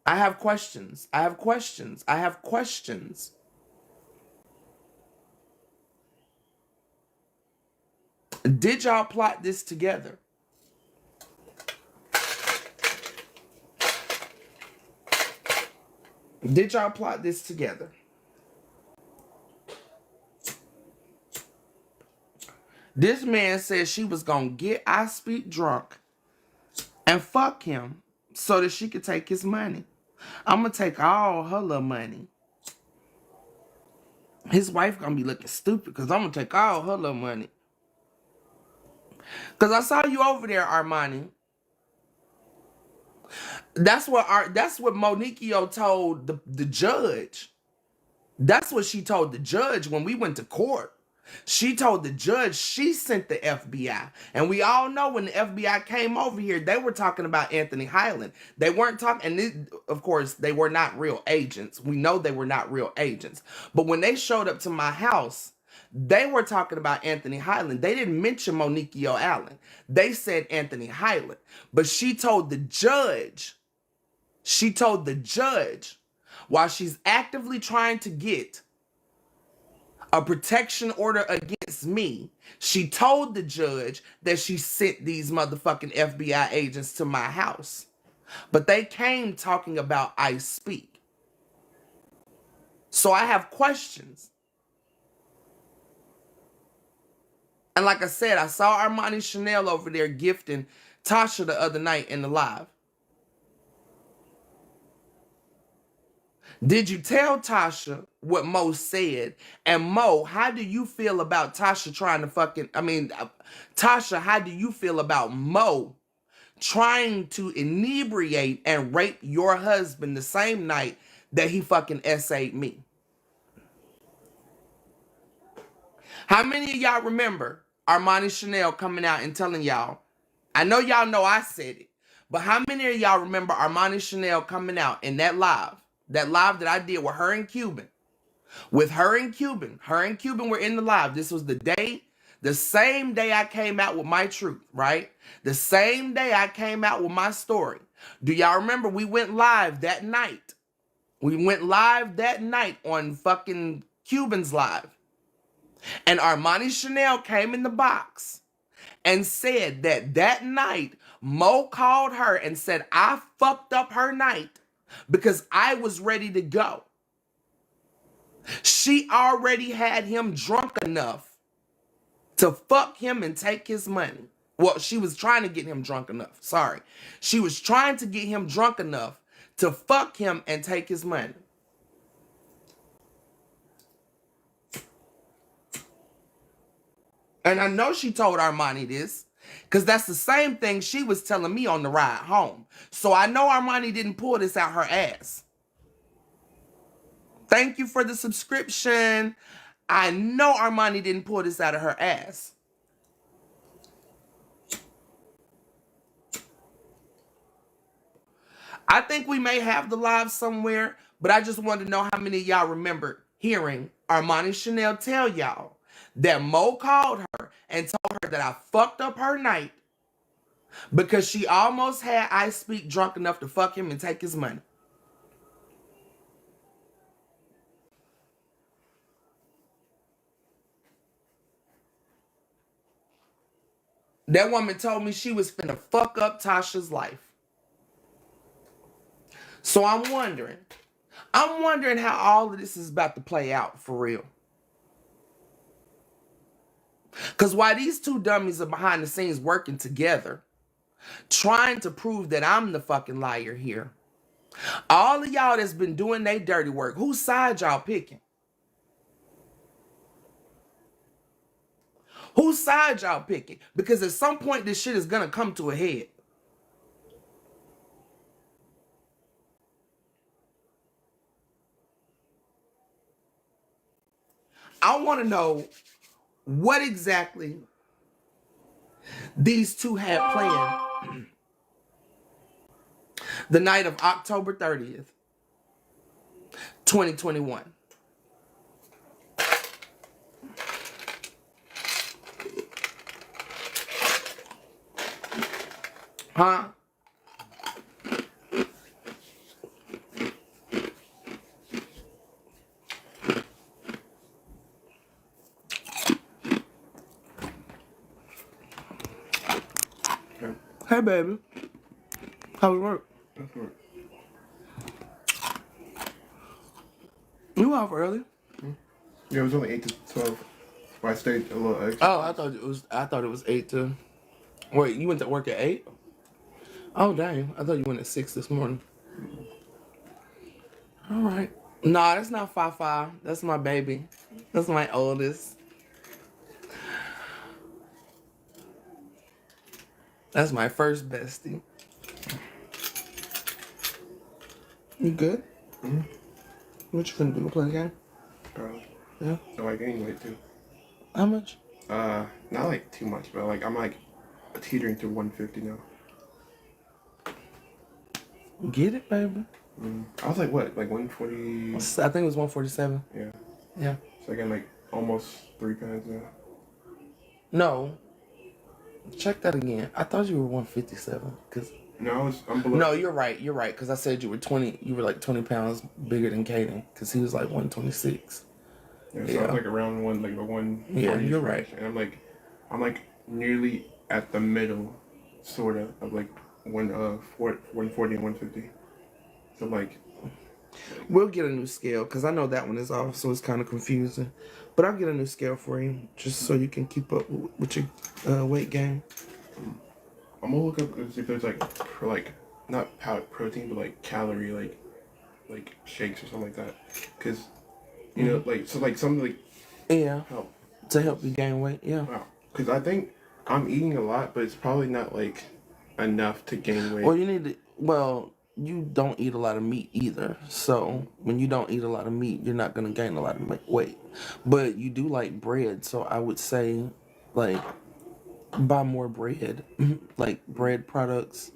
I have questions. I have questions. I have questions. Did y'all plot this together? Did y'all plot this together? This man said she was gonna get iSpeak drunk and fuck him so that she could take his money. I'm gonna take all her little money. His wife gonna be looking stupid because I'm gonna take all her little money. Because I saw you over there, Armani. That's what Moniqueo told the judge. That's what she told the judge when we went to court. She told the judge she sent the FBI. And we all know when the FBI came over here, they were talking about Anthony Highland. They weren't talking, and of course, they were not real agents. We know they were not real agents. But when they showed up to my house, they were talking about Anthony Highland. They didn't mention Moniqueo Allen. They said Anthony Highland. But she told the judge, while she's actively trying to get a protection order against me, she told the judge that she sent these motherfucking FBI agents to my house. But they came talking about iSpeak. So I have questions. And like I said, I saw Armani Chanel over there gifting Tasha the other night in the live. Did you tell Tasha what Mo said? And Mo, how do you feel about Tasha trying to Tasha, how do you feel about Mo trying to inebriate and rape your husband the same night that he fucking essayed me? How many of y'all remember Armani Chanel coming out and telling y'all, I know y'all know I said it, but how many of y'all remember Armani Chanel coming out in that live that I did with her and Cuban? With her and Cuban. Her and Cuban were in the live. This was the same day I came out with my truth, right? The same day I came out with my story. Do y'all remember we went live that night? We went live that night on fucking Cuban's live. And Armani Chanel came in the box and said that night, Mo called her and said, I fucked up her night because I was ready to go. She already had him drunk enough to fuck him and take his money. Well, she was trying to get him drunk enough. Sorry. She was trying to get him drunk enough to fuck him and take his money. And I know she told Armani this because that's the same thing she was telling me on the ride home. So I know Armani didn't pull this out her ass. Thank you for the subscription. I know Armani didn't pull this out of her ass. I think we may have the live somewhere, but I just wanted to know how many of y'all remember hearing Armani Chanel tell y'all that Mo called her and told her that I fucked up her night because she almost had iSpeak drunk enough to fuck him and take his money. That woman told me she was finna fuck up Tasha's life. So I'm wondering how all of this is about to play out for real. Because while these two dummies are behind the scenes working together, trying to prove that I'm the fucking liar here, all of y'all that's been doing their dirty work, whose side y'all picking? Whose side y'all picking? Because at some point this shit is gonna come to a head. I want to know what exactly these two had planned the night of October 30th, 2021. Huh? Hey, baby. How was work? That's work. You off early? Yeah, it was only 8 to 12. But I stayed a little extra. Oh, I thought it was 8 to. Wait, you went to work at 8? Oh, dang. I thought you went at 6 this morning. All right. Nah, that's not 5. That's my baby. That's my oldest. That's my first bestie. You good? Mm-hmm. What you finna do? Play the game? Yeah. I like gaining weight too. How much? Not like too much, but like I'm like teetering to 150 now. Get it, baby. I was like what, like 140? I think it was 147. Yeah. Yeah. So I gained like almost 3 pounds now. No. Check that again. I thought you were 157. No, I'm below. No, you're right. You're right. Because I said you were 20. You were like 20 pounds bigger than Kaden. Because he was like 126. Yeah, so I was like around the 140. Yeah, you're right. And I'm like nearly at the middle, sort of like 140 and 150. So like. We'll get a new scale because I know that one is off, so it's kind of confusing. But I'll get a new scale for you just so you can keep up with your weight gain. I'm gonna look up and see if there's like not powdered protein, but like calorie like shakes or something like that. Cause you know like some like help to help you gain weight. Yeah. Wow. Cause I think I'm eating a lot, but it's probably not like enough to gain weight. Well, you don't eat a lot of meat either. So when you don't eat a lot of meat, you're not gonna gain a lot of weight. But you do like bread, so I would say like buy more bread, like bread products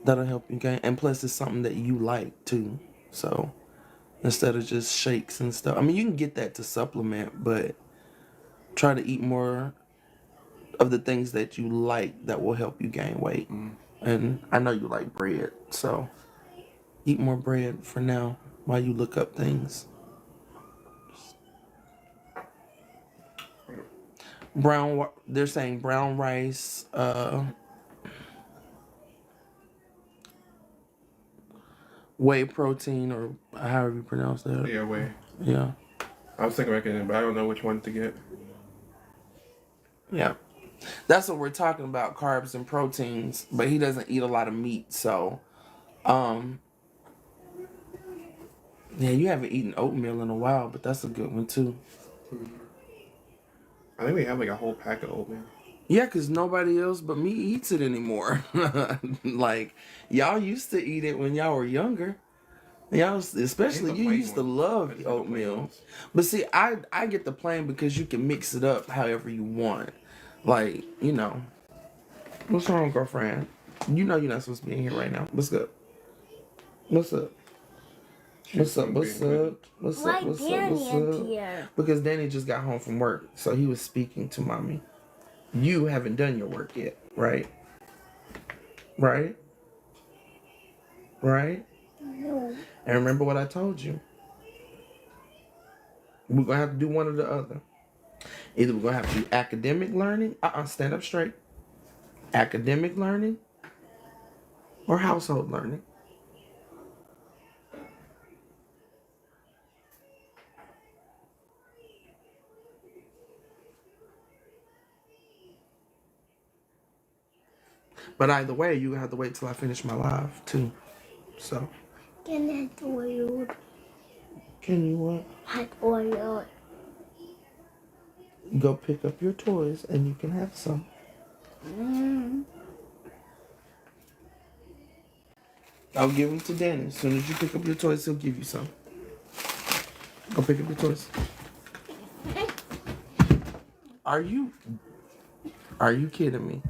that'll help you gain. And plus, it's something that you like too. So instead of just shakes and stuff, I mean, you can get that to supplement, but try to eat more of the things that you like that will help you gain weight. And I know you like bread, so eat more bread for now while you look up things. They're saying brown rice, whey protein, or however you pronounce that. Yeah, whey. Yeah. I was thinking about getting it, but I don't know which one to get. Yeah. That's what we're talking about, carbs and proteins, but he doesn't eat a lot of meat, so yeah, you haven't eaten oatmeal in a while, but that's a good one too. I think we have like a whole pack of oatmeal. Yeah, because nobody else but me eats it anymore. Like, y'all used to eat it when y'all were younger. Y'all, especially you used to love oatmeal. But see, I get the plain because you can mix it up however you want. Like, you know. What's wrong, girlfriend? You know you're not supposed to be in here right now. What's up? What's up? What's up? What's up? What's up? What's up? What's up? Because Danny just got home from work, so he was speaking to mommy. You haven't done your work yet, right? Right? Right? No. And remember what I told you. We're going to have to do one or the other. Either we're going to have to do academic learning. Stand up straight. Academic learning or household learning. But either way, you have to wait till I finish my live, too. So. Can I do you? Can you what? Hot oil. Go pick up your toys and you can have some. I'll give them to Danny. As soon as you pick up your toys, he'll give you some. Go pick up your toys. Are you kidding me?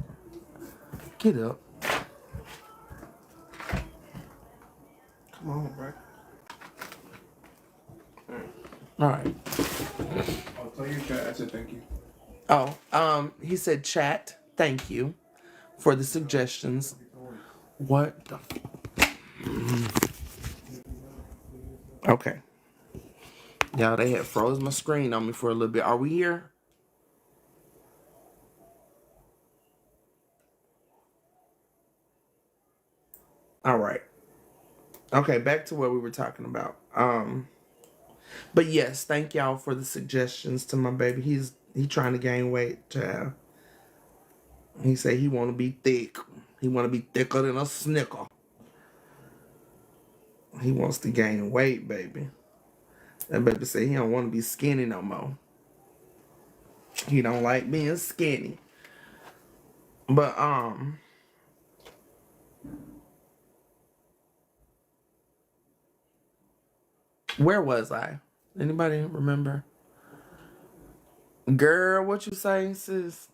Get up. Come on, bro. All right. I'll tell your chat. I said thank you. Oh, he said chat. Thank you for the suggestions. What the? Okay. Yeah, they had froze my screen on me for a little bit. Are we here? All right. Okay, back to what we were talking about. But yes, thank y'all for the suggestions to my baby. He trying to gain weight, child. He said he want to be thick. He want to be thicker than a snicker. He wants to gain weight, baby. That baby said he don't want to be skinny no more. He don't like being skinny. But where was I? Anybody remember? Girl, what you saying, sis?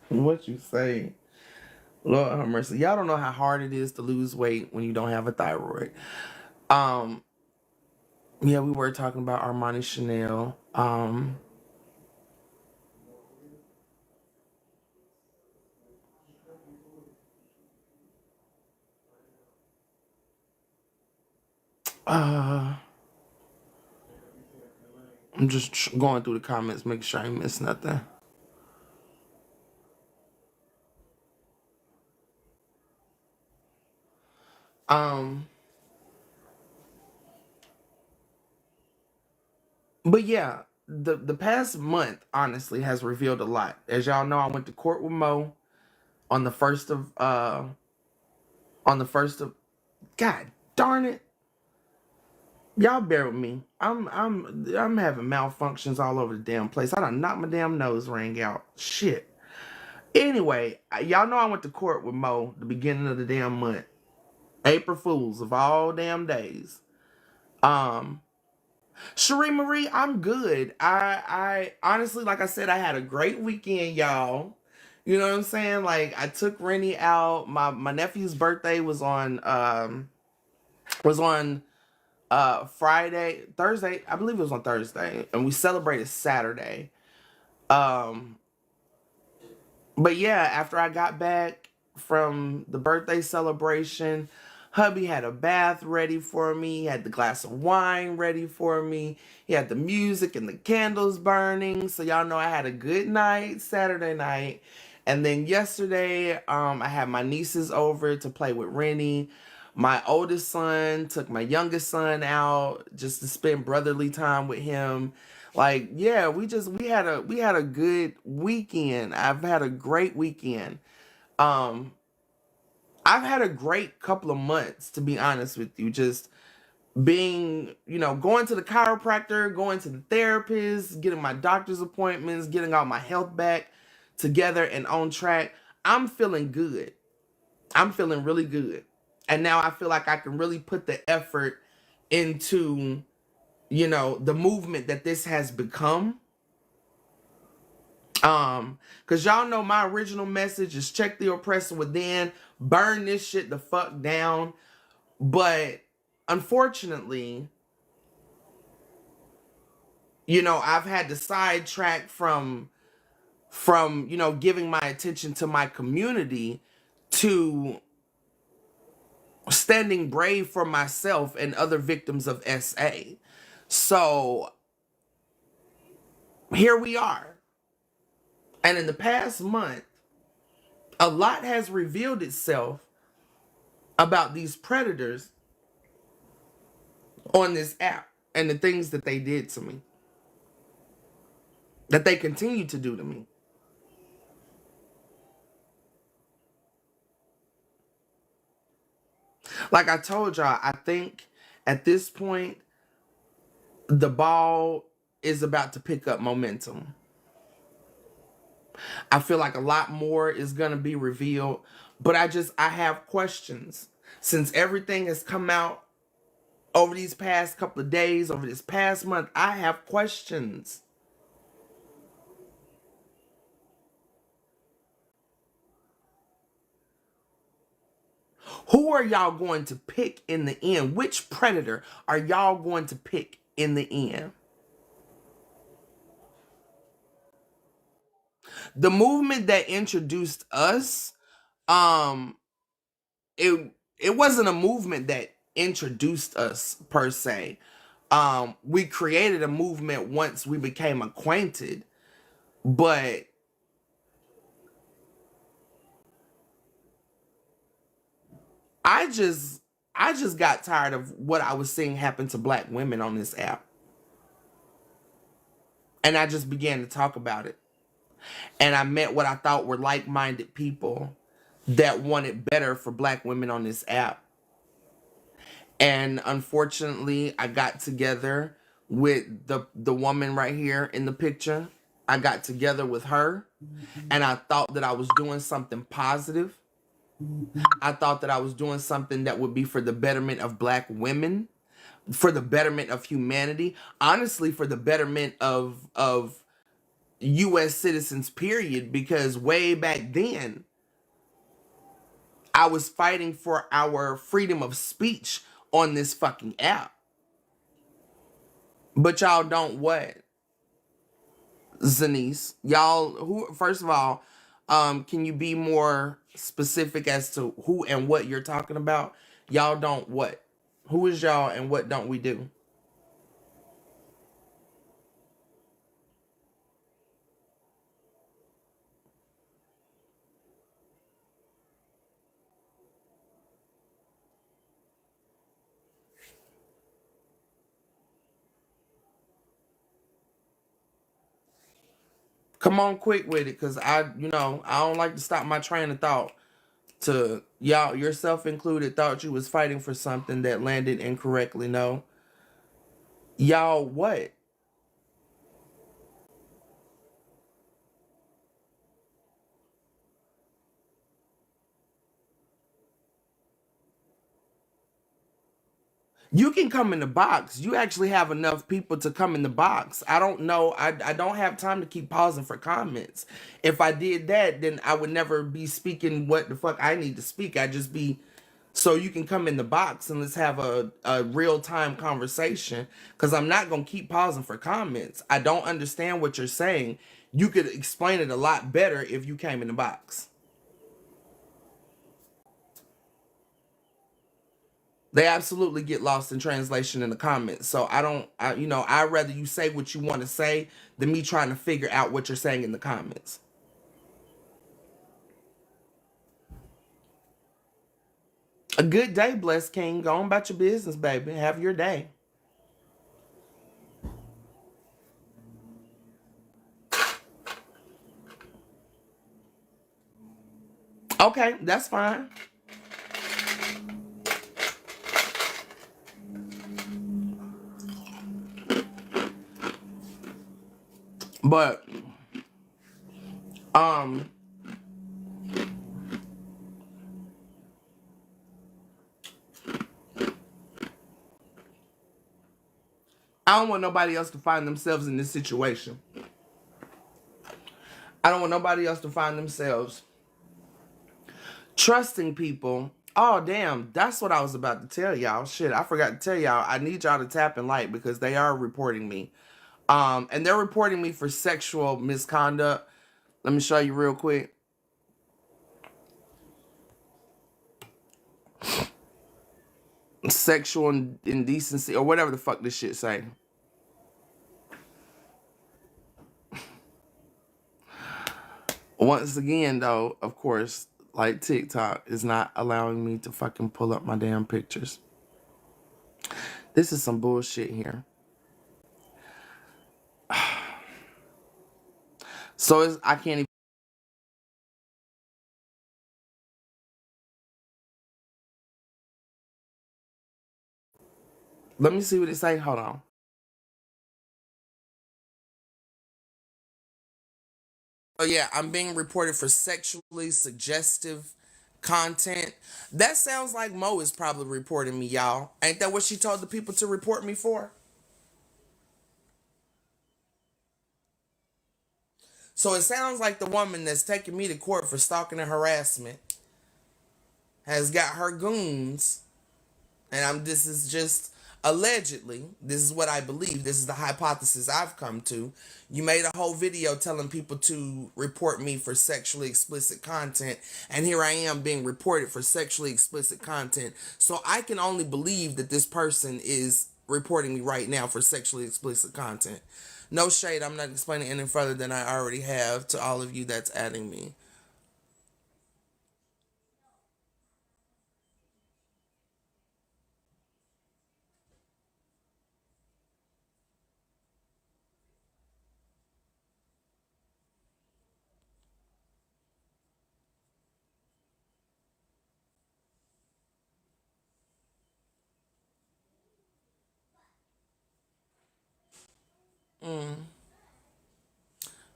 What you saying? Lord have mercy. Y'all don't know how hard it is to lose weight when you don't have a thyroid. Yeah, we were talking about Armani Chanel. I'm just going through the comments, making sure I ain't miss nothing. But yeah, the past month honestly has revealed a lot. As y'all know, I went to court with Mo on the first of God darn it. Y'all bear with me. I'm having malfunctions all over the damn place. I done knocked my damn nose ring out. Shit. Anyway, y'all know I went to court with Mo the beginning of the damn month. April Fools of all damn days. Cherie Marie, I'm good. I honestly, like I said, I had a great weekend, y'all. You know what I'm saying? Like I took Rennie out. My nephew's birthday was on Thursday. I believe it was on Thursday, and we celebrated Saturday. Um, but yeah, after I got back from the birthday celebration, hubby had a bath ready for me. He had the glass of wine ready for me. He had the music and the candles burning. So y'all know I had a good night Saturday night. And then yesterday, I had my nieces over to play with Rennie. My oldest son took my youngest son out just to spend brotherly time with him. Like, yeah, we had a good weekend. I've had a great weekend. I've had a great couple of months, to be honest with you. Just being, going to the chiropractor, going to the therapist, getting my doctor's appointments, getting all my health back together and on track. I'm feeling good. I'm feeling really good. And now I feel like I can really put the effort into, the movement that this has become. Because y'all know my original message is check the oppressor within, burn this shit the fuck down. But unfortunately, I've had to sidetrack from giving my attention to my community to standing brave for myself and other victims of SA. So here we are. And in the past month, a lot has revealed itself about these predators on this app and the things that they did to me, that they continue to do to me. Like I told y'all, I think at this point, the ball is about to pick up momentum. I feel like a lot more is going to be revealed, but I have questions. Since everything has come out over these past couple of days, over this past month, I have questions. Who are y'all going to pick in the end? Which predator are y'all going to pick in the end? The movement that introduced us, um, it wasn't a movement that introduced us per se. We created a movement once we became acquainted, but I just got tired of what I was seeing happen to black women on this app. And I just began to talk about it. And I met what I thought were like-minded people that wanted better for black women on this app. And unfortunately, I got together with the woman right here in the picture. I got together with her, and I thought that I was doing something positive. I thought that I was doing something that would be for the betterment of black women, for the betterment of humanity, honestly, for the betterment of U.S. citizens, period, because way back then, I was fighting for our freedom of speech on this fucking app. But y'all don't what? Zanice. Y'all, who, first of all, can you be more specific as to who and what you're talking about? Y'all don't what? Who is y'all and what don't we do? Come on quick with it, because I don't like to stop my train of thought. To y'all, yourself included, thought you was fighting for something that landed incorrectly. No. Y'all what? You can come in the box. You actually have enough people to come in the box. I don't know. I don't have time to keep pausing for comments. If I did that, then I would never be speaking what the fuck I need to speak. I'd just be, so you can come in the box and let's have a real-time conversation, because I'm not going to keep pausing for comments. I don't understand what you're saying. You could explain it a lot better if you came in the box. They absolutely get lost in translation in the comments. So I'd rather you say what you want to say than me trying to figure out what you're saying in the comments. A good day, blessed king. Go on about your business, baby. Have your day. Okay, that's fine. But I don't want nobody else to find themselves in this situation. I don't want nobody else to find themselves trusting people. Oh, damn. That's what I was about to tell y'all. Shit, I forgot to tell y'all. I need y'all to tap and like, because they are reporting me. And they're reporting me for sexual misconduct. Let me show you real quick. Sexual indecency, or whatever the fuck this shit say. Once again, though, of course, like TikTok is not allowing me to fucking pull up my damn pictures. This is some bullshit here. So I can't even. Let me see what it say. Hold on. Oh yeah, I'm being reported for sexually suggestive content. That sounds like Mo is probably reporting me, y'all. Ain't that what she told the people to report me for? So it sounds like the woman that's taking me to court for stalking and harassment has got her goons, and this is just allegedly, this is what I believe, this is the hypothesis I've come to. You made a whole video telling people to report me for sexually explicit content, and here I am being reported for sexually explicit content. So I can only believe that this person is reporting me right now for sexually explicit content. No shade, I'm not explaining any further than I already have to all of you that's adding me.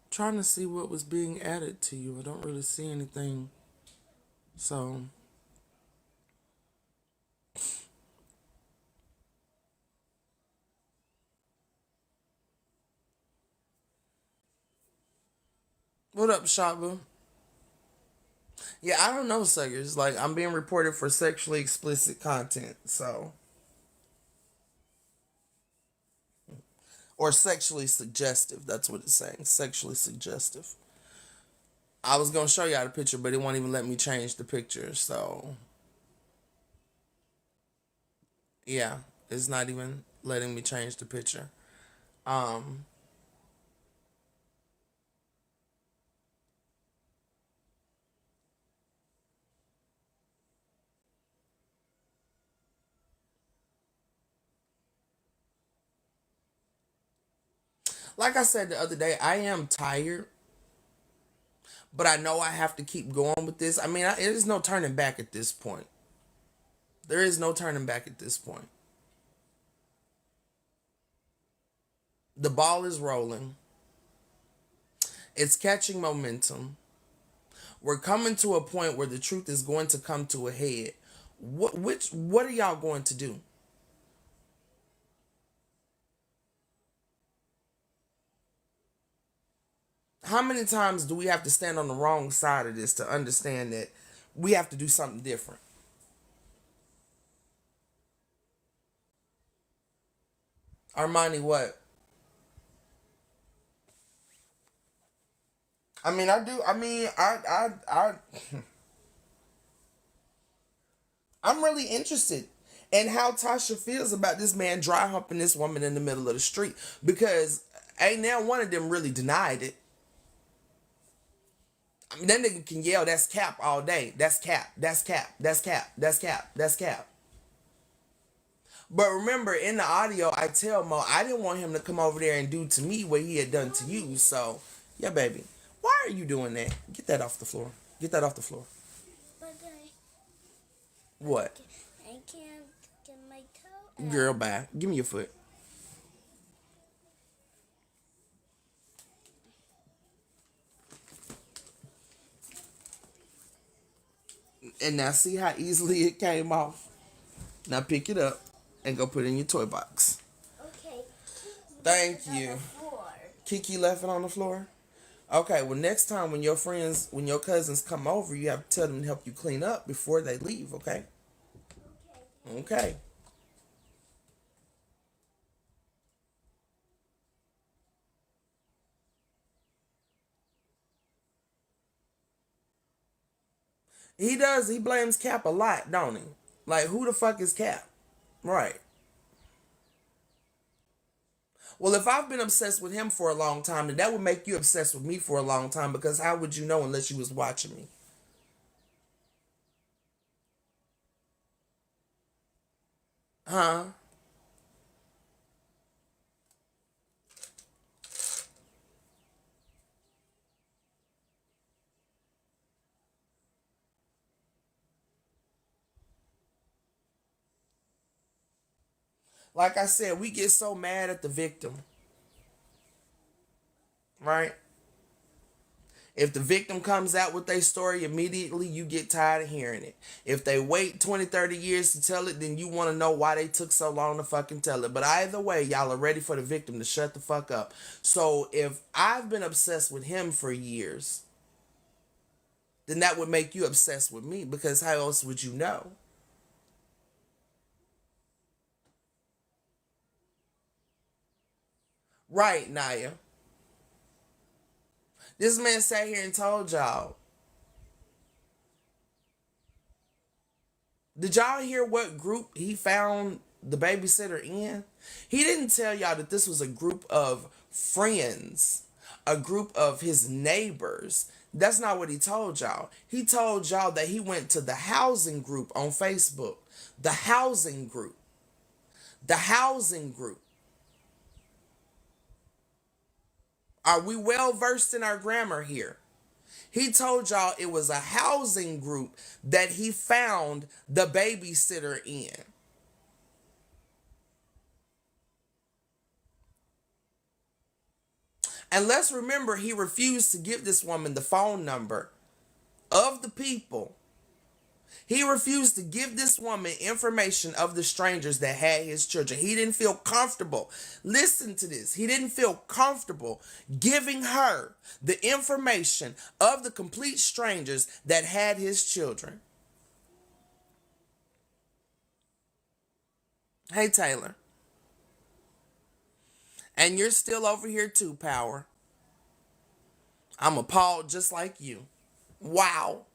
Trying to see what was being added to you. I don't really see anything. So, what up, Shaba? Yeah, I don't know, suckers. Like, I'm being reported for sexually explicit content, so. Or sexually suggestive. That's what it's saying. Sexually suggestive. I was gonna show y'all the picture, but it won't even let me change the picture, so. Yeah, it's not even letting me change the picture. Um, like I said the other day, I am tired, but I know I have to keep going with this. I mean, there's no turning back at this point. There is no turning back at this point. The ball is rolling. It's catching momentum. We're coming to a point where the truth is going to come to a head. What are y'all going to do? How many times do we have to stand on the wrong side of this to understand that we have to do something different? Armani, what? I mean, I do. I mean, I'm really interested in how Tasha feels about this man dry humping this woman in the middle of the street, because ain't now one of them really denied it. I mean, that nigga can yell, "That's cap" all day. That's cap. That's cap. That's cap. That's cap. That's cap. But remember, in the audio, I tell Mo I didn't want him to come over there and do to me what he had done to you. So, yeah, baby. Why are you doing that? Get that off the floor. Get that off the floor. But What? I can't get my toe out. Girl, bye. Give me your foot. And now see how easily it came off. Now pick it up and go put it in your toy box. Okay. Thank It's on you. the floor. Kiki left it on the floor? Okay, well, next time when your cousins come over, you have to tell them to help you clean up before they leave, okay? Okay. He does. He blames Cap a lot, don't he? Like, who the fuck is Cap? Right. Well, if I've been obsessed with him for a long time, then that would make you obsessed with me for a long time, because how would you know unless you was watching me? Huh? Like I said, we get so mad at the victim, right? If the victim comes out with their story immediately, you get tired of hearing it. If they wait 20, 30 years to tell it, then you want to know why they took so long to fucking tell it. But either way, y'all are ready for the victim to shut the fuck up. So if I've been obsessed with him for years, then that would make you obsessed with me, because how else would you know? Right, Naya. This man sat here and told y'all. Did y'all hear what group he found the babysitter in? He didn't tell y'all that this was a group of friends, a group of his neighbors. That's not what he told y'all. He told y'all that he went to the housing group on Facebook. The housing group. The housing group. Are we well versed in our grammar here? He told y'all it was a housing group that he found the babysitter in. And let's remember, he refused to give this woman the phone number of the people. He refused to give this woman information of the strangers that had his children. He didn't feel comfortable. Listen to this. He didn't feel comfortable giving her the information of the complete strangers that had his children. Hey, Taylor. And you're still over here too, Power. I'm appalled just like you. Wow.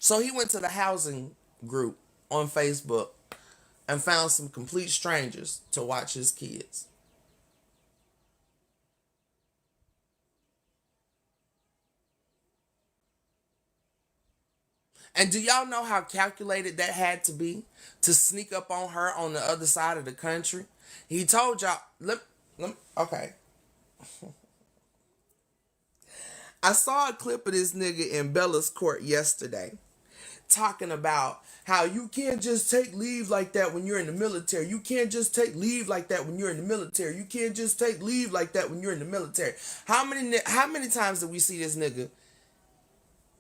So he went to the housing group on Facebook and found some complete strangers to watch his kids. And do y'all know how calculated that had to be to sneak up on her on the other side of the country? He told y'all, okay. I saw a clip of this nigga in Bella's court yesterday talking about how you can't just take leave like that when you're in the military. You can't just take leave like that when you're in the military. You can't just take leave like that when you're in the military. How many times did we see this nigga?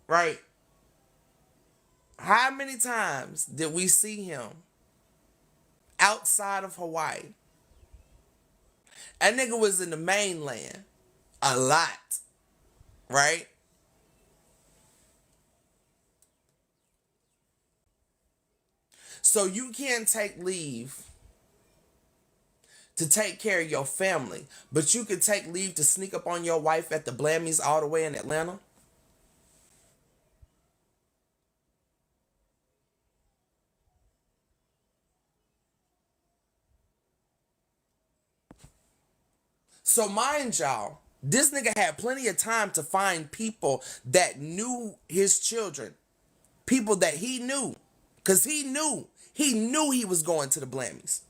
Right? How many times did we see him outside of Hawaii? That nigga was in the mainland a lot, right? So you can't take leave to take care of your family, but you could take leave to sneak up on your wife at the Blammies all the way in Atlanta? So mind y'all, this nigga had plenty of time to find people that knew his children. People that he knew. Because he knew he was going to the Blammies.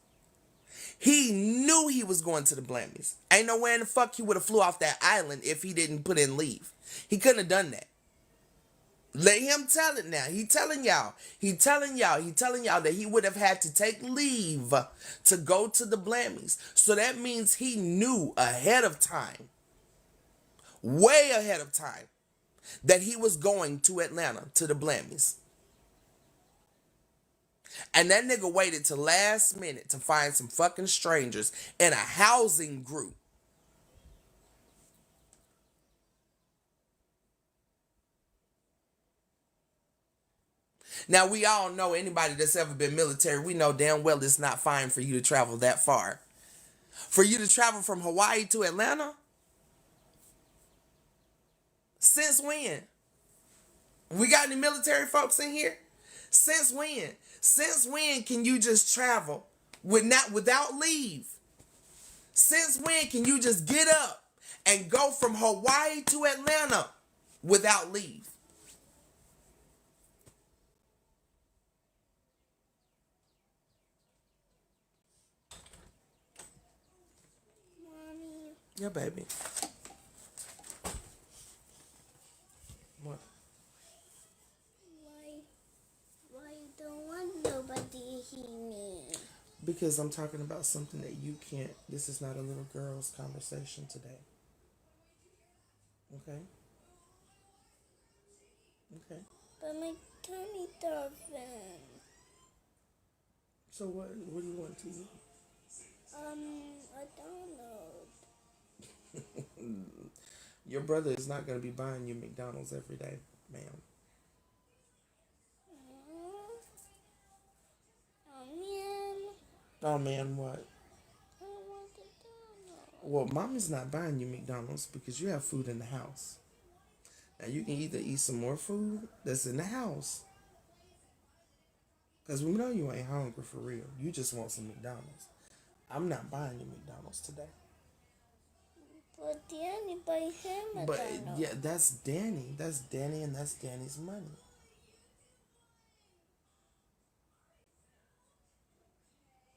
He knew he was going to the Blammies. Ain't no way in the fuck he would have flew off that island if he didn't put in leave. He couldn't have done that. Let him tell it now. He telling y'all that he would have had to take leave to go to the Blammies. So that means he knew ahead of time, way ahead of time, that he was going to Atlanta, to the Blammies. And that nigga waited till last minute to find some fucking strangers in a housing group. Now, we all know, anybody that's ever been military, we know damn well it's not fine for you to travel that far. For you to travel from Hawaii to Atlanta? Since when? We got any military folks in here? Since when? Since when can you just travel without leave? Since when can you just get up and go from Hawaii to Atlanta without leave? Mommy, Yeah, baby. What? why don't want nobody to hear me? Because I'm talking about something that you can't. This is not a little girl's conversation today. Okay? Okay. But my tummy dolphin. So what do you want to eat? I don't know. Your brother is not going to be buying you McDonald's every day, ma'am. Oh man. Oh, man, what? I don't want the donut. Well, mommy's not buying you McDonald's because you have food in the house. Now, you can either eat some more food that's in the house, because we know you ain't hungry for real. You just want some McDonald's. I'm not buying you McDonald's today. But Danny buy him a But, donut. yeah, that's Danny. That's Danny, and that's Danny's money.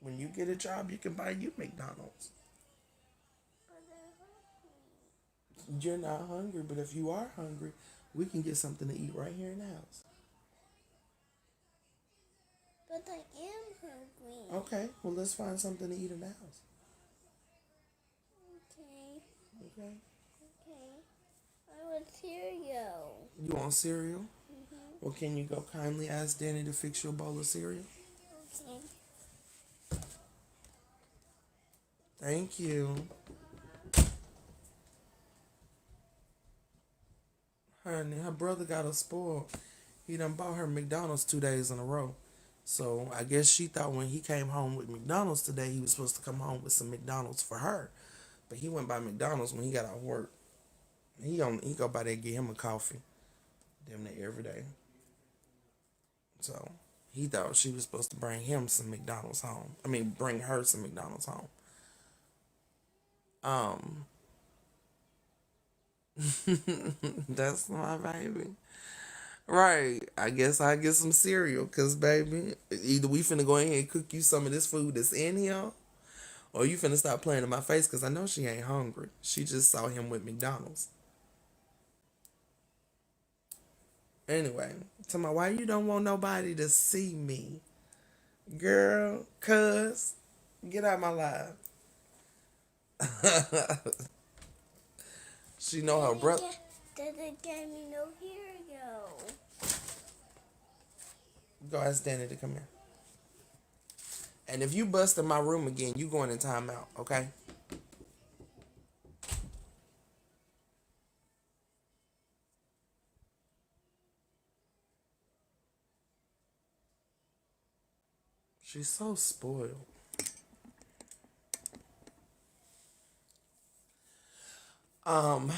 When you get a job, you can buy you McDonald's. But I'm hungry. You're not hungry, but if you are hungry, we can get something to eat right here in the house. But I am hungry. Okay, well, let's find something to eat in the house. Okay. Okay. Okay. I want cereal. You want cereal? Mm-hmm. Well, can you go kindly ask Danny to fix you a bowl of cereal? Okay. Thank you. Honey, her brother got her spoiled. He done bought her McDonald's 2 days in a row. So I guess she thought when he came home with McDonald's today, he was supposed to come home with some McDonald's for her. But he went by McDonald's when he got out of work. He go by there and get him a coffee. Damn near every day. So he thought she was supposed to bring him some McDonald's home. I mean, bring her some McDonald's home. That's my baby. Right. I guess I get some cereal, cause baby, either we finna go ahead and cook you some of this food that's in here, or you finna stop playing in my face, cause I know she ain't hungry. She just saw him with McDonald's. Anyway, tell me why you don't want nobody to see me, girl. Cuz, get out my life. She know her brother. Doesn't get me no cereal. Go ask Danny to come here. And if you bust in my room again, you going in timeout, okay? She's so spoiled. Um,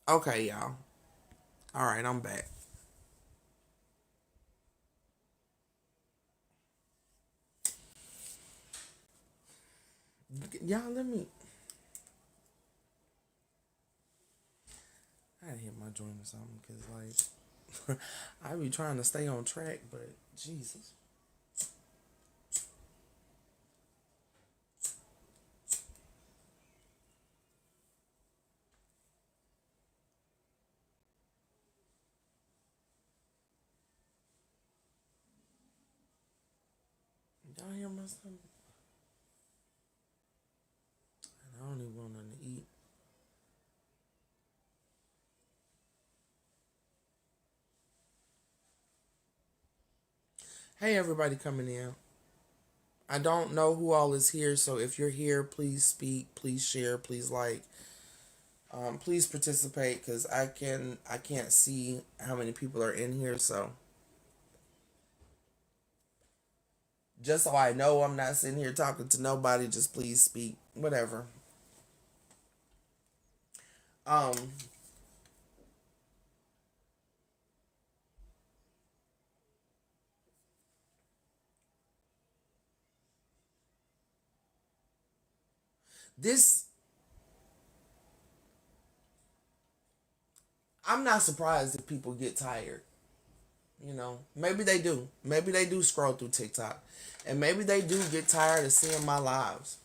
okay, y'all. All right, I'm back. Y'all, let me. I gotta hit my joint or something, cause like, I be trying to stay on track, but Jesus. Y'all hear my stomach? And I don't even want nothing to eat. Hey, everybody coming in. I don't know who all is here, so if you're here, please speak, please share, please like, please participate, cause I can't see how many people are in here, so just so I know I'm not sitting here talking to nobody, just please speak, whatever. Um, this I'm not surprised if people get tired. You know, maybe they do. Maybe they do scroll through TikTok. And maybe they do get tired of seeing my lives.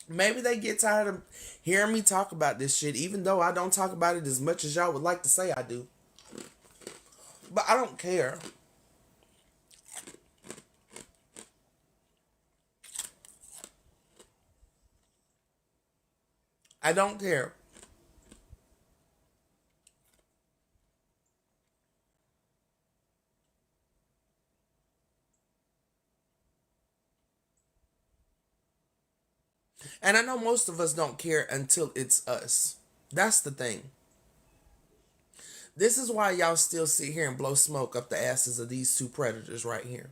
Maybe they get tired of hearing me talk about this shit, even though I don't talk about it as much as y'all would like to say I do. But I don't care. I don't care. And I know most of us don't care until it's us. That's the thing. This is why y'all still sit here and blow smoke up the asses of these two predators right here.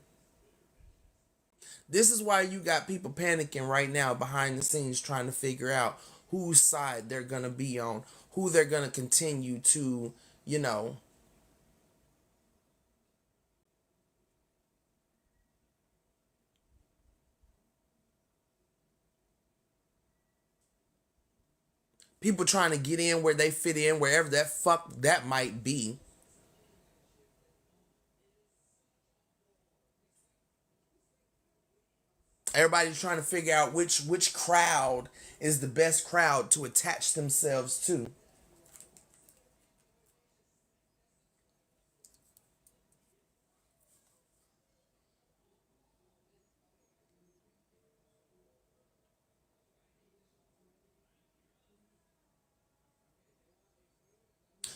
This is why you got people panicking right now behind the scenes trying to figure out whose side they're going to be on, who they're going to continue to, you know, people trying to get in where they fit in, wherever that fuck that might be. Everybody's trying to figure out which crowd is the best crowd to attach themselves to.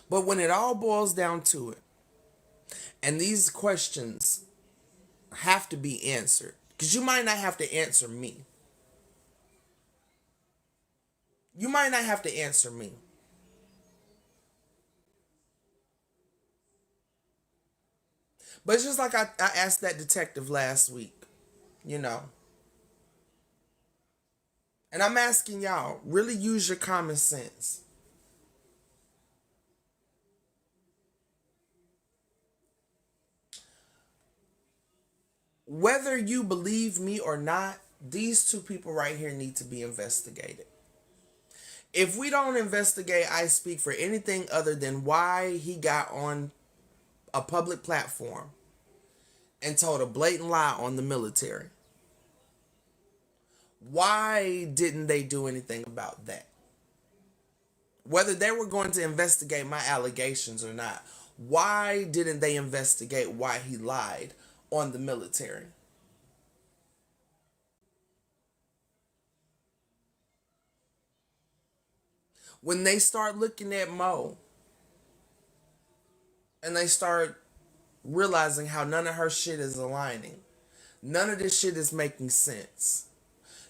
But when it all boils down to it, and these questions have to be answered, because you might not have to answer me. You might not have to answer me. But it's just like I asked that detective last week, you know. And I'm asking y'all, really use your common sense. Whether you believe me or not, these two people right here need to be investigated. If we don't investigate iSpeak for anything other than why he got on a public platform and told a blatant lie on the military, why didn't they do anything about that? Whether they were going to investigate my allegations or not, why didn't they investigate why he lied on the military? When they start looking at Mo and they start realizing how none of her shit is aligning, none of this shit is making sense.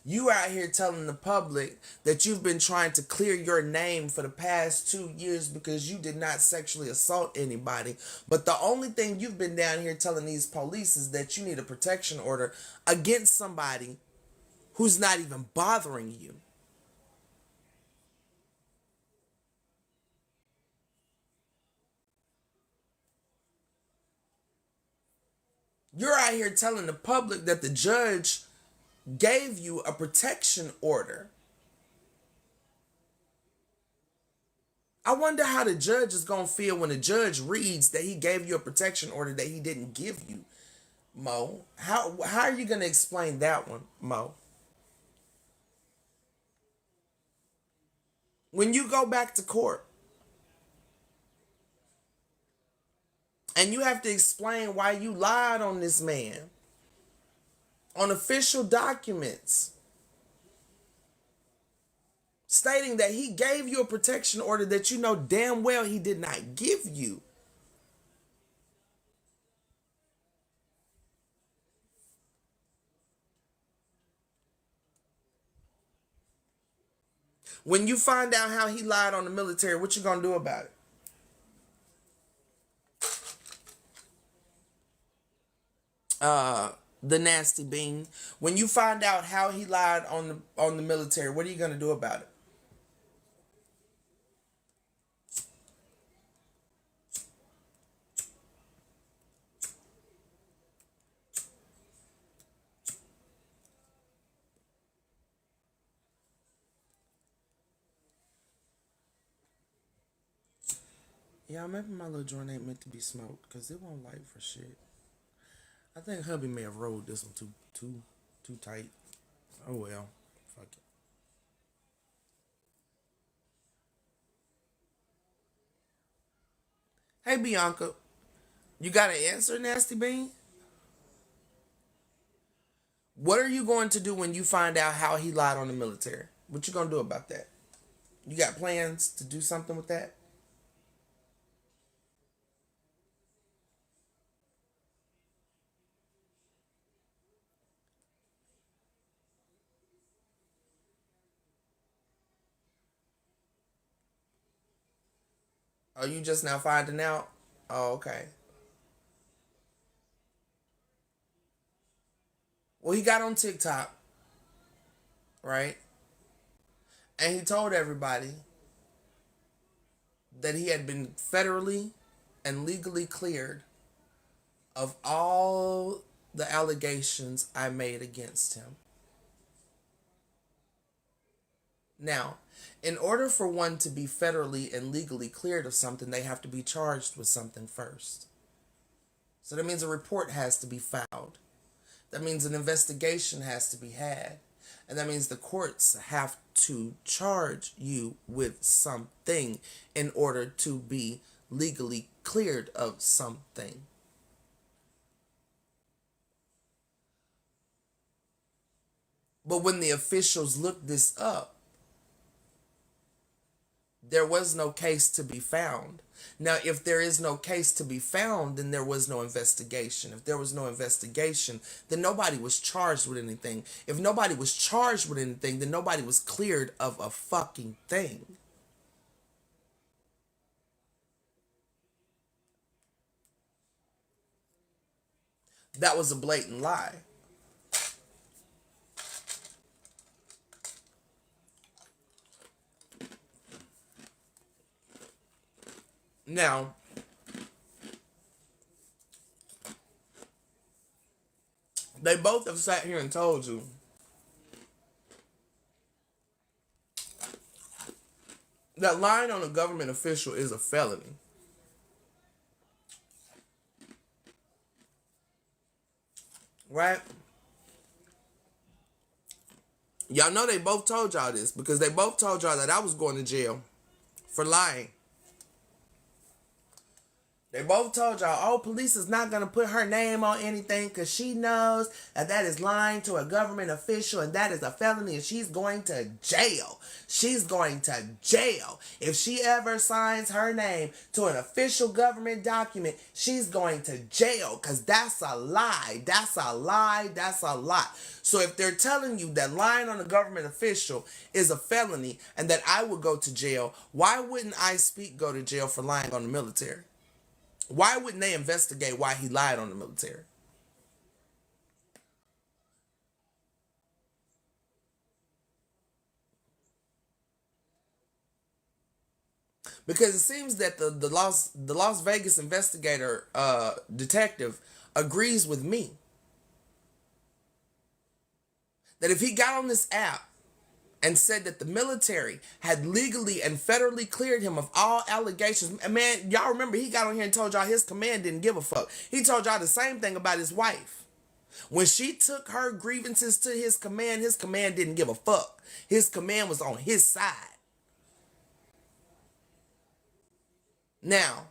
You out here telling the public that you've been trying to clear your name for the past 2 years because you did not sexually assault anybody. But the only thing you've been down here telling these police is that you need a protection order against somebody who's not even bothering you. You're out here telling the public that the judge gave you a protection order. I wonder how the judge is going to feel when the judge reads that he gave you a protection order that he didn't give you, Mo. How are you going to explain that one, Mo? When you go back to court and you have to explain why you lied on this man on official documents stating that he gave you a protection order that you know damn well he did not give you. When you find out how he lied on the military, what you gonna do about it? The nasty bean. When you find out how he lied on the military, what are you gonna do about it? Yeah, maybe my little joint ain't meant to be smoked because it won't light for shit. I think hubby may have rolled this one too tight. Oh well, fuck it. Hey Bianca, you got an answer, nasty bean? What are you going to do when you find out how he lied on the military? What you gonna do about that? You got plans to do something with that? Oh, you just now finding out? Oh, okay. Well, he got on TikTok, right? And he told everybody that he had been federally and legally cleared of all the allegations I made against him. Now, in order for one to be federally and legally cleared of something, they have to be charged with something first. So that means a report has to be filed. That means an investigation has to be had. And that means the courts have to charge you with something in order to be legally cleared of something. But when the officials looked this up, there was no case to be found. Now, if there is no case to be found, then there was no investigation. If there was no investigation, then nobody was charged with anything. If nobody was charged with anything, then nobody was cleared of a fucking thing. That was a blatant lie. Now, they both have sat here and told you that lying on a government official is a felony. Right? Y'all know they both told y'all this because they both told y'all that I was going to jail for lying. They both told y'all, oh, police is not going to put her name on anything because she knows that is lying to a government official and that is a felony and she's going to jail. She's going to jail. If she ever signs her name to an official government document, she's going to jail because that's a lie. That's a lie. That's a lie. So if they're telling you that lying on a government official is a felony and that I would go to jail, why wouldn't iSpeak go to jail for lying on the military? Why wouldn't they investigate why he lied on the military? Because it seems that the Las Vegas investigator detective agrees with me that if he got on this app and said that the military had legally and federally cleared him of all allegations. And man, y'all remember he got on here and told y'all his command didn't give a fuck. He told y'all the same thing about his wife. When she took her grievances to his command didn't give a fuck. His command was on his side. Now,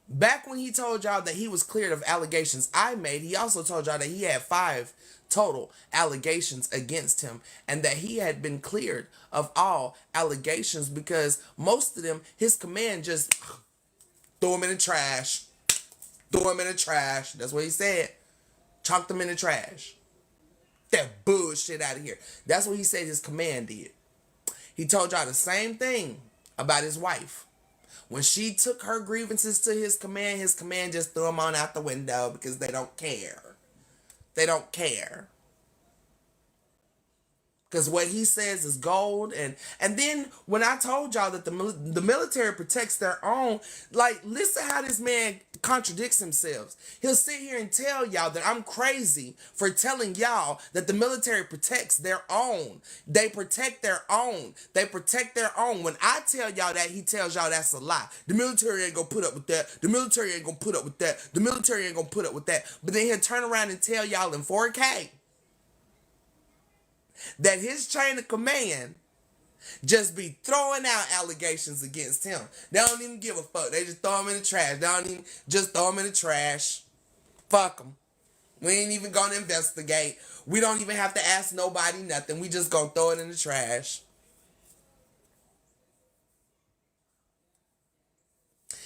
back when he told y'all that he was cleared of allegations I made, he also told y'all that he had 5 total allegations against him and that he had been cleared of all allegations because most of them, his command just threw them in the trash. Threw them in the trash. That's what he said. Chucked them in the trash. That bullshit out of here. That's what he said his command did. He told y'all the same thing about his wife. When she took her grievances to his command just threw them on out the window because they don't care. They don't care. Because what he says is gold. And then when I told y'all that the military protects their own, like, listen how this man contradicts himself. He'll sit here and tell y'all that I'm crazy for telling y'all that the military protects their own. They protect their own. They protect their own. When I tell y'all that, he tells y'all that's a lie. The military ain't gonna put up with that. The military ain't gonna put up with that. The military ain't gonna put up with that. But then he'll turn around and tell y'all in 4K that his chain of command just be throwing out allegations against him. They don't even give a fuck. They just throw them in the trash. They don't even just throw them in the trash. Fuck them. We ain't even gonna investigate. We don't even have to ask nobody nothing. We just gonna throw it in the trash.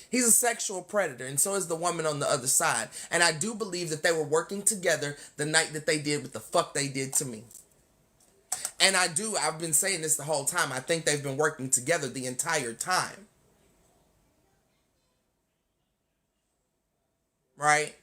He's a sexual predator, and so is the woman on the other side. And I do believe that they were working together the night that they did what the fuck they did to me. And I've been saying this the whole time. I think they've been working together the entire time. right?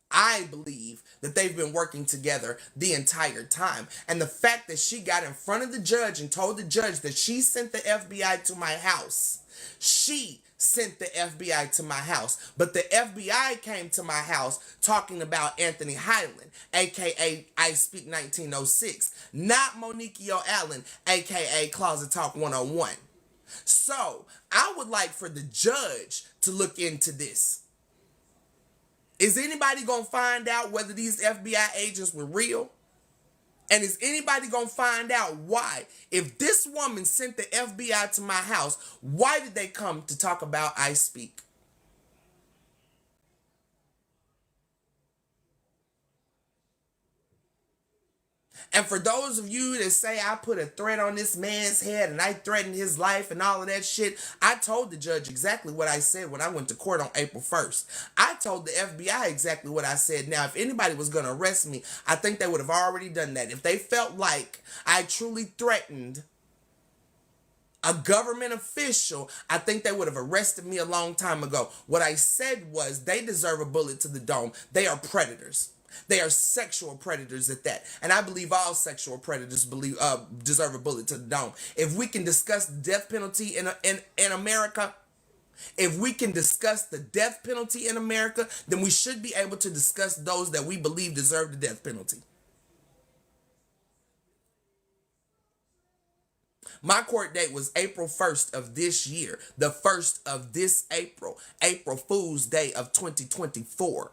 I believe that they've been working together the entire time. And the fact that she got in front of the judge and told the judge that she sent the FBI to my house. She sent the FBI to my house. But the FBI came to my house talking about Anthony Highland, aka iSpeak1906, not Moniquio Allen, aka Closettak101. So I would like for the judge to look into this. Is anybody going to find out whether these FBI agents were real? And is anybody going to find out why? If this woman sent the FBI to my house, why did they come to talk about iSpeak? And for those of you that say I put a threat on this man's head and I threatened his life and all of that shit, I told the judge exactly what I said when I went to court on April 1st. I told the FBI exactly what I said. Now, if anybody was going to arrest me, I think they would have already done that. If they felt like I truly threatened a government official, I think they would have arrested me a long time ago. What I said was they deserve a bullet to the dome. They are predators. They are sexual predators at that. And I believe all sexual predators deserve a bullet to the dome. If we can discuss the death penalty in America, if we can discuss the death penalty in America, then we should be able to discuss those that we believe deserve the death penalty. My court date was April 1st of this year, the 1st of this April, April Fool's Day of 2024.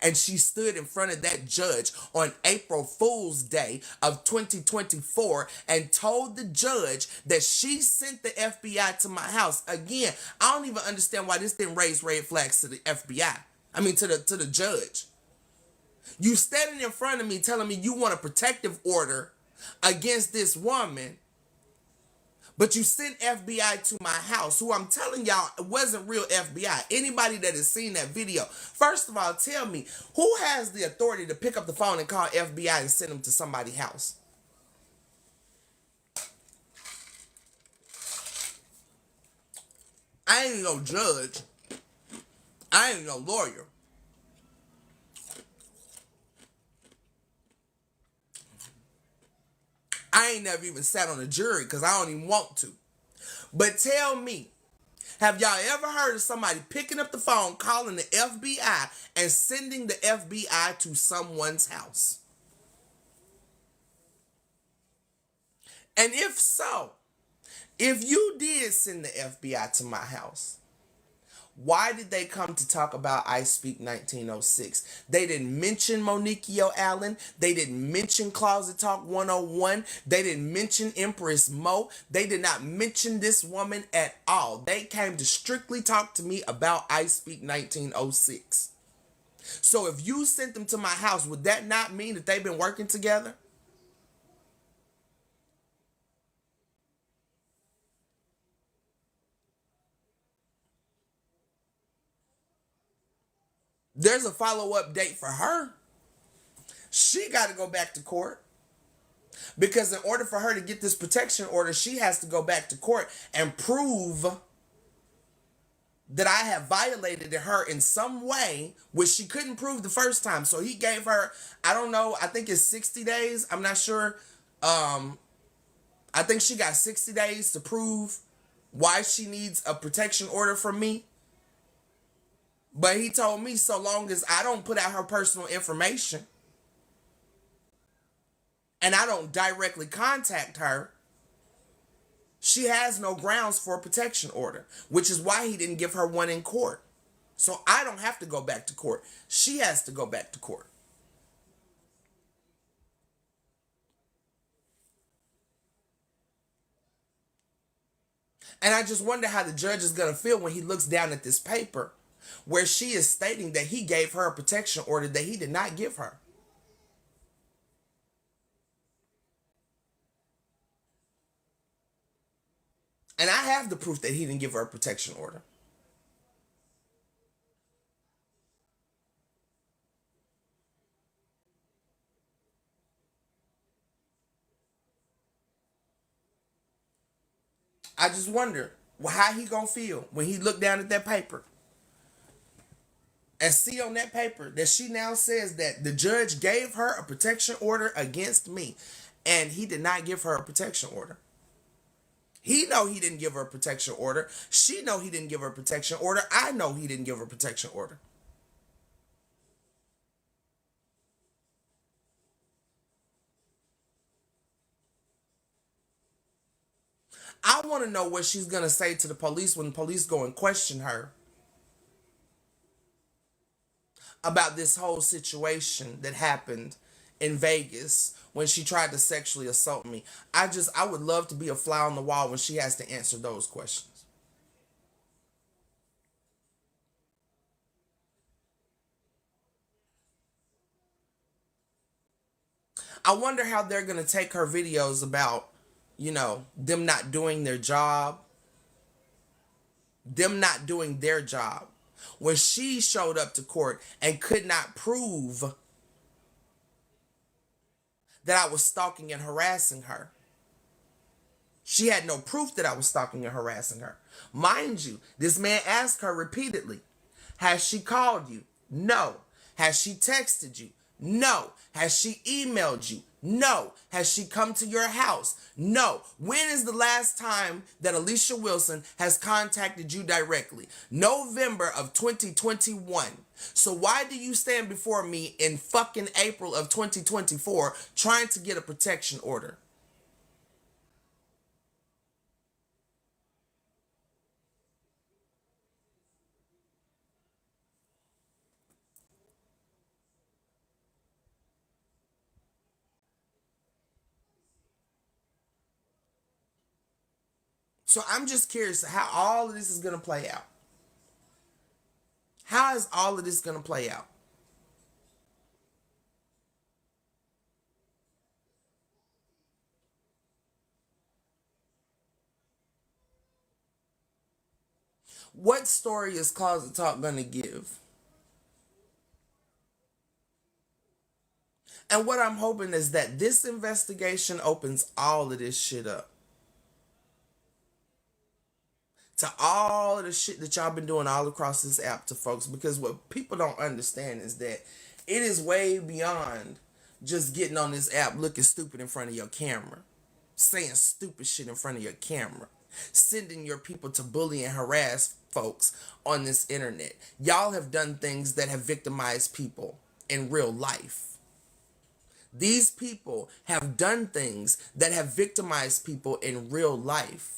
And she stood in front of that judge on April Fool's Day of 2024 and told the judge that she sent the FBI to my house. Again, I don't even understand why this didn't raise red flags to the FBI. I mean, to the judge. You standing in front of me telling me you want a protective order against this woman, but you sent FBI to my house, who I'm telling y'all wasn't real FBI. Anybody that has seen that video, first of all, tell me, who has the authority to pick up the phone and call FBI and send them to somebody's house? I ain't no judge. I ain't no lawyer. I ain't never even sat on a jury because I don't even want to. But tell me, have y'all ever heard of somebody picking up the phone, calling the FBI, and sending the FBI to someone's house? And if so, if you did send the FBI to my house, why did they come to talk about iSpeak1906? They didn't mention Moniquio Allen. They didn't mention Closettak101. They didn't mention Empress Mo. They did not mention this woman at all. They came to strictly talk to me about iSpeak1906. So if you sent them to my house, would that not mean that they've been working together? There's a follow-up date for her. She got to go back to court. Because in order for her to get this protection order, she has to go back to court and prove that I have violated her in some way, which she couldn't prove the first time. So he gave her, I don't know, I think it's 60 days. I'm not sure. I think she got 60 days to prove why she needs a protection order from me. But he told me so long as I don't put out her personal information and I don't directly contact her, she has no grounds for a protection order, which is why he didn't give her one in court. So I don't have to go back to court. She has to go back to court. And I just wonder how the judge is going to feel when he looks down at this paper where she is stating that he gave her a protection order that he did not give her. And I have the proof that he didn't give her a protection order. I just wonder, How he gonna feel when he look down at that paper and see on that paper that she now says that the judge gave her a protection order against me, and he did not give her a protection order. He know he didn't give her a protection order. She know he didn't give her a protection order. I know he didn't give her a protection order. I want to know what she's going to say to the police when the police go and question her about this whole situation that happened in Vegas when she tried to sexually assault me. I would love to be a fly on the wall when she has to answer those questions. I wonder how they're going to take her videos about, them not doing their job, them not doing their job. When she showed up to court and could not prove that I was stalking and harassing her. She had no proof that I was stalking and harassing her. Mind you, this man asked her repeatedly, has she called you? No. Has she texted you? No. Has she emailed you? No. Has she come to your house? No. When is the last time that Alicia Wilson has contacted you directly? November of 2021. So why do you stand before me in fucking April of 2024 trying to get a protection order? So I'm just curious how all of this is going to play out. How is all of this going to play out? What story is Closet Talk going to give? And what I'm hoping is that this investigation opens all of this shit up. To all of the shit that y'all been doing all across this app to folks. Because what people don't understand is that it is way beyond just getting on this app looking stupid in front of your camera. Saying stupid shit in front of your camera. Sending your people to bully and harass folks on this internet. Y'all have done things that have victimized people in real life. These people have done things that have victimized people in real life.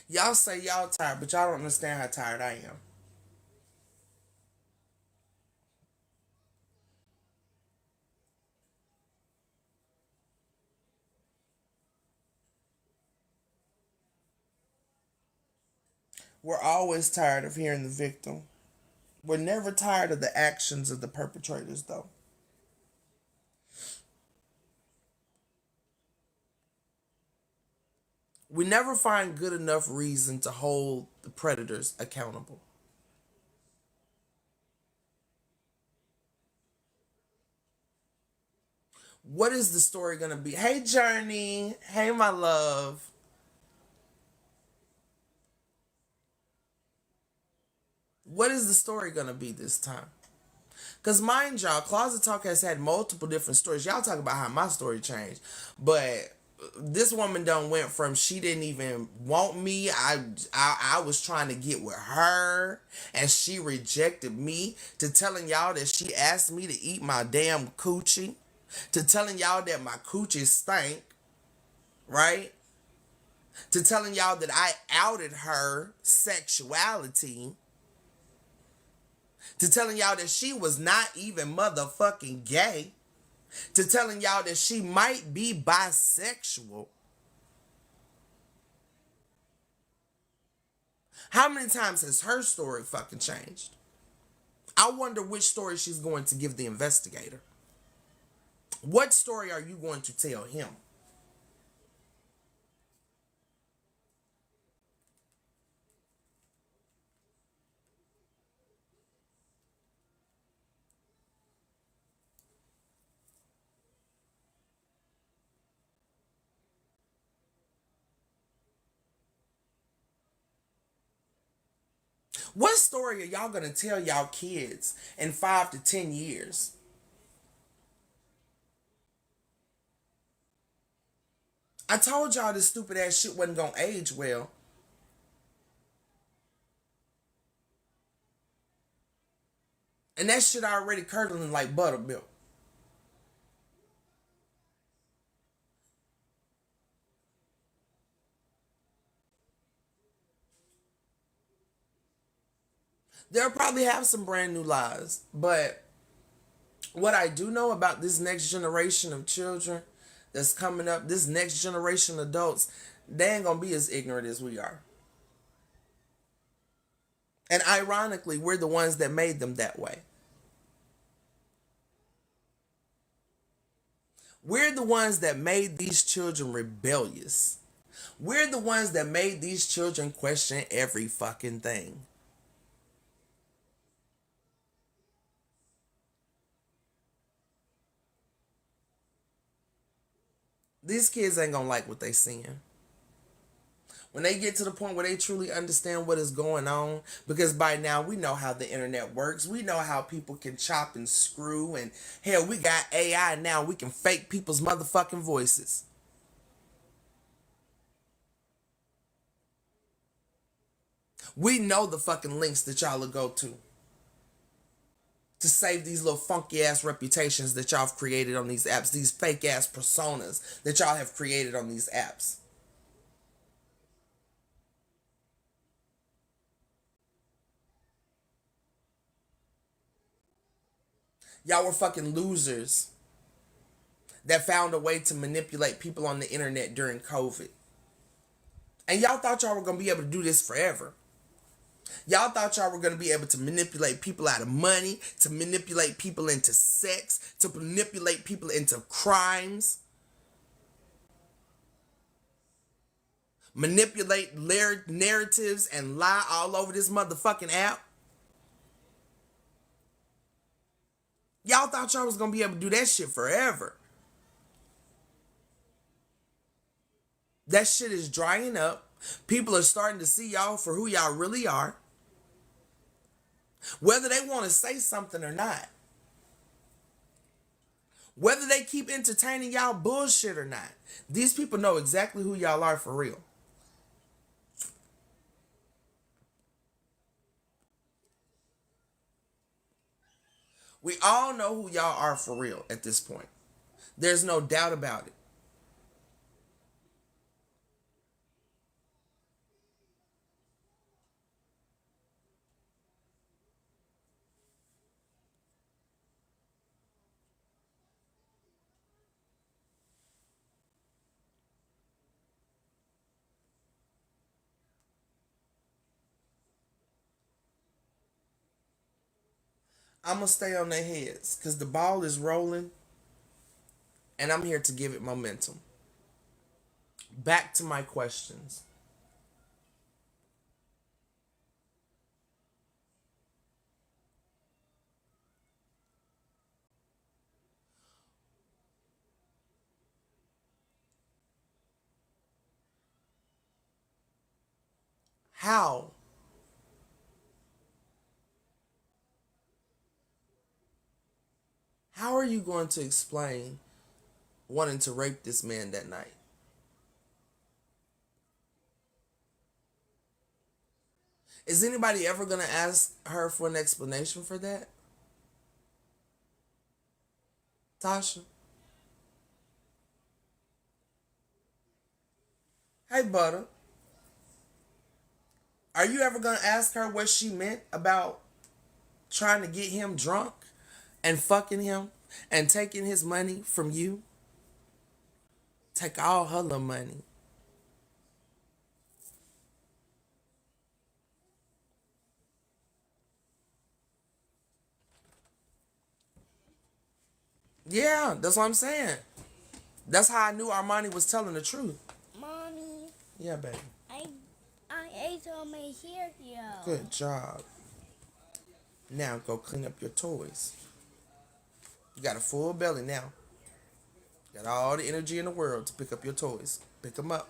Y'all say y'all tired, but y'all don't understand how tired I am. We're always tired of hearing the victim. We're never tired of the actions of the perpetrators, though. We never find good enough reason to hold the predators accountable. What is the story going to be? Hey, Journey. Hey, my love. What is the story going to be this time? Because mind y'all, Closet Talk has had multiple different stories. Y'all talk about how my story changed. But this woman done went from she didn't even want me. I was trying to get with her and she rejected me, to telling y'all that she asked me to eat my damn coochie, to telling y'all that my coochie stank, right? To telling y'all that I outed her sexuality, to telling y'all that she was not even motherfucking gay, to telling y'all that she might be bisexual. How many times has her story fucking changed? I wonder which story she's going to give the investigator. What story are you going to tell him? What story are y'all gonna tell y'all kids in 5 to 10 years? I told y'all this stupid ass shit wasn't gonna age well. And that shit already curdling like buttermilk. They'll probably have some brand new lies. But what I do know about this next generation of children that's coming up, this next generation of adults, they ain't gonna be as ignorant as we are. And ironically, we're the ones that made them that way. We're the ones that made these children rebellious. We're the ones that made these children question every fucking thing. These kids ain't gonna like what they seeing. When they get to the point where they truly understand what is going on, because by now we know how the internet works. We know how people can chop and screw, and hell, we got AI now. We can fake people's motherfucking voices. We know the fucking links that y'all will go to save these little funky ass reputations that y'all have created on these apps, these fake ass personas that y'all have created on these apps. Y'all were fucking losers that found a way to manipulate people on the internet during COVID. And y'all thought y'all were going to be able to do this forever. Y'all thought y'all were going to be able to manipulate people out of money, to manipulate people into sex, to manipulate people into crimes, manipulate narratives and lie all over this motherfucking app. Y'all thought y'all was going to be able to do that shit forever. That shit is drying up. People are starting to see y'all for who y'all really are, whether they want to say something or not. Whether they keep entertaining y'all bullshit or not. These people know exactly who y'all are for real. We all know who y'all are for real at this point. There's no doubt about it. I'm going to stay on their heads because the ball is rolling and I'm here to give it momentum. Back to my questions. How are you going to explain wanting to rape this man that night? Is anybody ever going to ask her for an explanation for that? Tasha? Hey, Butter. Are you ever going to ask her what she meant about trying to get him drunk and fucking him and taking his money from you? Take all her little money. Yeah, that's what I'm saying. That's how I knew Armani was telling the truth. Mommy, Yeah, baby. I ate all my hair, yo. Good job. Now go clean up your toys. You got a full belly now. Got all the energy in the world to pick up your toys. Pick them up.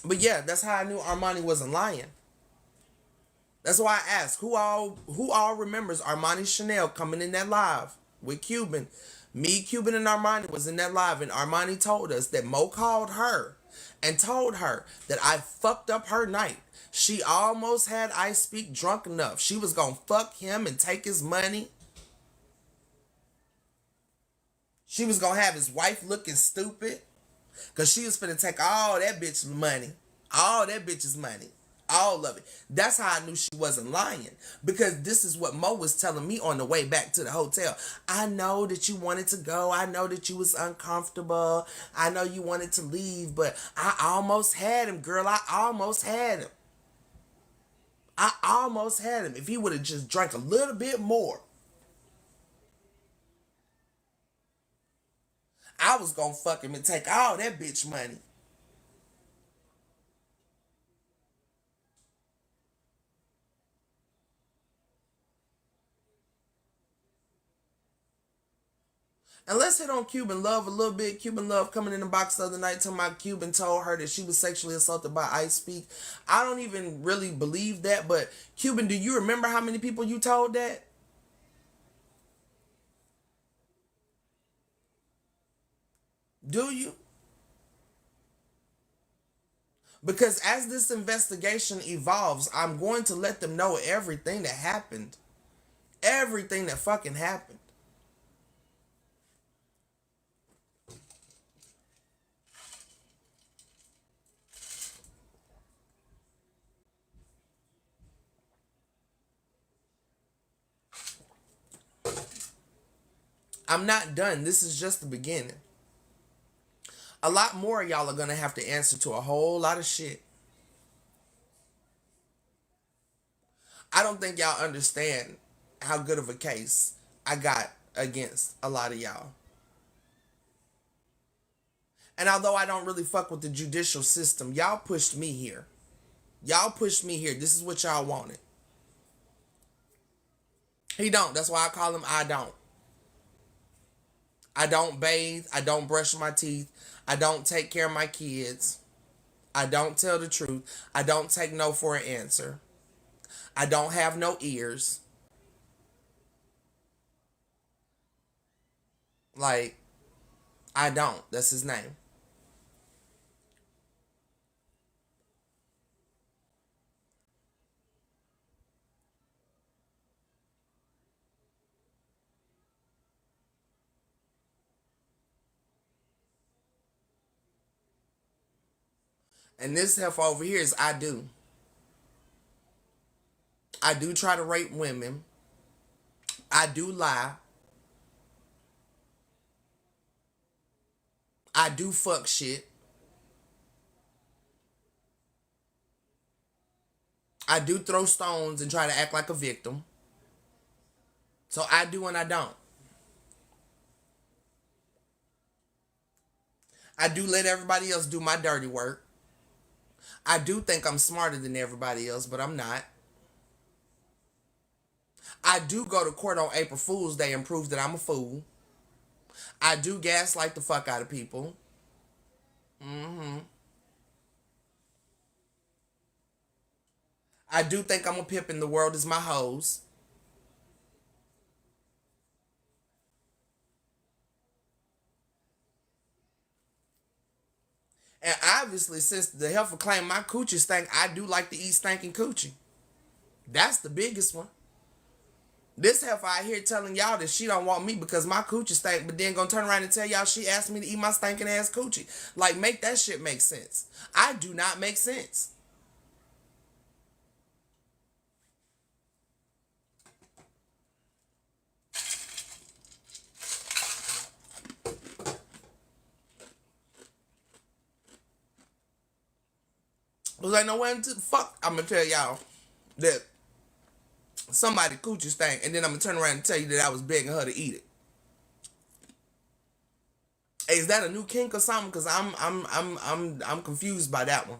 But yeah, that's how I knew Armani wasn't lying. That's why I asked who all remembers Armani Chanel coming in that live with Cuban. Me, Cuban, and Armani was in that live, and Armani told us that Mo called her and told her that I fucked up her night. She almost had iSpeak drunk enough. She was gonna fuck him and take his money. She was gonna have his wife looking stupid. Cause she was finna take all that bitch's money. All that bitch's money. All of it. That's how I knew she wasn't lying. Because this is what Mo was telling me on the way back to the hotel. I know that you wanted to go. I know that you was uncomfortable. I know you wanted to leave. But I almost had him, girl. I almost had him. I almost had him. If he would have just drank a little bit more, I was gonna fuck him and take all that bitch money. And let's hit on Cuban Love a little bit. Cuban Love coming in the box the other night talking about Cuban told her that she was sexually assaulted by iSpeak. I don't even really believe that, but Cuban, do you remember how many people you told that? Do you? Because as this investigation evolves, I'm going to let them know everything that happened. Everything that fucking happened. I'm not done. This is just the beginning. A lot more of y'all are going to have to answer to a whole lot of shit. I don't think y'all understand how good of a case I got against a lot of y'all. And although I don't really fuck with the judicial system, y'all pushed me here. Y'all pushed me here. This is what y'all wanted. He don't. That's why I call him I don't. I don't bathe. I don't brush my teeth. I don't take care of my kids. I don't tell the truth. I don't take no for an answer. I don't have no ears. Like, I don't. That's his name. And this heifer over here is I do. I do try to rape women. I do lie. I do fuck shit. I do throw stones and try to act like a victim. So I do and I don't. I do let everybody else do my dirty work. I do think I'm smarter than everybody else, but I'm not. I do go to court on April Fool's Day and prove that I'm a fool. I do gaslight the fuck out of people. I do think I'm a pimp and the world is my hose. And obviously, since the heifer claimed my coochie stank, I do like to eat stinking coochie. That's the biggest one. This heifer out here telling y'all that she don't want me because my coochie stank, but then gonna turn around and tell y'all she asked me to eat my stinking ass coochie. Like, make that shit make sense. I do not make sense. I was like, no way, fuck. I'm gonna tell y'all that somebody coochie stank, and then I'm gonna turn around and tell you that I was begging her to eat it. Hey, is that a new kink or something? Cause I'm confused by that one.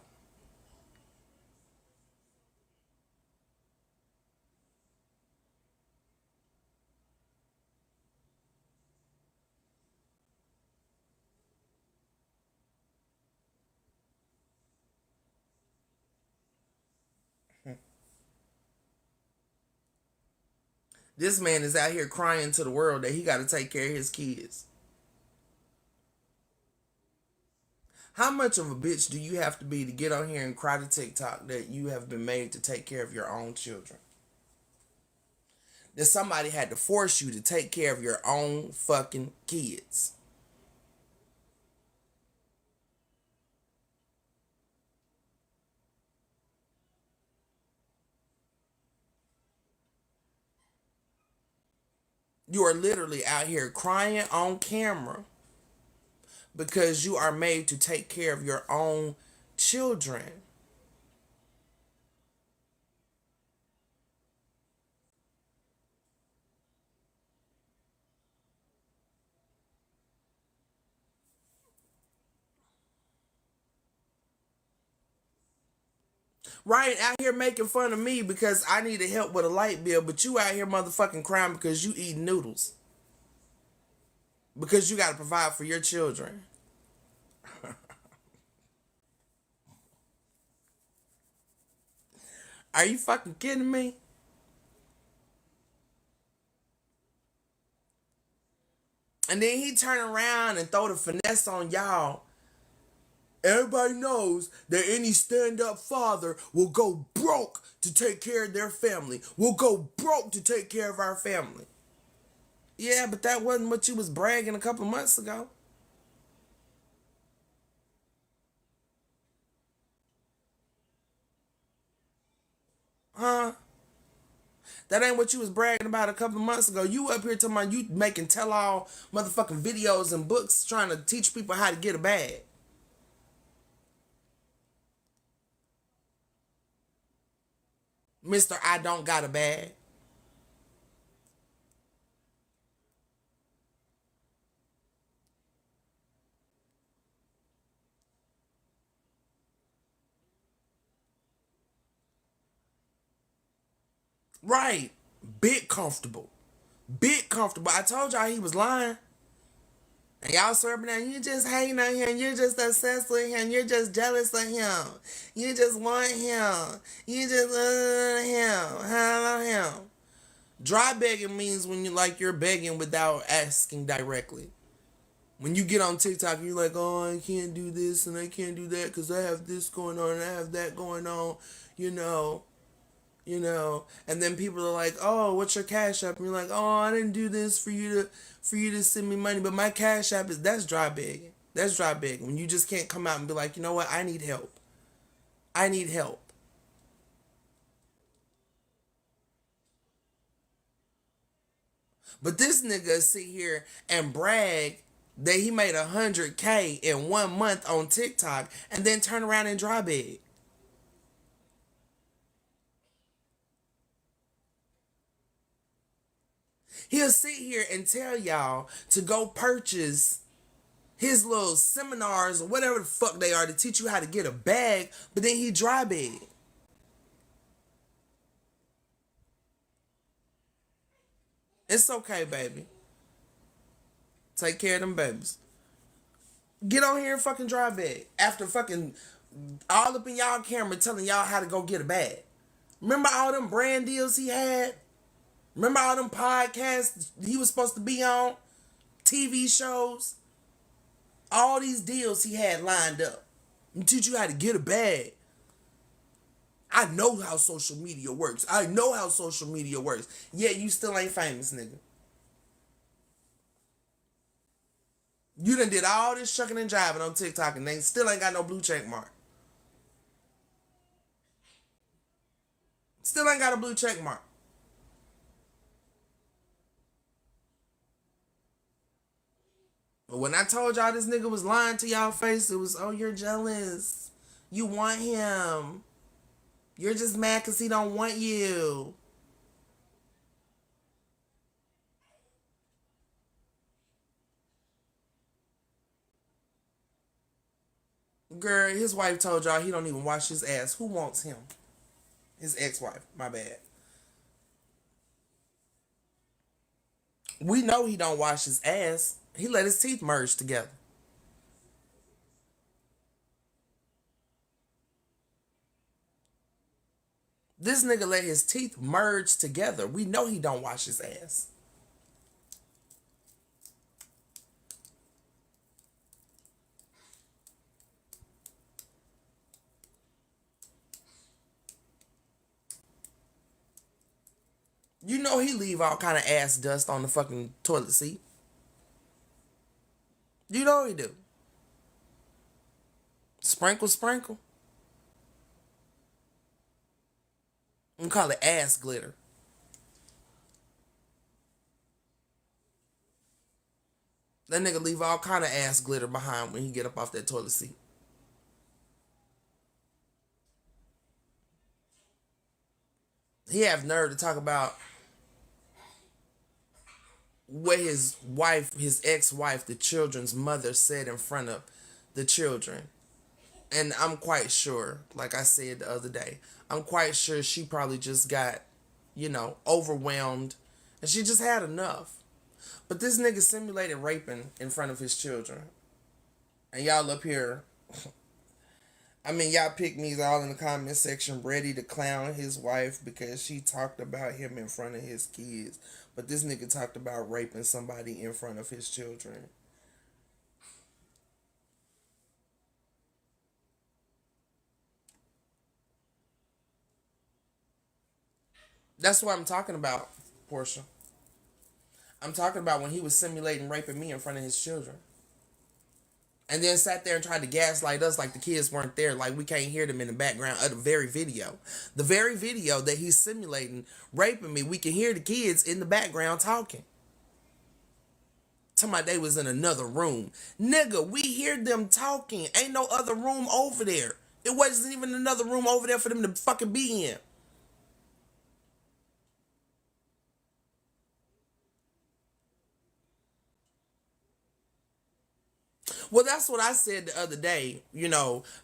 This man is out here crying to the world that he got to take care of his kids. How much of a bitch do you have to be to get on here and cry to TikTok that you have been made to take care of your own children? That somebody had to force you to take care of your own fucking kids. You are literally out here crying on camera because you are made to take care of your own children. Ryan out here making fun of me because I needed help with a light bill, but you out here motherfucking crying because you eat noodles. Because you got to provide for your children. Are you fucking kidding me? And then he turn around and throw the finesse on y'all. Everybody knows that any stand-up father will go broke to take care of their family. Will go broke to take care of our family. Yeah, but that wasn't what you was bragging a couple months ago. Huh? That ain't what you was bragging about a couple months ago. You up here talking about you making tell-all motherfucking videos and books trying to teach people how to get a bag. Mr. I don't got a bag. Right. Big comfortable. Big comfortable. I told y'all he was lying. And y'all serving that you just hating on him. You're just obsessed with him. You're just jealous of him. You just want him. You just him. How him? Dry begging means when you're begging without asking directly. When you get on TikTok, you're like, oh, I can't do this and I can't do that because I have this going on and I have that going on, you know. And then people are like, oh, what's your cash app? And you're like, oh, I didn't do this for you to send me money, but my cash app that's dry begging. That's dry begging. When you just can't come out and be like, you know what, I need help. I need help. But this nigga sit here and brag that he made 100K in 1 month on TikTok and then turn around and dry beg. He'll sit here and tell y'all to go purchase his little seminars or whatever the fuck they are to teach you how to get a bag, but then he dry beg. It's okay, baby. Take care of them babies. Get on here and fucking dry bag. After fucking all up in y'all camera telling y'all how to go get a bag. Remember all them brand deals he had? Remember all them podcasts he was supposed to be on? TV shows? All these deals he had lined up. And teach you how to get a bag. I know how social media works. I know how social media works. Yet you still ain't famous, nigga. You done did all this shucking and jiving on TikTok and they still ain't got no blue check mark. Still ain't got a blue check mark. But when I told y'all this nigga was lying to y'all face, it was, oh, you're jealous. You want him. You're just mad because he don't want you. Girl, his wife told y'all he don't even wash his ass. Who wants him? His ex-wife. My bad. We know he don't wash his ass. He let his teeth merge together. This nigga let his teeth merge together. We know he don't wash his ass. You know he leave all kind of ass dust on the fucking toilet seat. You know he do. Sprinkle, sprinkle. We call it ass glitter. That nigga leave all kind of ass glitter behind when he get up off that toilet seat. He have nerve to talk about what his wife, his ex-wife, the children's mother said in front of the children. And I'm quite sure, like I said the other day, I'm quite sure she probably just got, overwhelmed. And she just had enough. But this nigga simulated raping in front of his children. And y'all up here, y'all pick me all in the comment section ready to clown his wife because she talked about him in front of his kids. But this nigga talked about raping somebody in front of his children. That's what I'm talking about, Portia. I'm talking about when he was simulating raping me in front of his children. And then sat there and tried to gaslight us like the kids weren't there, like we can't hear them in the background of the very video. The very video that he's simulating raping me, we can hear the kids in the background talking. Talking about they was in another room. Nigga, we hear them talking. Ain't no other room over there. It wasn't even another room over there for them to fucking be in. Well, that's what I said the other day,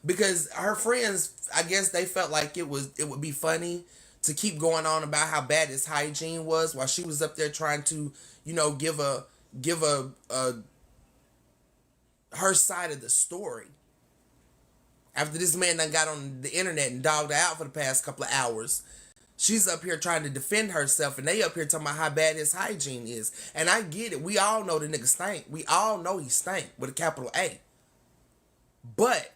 because her friends, I guess they felt like it would be funny to keep going on about how bad his hygiene was while she was up there trying to, give a her side of the story. After this man done got on the internet and dogged her out for the past couple of hours. She's up here trying to defend herself, and they up here talking about how bad his hygiene is. And I get it. We all know the nigga stank. We all know he stank with a capital A. But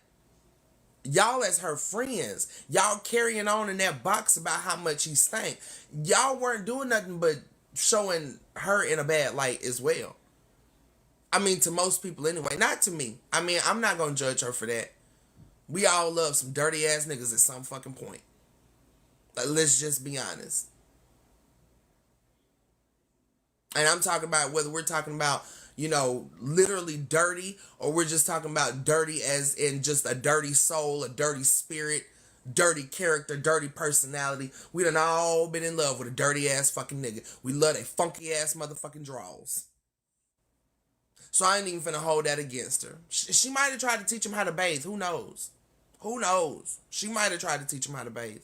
y'all as her friends, y'all carrying on in that box about how much he stank. Y'all weren't doing nothing but showing her in a bad light as well. To most people anyway. Not to me. I'm not going to judge her for that. We all love some dirty ass niggas at some fucking point. Let's just be honest. And I'm talking about whether we're talking about, literally dirty, or we're just talking about dirty as in just a dirty soul, a dirty spirit, dirty character, dirty personality. We done all been in love with a dirty ass fucking nigga. We love they funky ass motherfucking draws. So I ain't even finna hold that against her. She might have tried to teach him how to bathe. Who knows? Who knows? She might have tried to teach him how to bathe.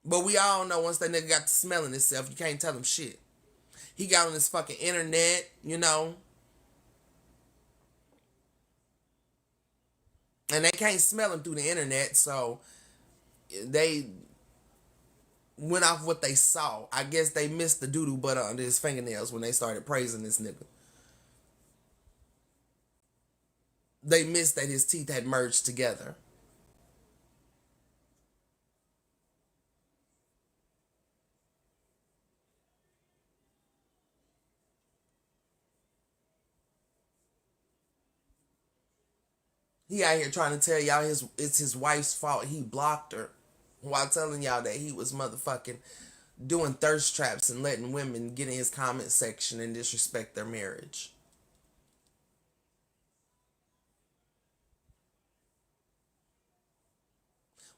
But we all know once that nigga got to smelling himself, you can't tell him shit. He got on his fucking internet, And they can't smell him through the internet, so they went off what they saw. I guess they missed the doo-doo butter under his fingernails when they started praising this nigga. They missed that his teeth had merged together. He out here trying to tell y'all it's his wife's fault. He blocked her while telling y'all that he was motherfucking doing thirst traps and letting women get in his comment section and disrespect their marriage.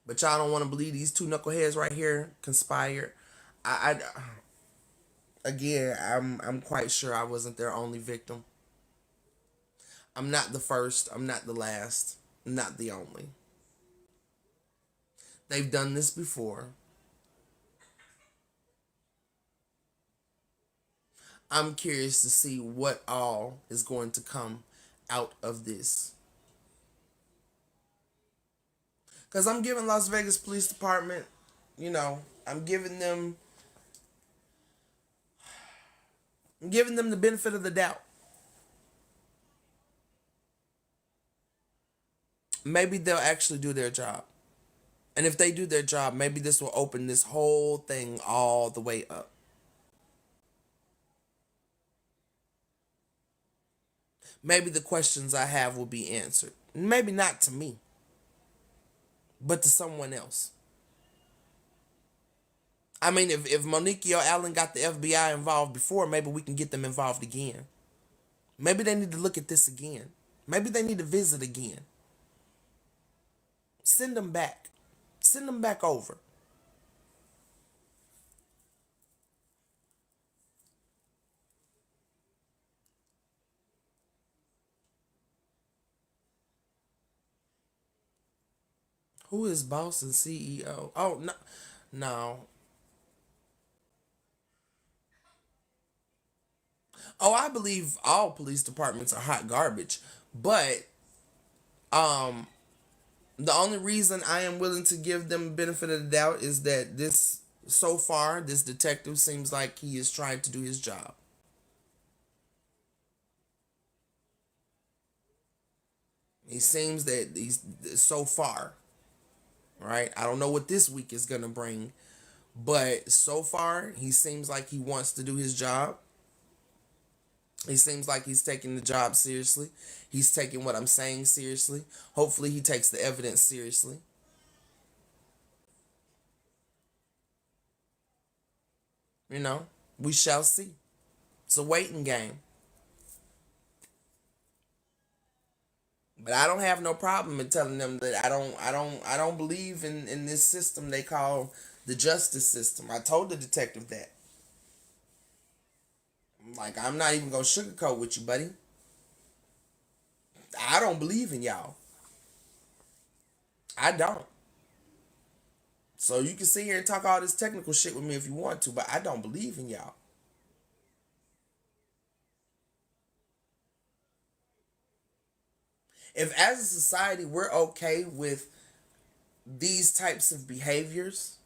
But y'all don't want to believe these two knuckleheads right here conspired. Again, I'm quite sure I wasn't their only victim. I'm not the first. I'm not the last. I'm not the only. They've done this before. I'm curious to see what all is going to come out of this. Because I'm giving Las Vegas Police Department, I'm giving them the benefit of the doubt. Maybe they'll actually do their job. And if they do their job, maybe this will open this whole thing all the way up. Maybe the questions I have will be answered. Maybe not to me, but to someone else. I mean, if Monique or Allen got the FBI involved before, maybe we can get them involved again. Maybe they need to look at this again. Maybe they need to visit again. Send them back. Send them back over. Who is boss and CEO? Oh, no. No. Oh, I believe all police departments are hot garbage. But the only reason I am willing to give them benefit of the doubt is that this detective seems like he is trying to do his job. He seems that he's so far, right? I don't know what this week is going to bring, but so far he seems like he wants to do his job. He seems like he's taking the job seriously. He's taking what I'm saying seriously. Hopefully he takes the evidence seriously. We shall see. It's a waiting game. But I don't have no problem in telling them that I don't believe in this system they call the justice system. I told the detective that. Like, I'm not even gonna sugarcoat with you, buddy. I don't believe in y'all. I don't. So you can sit here and talk all this technical shit with me if you want to, but I don't believe in y'all. If as a society we're okay with these types of behaviors,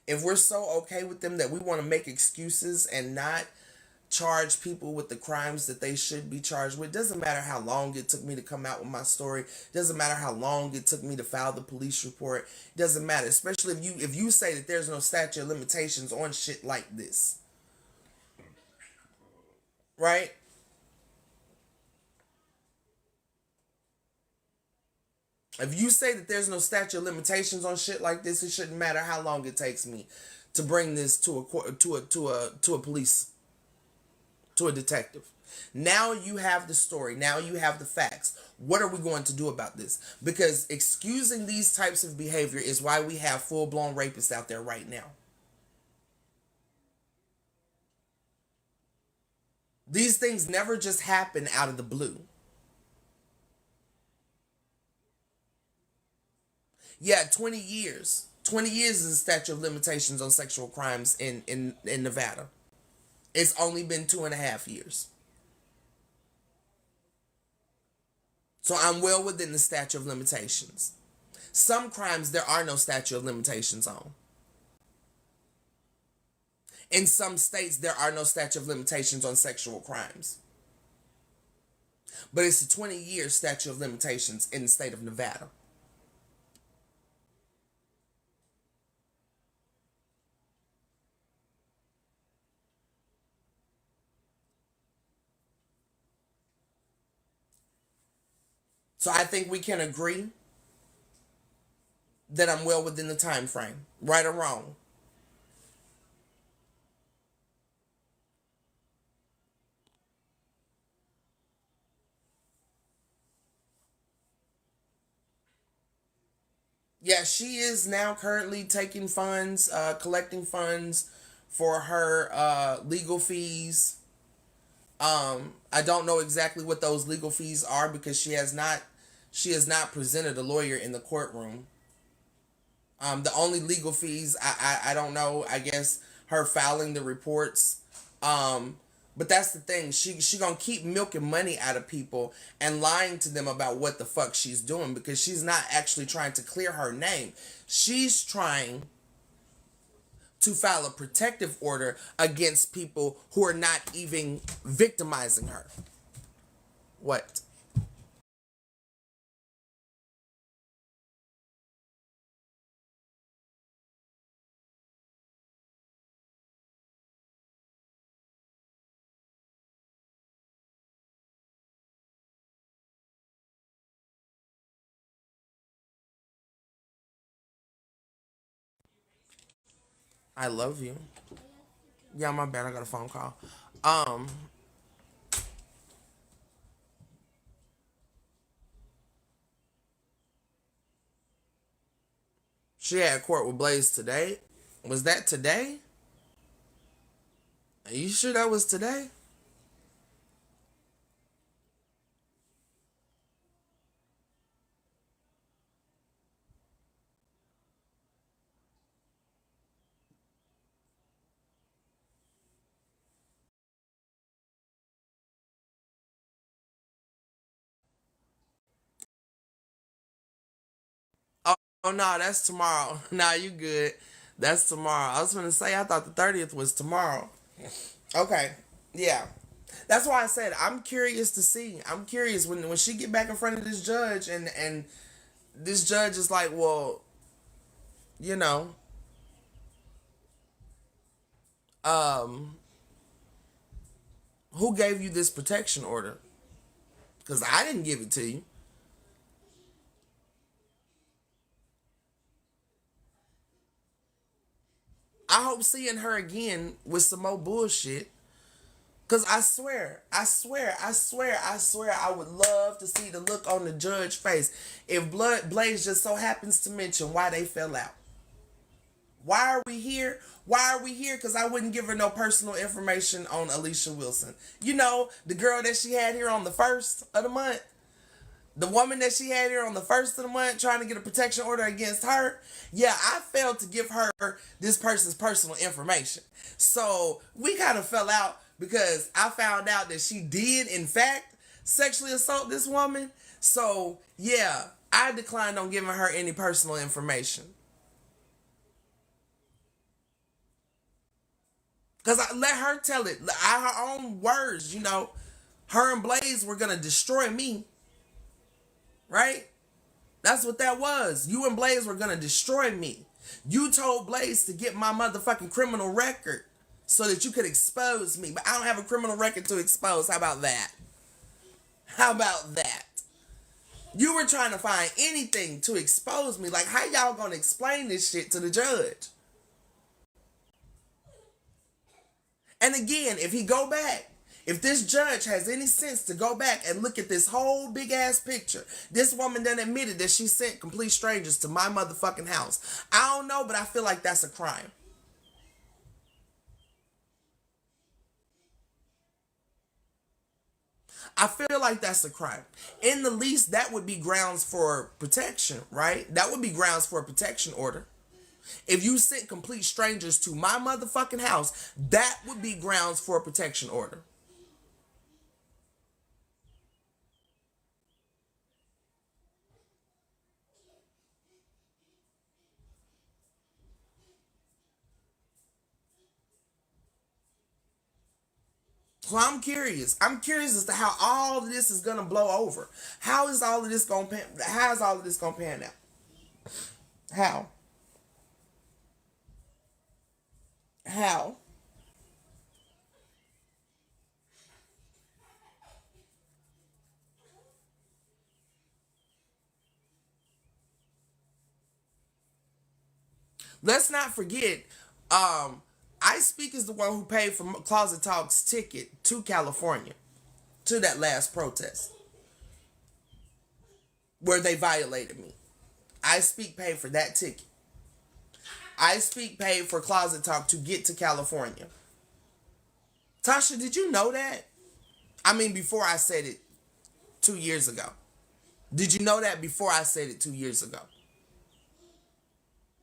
if we're so okay with them that we want to make excuses and not charge people with the crimes that they should be charged with, doesn't matter how long it took me to come out with my story, doesn't matter how long it took me to file the police report, doesn't matter, especially if you say that there's no statute of limitations on shit like this, right? If you say that there's no statute of limitations on shit like this, it shouldn't matter how long it takes me to bring this to a police, to a detective. Now you have the story. Now you have the facts. What are we going to do about this? Because excusing these types of behavior is why we have full-blown rapists out there right now. These things never just happen out of the blue. Yeah, 20 years. 20 years is the statute of limitations on sexual crimes in Nevada. It's only been 2.5 years. So I'm well within the statute of limitations. Some crimes there are no statute of limitations on. In some states, there are no statute of limitations on sexual crimes. But it's a 20-year statute of limitations in the state of Nevada. So I think we can agree that I'm well within the time frame, right or wrong. Yeah, she is now currently taking funds, collecting funds for her legal fees I don't know exactly what those legal fees are because she has not presented a lawyer in the courtroom. The only legal fees I don't know. I guess her filing the reports. Um, but that's the thing. She gonna keep milking money out of people and lying to them about what the fuck she's doing because she's not actually trying to clear her name. She's trying to file a protective order against people who are not even victimizing her. What? I love you. Yeah, my bad. I got a phone call. Um, she had court with Blaze today. Was that today? Are you sure that was today? Oh, oh no, that's tomorrow. Nah, you good. That's tomorrow. I was gonna say I thought the 30th was tomorrow. Okay. Yeah. That's why I said I'm curious to see. I'm curious when she get back in front of this judge and this judge is like, well, you know, um, who gave you this protection order? Because I didn't give it to you. I hope seeing her again with some more bullshit. Cause I swear, I would love to see the look on the judge's face if Blood Blaze just so happens to mention why they fell out. Why are we here? Why are we here? Because I wouldn't give her no personal information on Alicia Wilson. You know, the girl that she had here on the first of the month. The woman that she had here on the first of the month trying to get a protection order against her. Yeah, I failed to give her this person's personal information. So we kind of fell out because I found out that she did, in fact, sexually assault this woman. So yeah, I declined on giving her any personal information. Because I let her tell it out her own words, Her and Blaze were going to destroy me, right? That's what that was. You and Blaze were going to destroy me. You told Blaze to get my motherfucking criminal record so that you could expose me. But I don't have a criminal record to expose. How about that? How about that? You were trying to find anything to expose me. Like, how y'all going to explain this shit to the judge? And again, if this judge has any sense to go back and look at this whole big ass picture, this woman then admitted that she sent complete strangers to my motherfucking house. I don't know, but I feel like that's a crime. I feel like that's a crime. In the least, that would be grounds for protection, right? That would be grounds for a protection order. If you sent complete strangers to my motherfucking house, that would be grounds for a protection order. So I'm curious. I'm curious as to how all of this is gonna blow over. How is all of this gonna pan out? How? How? Let's not forget, iSpeak is the one who paid for Closet Talk's ticket to California to that last protest where they violated me. iSpeak paid for that ticket. iSpeak paid for Closet Talk to get to California. Tasha, did you know that? I mean, before I said it 2 years ago. Did you know that before I said it 2 years ago?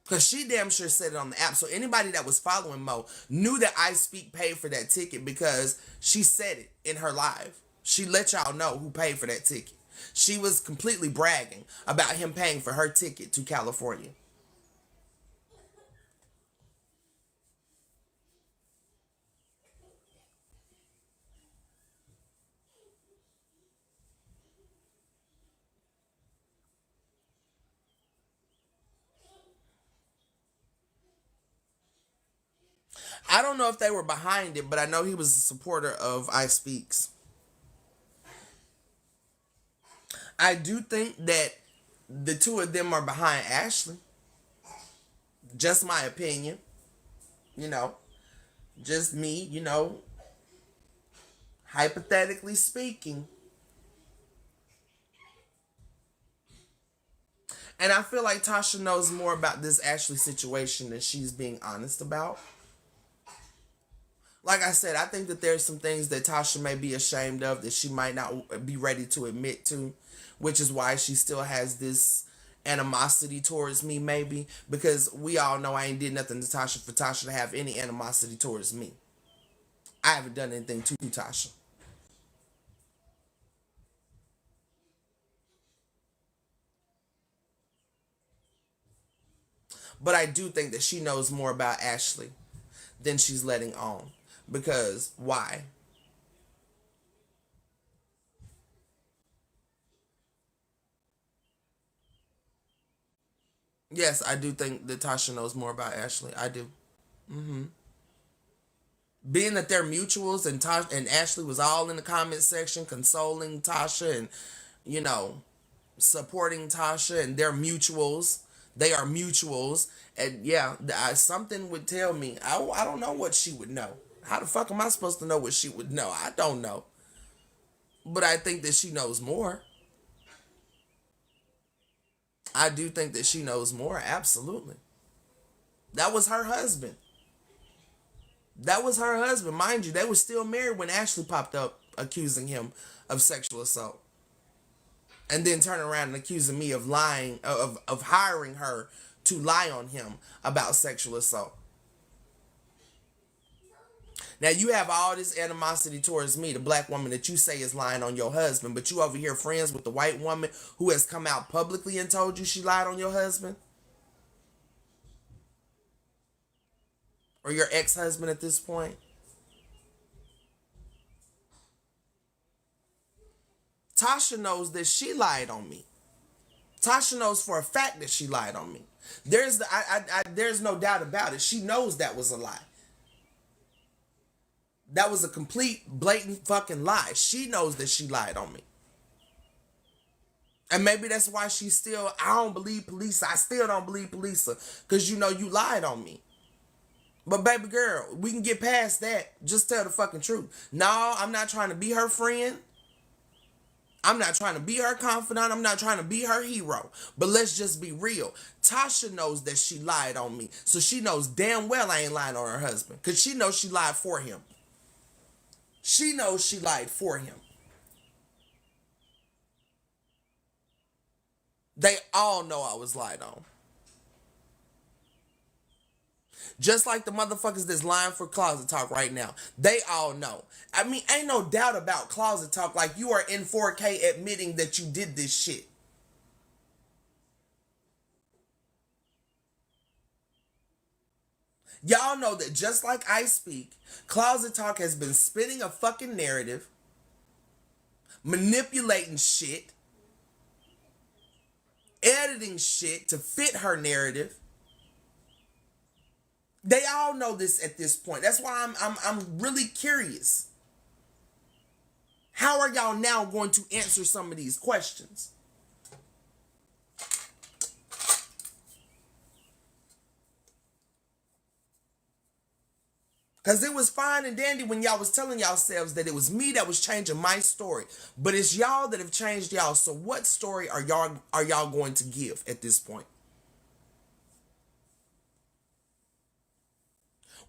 Because she damn sure said it on the app. So anybody that was following Mo knew that iSpeak paid for that ticket because she said it in her live. She let y'all know who paid for that ticket. She was completely bragging about him paying for her ticket to California. I don't know if they were behind it, but I know he was a supporter of iSpeaks. I do think that the two of them are behind Ashley. Just my opinion. You know, just me, hypothetically speaking. And I feel like Tasha knows more about this Ashley situation than she's being honest about. Like I said, I think that there's some things that Tasha may be ashamed of that she might not be ready to admit to, which is why she still has this animosity towards me, maybe, because we all know I ain't did nothing to Tasha for Tasha to have any animosity towards me. I haven't done anything to Tasha. But I do think that she knows more about Ashley than she's letting on. Because why? Yes, I do think that Tasha knows more about Ashley. I do. Being that they're mutuals and Tasha and Ashley was all in the comment section consoling Tasha and, you know, supporting Tasha, and they're mutuals. They are mutuals. And yeah, something would tell me. I don't know what she would know. How the fuck am I supposed to know what she would know? I don't know. But I think that she knows more. I do think that she knows more. Absolutely. That was her husband. That was her husband. Mind you, they were still married when Ashley popped up accusing him of sexual assault. And then turn around and accusing me of lying, of hiring her to lie on him about sexual assault. Now you have all this animosity towards me, the black woman that you say is lying on your husband, but you over here friends with the white woman who has come out publicly and told you she lied on your husband? Or your ex-husband at this point? Tasha knows that she lied on me. Tasha knows for a fact that she lied on me. There's no doubt about it. She knows that was a lie. That was a complete, blatant fucking lie. She knows that she lied on me. And maybe that's why she's still, I don't believe police. I still don't believe police. Because you lied on me. But baby girl, we can get past that. Just tell the fucking truth. No, I'm not trying to be her friend. I'm not trying to be her confidant. I'm not trying to be her hero. But let's just be real. Tasha knows that she lied on me. So she knows damn well I ain't lying on her husband. Because she knows she lied for him. She knows she lied for him. They all know I was lied on. Just like the motherfuckers that's lying for Closet Talk right now. They all know. I mean, ain't no doubt about Closet Talk. Like, you are in 4K admitting that you did this shit. Y'all know that just like I speak, Closet Talk has been spinning a fucking narrative, manipulating shit, editing shit to fit her narrative. They all know this at this point. That's why I'm really curious. How are y'all now going to answer some of these questions? Because it was fine and dandy when y'all was telling yourselves that it was me that was changing my story. But it's y'all that have changed y'all. So what story are y'all going to give at this point?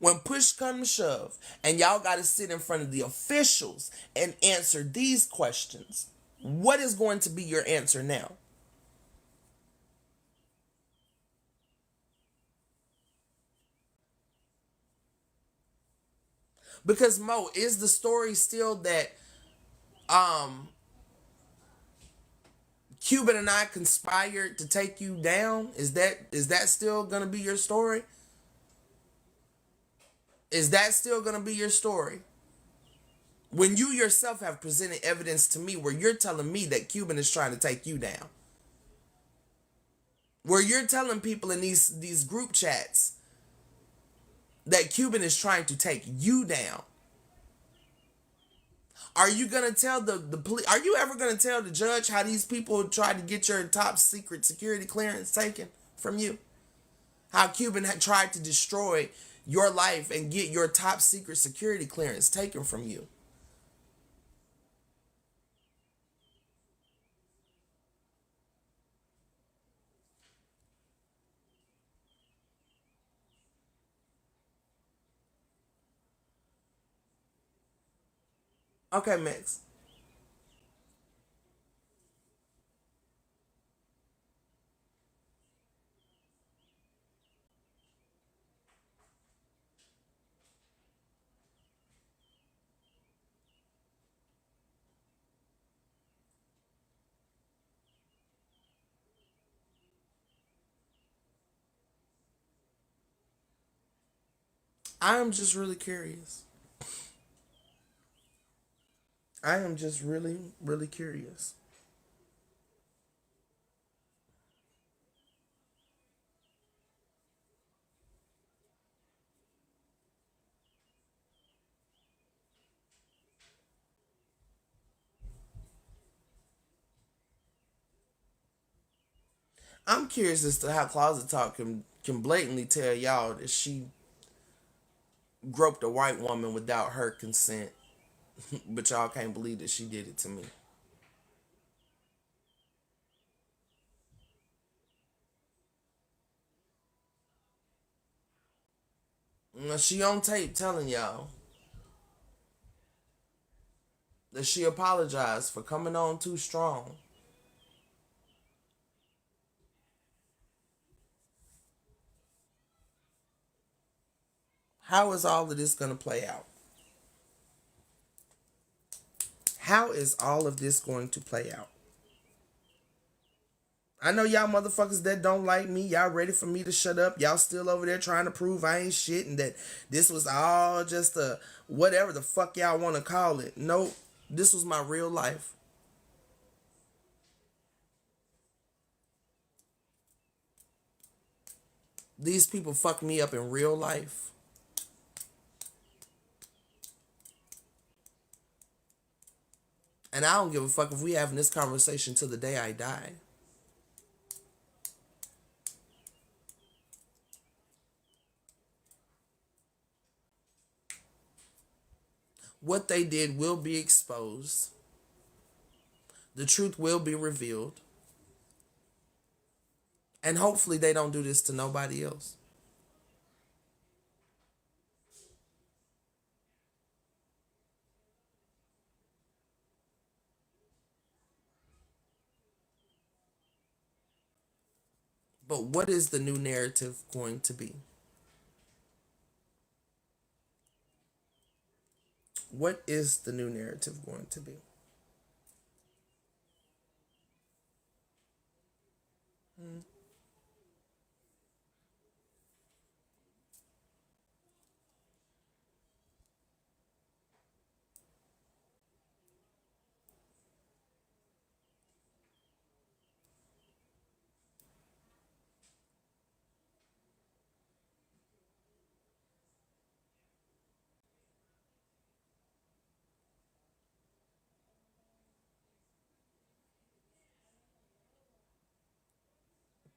When push comes to shove and y'all got to sit in front of the officials and answer these questions, what is going to be your answer now? Because Mo, is the story still that um Cuban and I conspired to take you down? Is that still gonna be your story? Is that still gonna be your story? When you yourself have presented evidence to me where you're telling me that Cuban is trying to take you down. Where you're telling people in these group chats that Cuban is trying to take you down. Are you gonna tell the police? Are you ever gonna tell the judge how these people tried to get your top secret security clearance taken from you? How Cuban had tried to destroy your life and get your top secret security clearance taken from you? Okay, Max. I am just really curious. I am just really, really curious. I'm curious as to how Closet Talk can blatantly tell y'all that she groped a white woman without her consent, but y'all can't believe that she did it to me. Now, she on tape telling y'all that she apologized for coming on too strong. How is all of this going to play out? How is all of this going to play out? I know y'all motherfuckers that don't like me, y'all ready for me to shut up. Y'all still over there trying to prove I ain't shit and that this was all just a whatever the fuck y'all want to call it. Nope. This was my real life. These people fucked me up in real life. And I don't give a fuck if we having this conversation till the day I die. What they did will be exposed. The truth will be revealed. And hopefully they don't do this to nobody else. But what is the new narrative going to be? What is the new narrative going to be?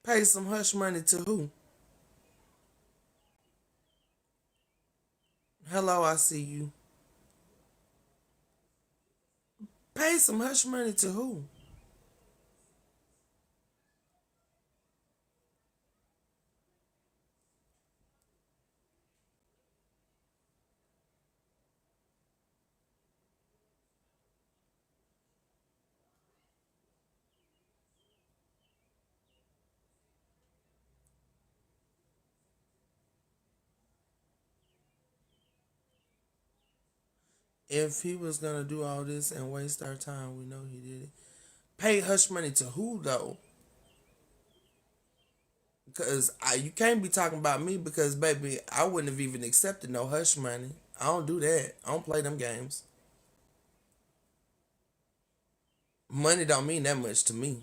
Pay some hush money to who? Hello, I see you. Pay some hush money to who? If he was gonna do all this and waste our time, we know he did it. Pay hush money to who though? Because you can't be talking about me because baby, I wouldn't have even accepted no hush money. I don't do that. I don't play them games. Money don't mean that much to me.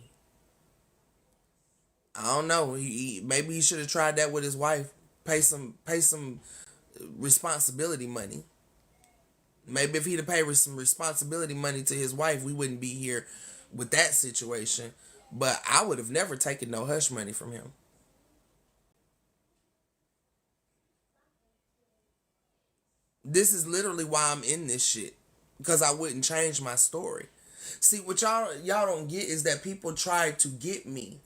I don't know. Maybe he should have tried that with his wife. Pay some responsibility money. Maybe if he'd have paid some responsibility money to his wife, we wouldn't be here with that situation. But I would have never taken no hush money from him. This is literally why I'm in this shit. Because I wouldn't change my story. See, what y'all don't get is that people tried to get me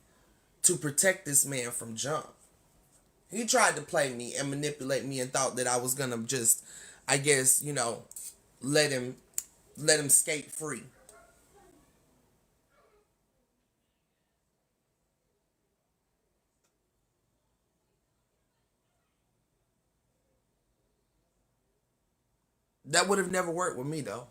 to protect this man from jump. He tried to play me and manipulate me and thought that I was gonna just, I guess, let him skate free. That would have never worked with me though.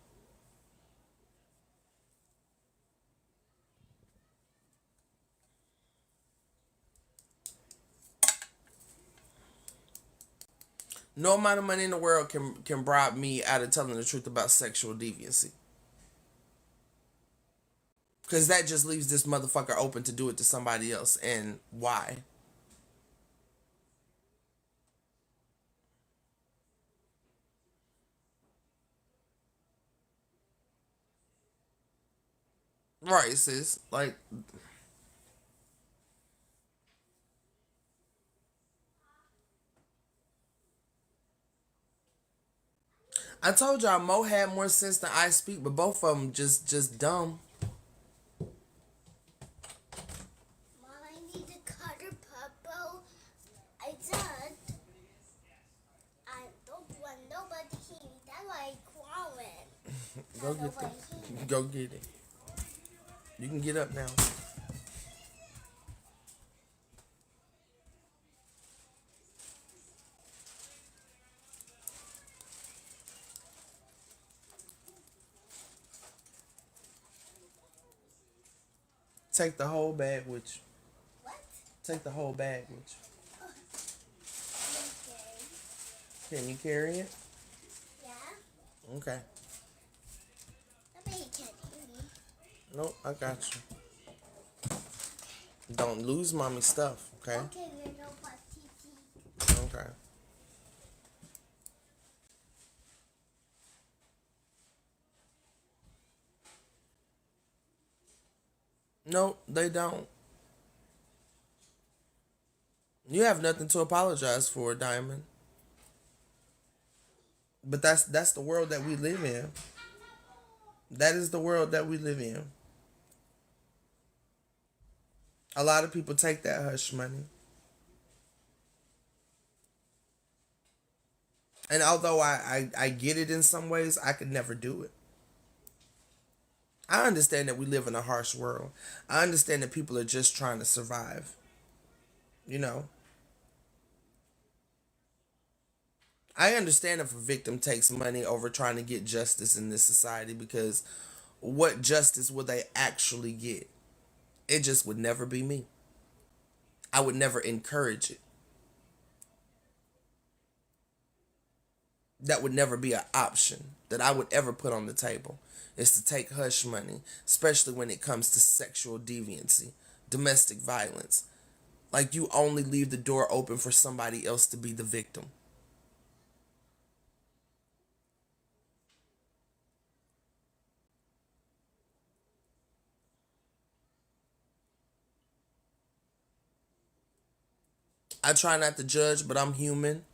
No amount of money in the world can bribe me out of telling the truth about sexual deviancy. Because that just leaves this motherfucker open to do it to somebody else. And why? Right, sis. Like, I told y'all Mo had more sense than I speak, but both of them just dumb. Mom, I need a color purple. I did. I don't want nobody here. That's why I'm crawling. Go get it. You can get up now. Take the whole bag with you. What? Take the whole bag with Okay. you. Can you carry it? Yeah? Okay. I bet you can't hear me. Nope, I got you. Don't lose mommy's stuff, okay? Okay, little patiti. Okay. Nope, they don't. You have nothing to apologize for, Diamond. But that's the world that we live in. That is the world that we live in. A lot of people take that hush money. And although I get it in some ways, I could never do it. I understand that we live in a harsh world. I understand that people are just trying to survive. You know, I understand if a victim takes money over trying to get justice in this society because what justice will they actually get? It just would never be me. I would never encourage it. That would never be an option that I would ever put on the table is to take hush money, especially when it comes to sexual deviancy, domestic violence. Like you only leave the door open for somebody else to be the victim. I try not to judge, but I'm human.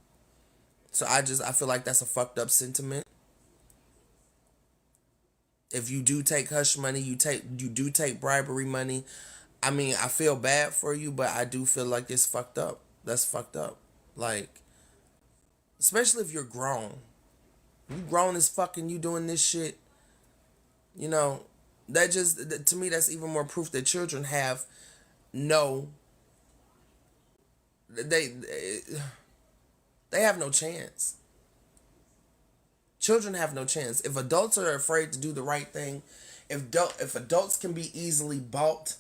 So I feel like that's a fucked up sentiment. If you do take hush money, you do take bribery money. I mean, I feel bad for you, but I do feel like it's fucked up. That's fucked up. Like, especially if you're grown. You grown as fucking you doing this shit. You know, to me that's even more proof that children have no they they have no chance. Children have no chance. If adults are afraid to do the right thing, if adults can be easily bought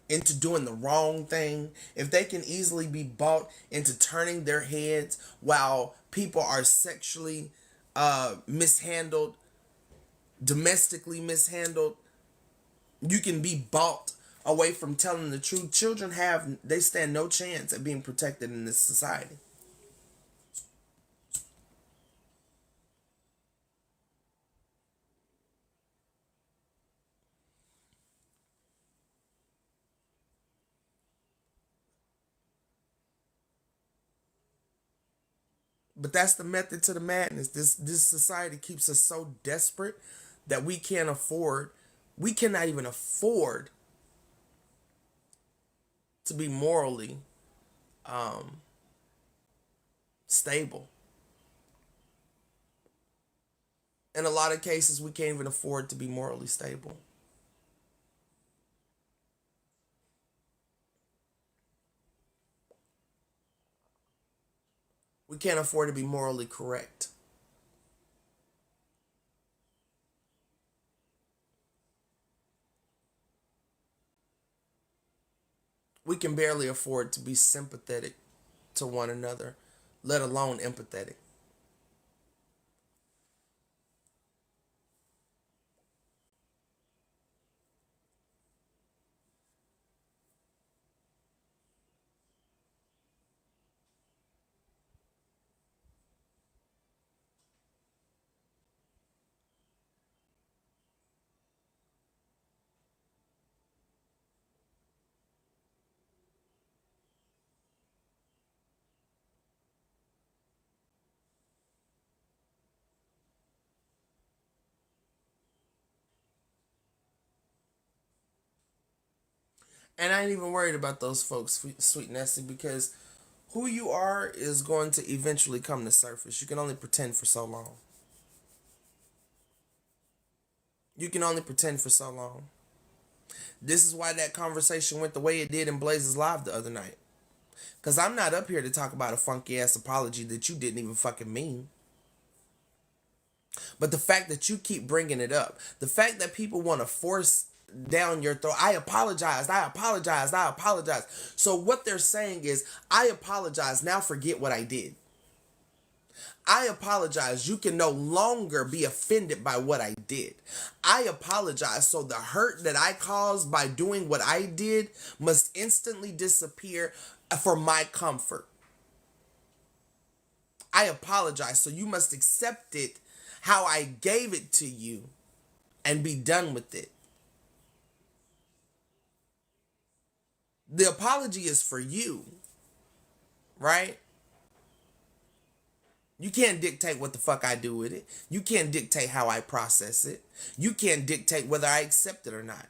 into doing the wrong thing, if they can easily be bought into turning their heads while people are sexually mishandled, domestically mishandled, you can be bought away from telling the truth. Children they stand no chance at being protected in this society. But that's the method to the madness. This society keeps us so desperate that we cannot even afford to be morally stable. In a lot of cases, we can't even afford to be morally stable. We can't afford to be morally correct. We can barely afford to be sympathetic to one another, let alone empathetic. And I ain't even worried about those folks, Sweet Nessie, because who you are is going to eventually come to surface. You can only pretend for so long. You can only pretend for so long. This is why that conversation went the way it did in Blazes Live the other night. Because I'm not up here to talk about a funky ass apology that you didn't even fucking mean. But the fact that you keep bringing it up, the fact that people want to force down your throat, I apologized, I apologized, I apologized. So what they're saying is, I apologize, now forget what I did. I apologize. You can no longer be offended by what I did. I apologize. So the hurt that I caused by doing what I did must instantly disappear for my comfort. I apologize. So you must accept it how I gave it to you and be done with it. The apology is for you, right? You can't dictate what the fuck I do with it. You can't dictate how I process it. You can't dictate whether I accept it or not.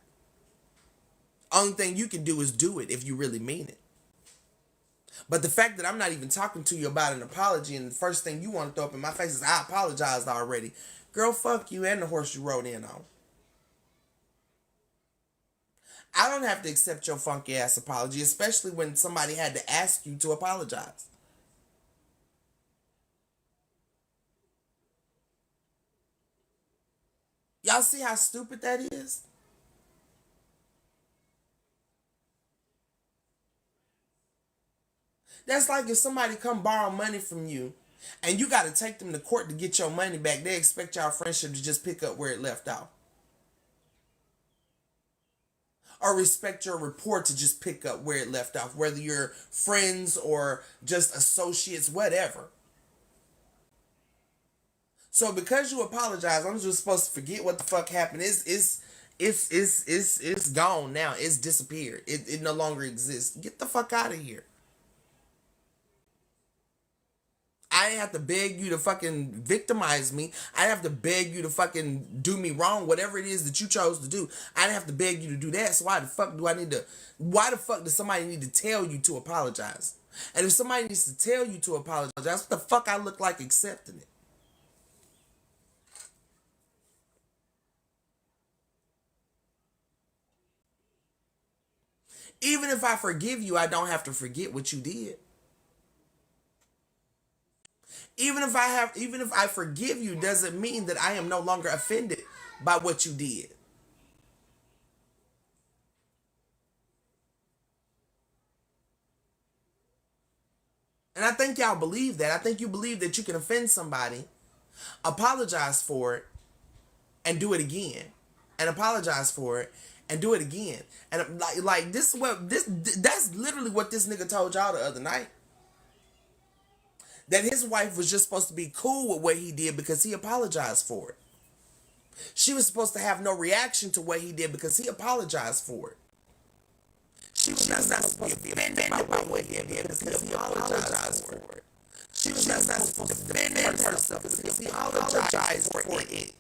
Only thing you can do is do it if you really mean it. But the fact that I'm not even talking to you about an apology and the first thing you want to throw up in my face is I apologized already. Girl, fuck you and the horse you rode in on. I don't have to accept your funky ass apology, especially when somebody had to ask you to apologize. Y'all see how stupid that is? That's like if somebody come borrow money from you and you got to take them to court to get your money back. They expect y'all friendship to just pick up where it left off. Or respect your report to just pick up where it left off, whether you're friends or just associates, whatever. So because you apologize, I'm just supposed to forget what the fuck happened. It's gone now. It's disappeared. It no longer exists. Get the fuck out of here. I didn't have to beg you to fucking victimize me. I didn't have to beg you to fucking do me wrong, whatever it is that you chose to do. I didn't have to beg you to do that. So why the fuck does somebody need to tell you to apologize? And if somebody needs to tell you to apologize, what the fuck I look like accepting it? Even if I forgive you, I don't have to forget what you did. Even if I forgive you, doesn't mean that I am no longer offended by what you did. And I think y'all believe that. I think you believe that you can offend somebody, apologize for it, and do it again, and apologize for it and do it again. And like this is what that's literally what this nigga told y'all the other night. That his wife was just supposed to be cool with what he did because he apologized for it. She was supposed to have no reaction to what he did because he apologized for it. She was not supposed to be offended by what he did because he apologized for it. She was not supposed to defend herself because he apologized for it.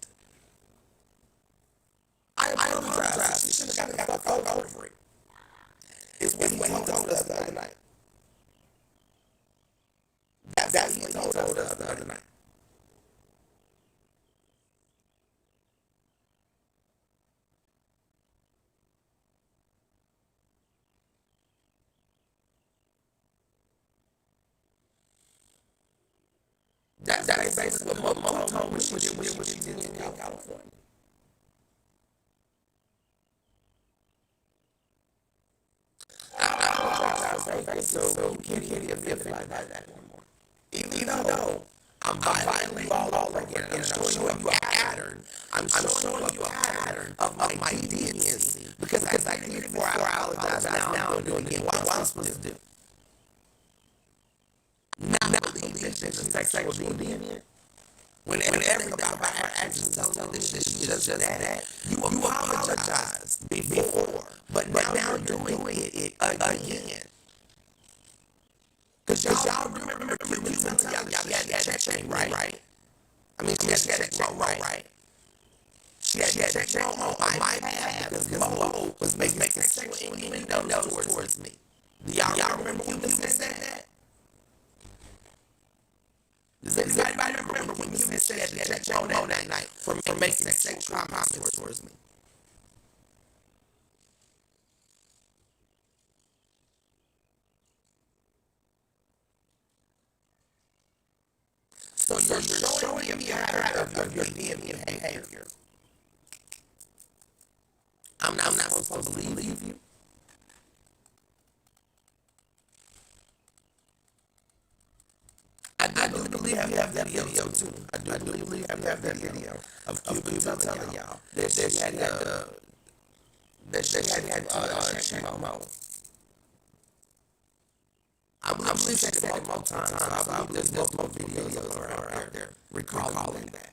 I apologize. She should have got the fuck over it. It's what he told us the other night. That's what he told us the other night. That's basically what Mom told me she did what she did in California. So you can't be offended like that anymore. Even though I'm violating you all over again, and I'm showing you a pattern. I'm showing you a pattern of my deviancy. Because I did it before I apologize, now I'm doing it again. What am I supposed to do? Not believe that she's a sexual deviant. When everything about her actions tells me that she's just that, you apologized before, but now you're doing it again. Because y'all remember Cuban until y'all had that check, right? I mean, she had that check, right? She had that check on my behalf because Mo was making sexual innuendos towards me. Do y'all remember when Cuban said that? Does anybody remember when you said that check on that night for making sexual comments towards me? So you're showing me a pattern of your behavior. I'm not supposed to believe you. I do believe you have that video too. I do believe you have that video of Cuban telling y'all that she had check on Mo. I believe she said it multiple times. So I believe there's multiple videos out there recalling that.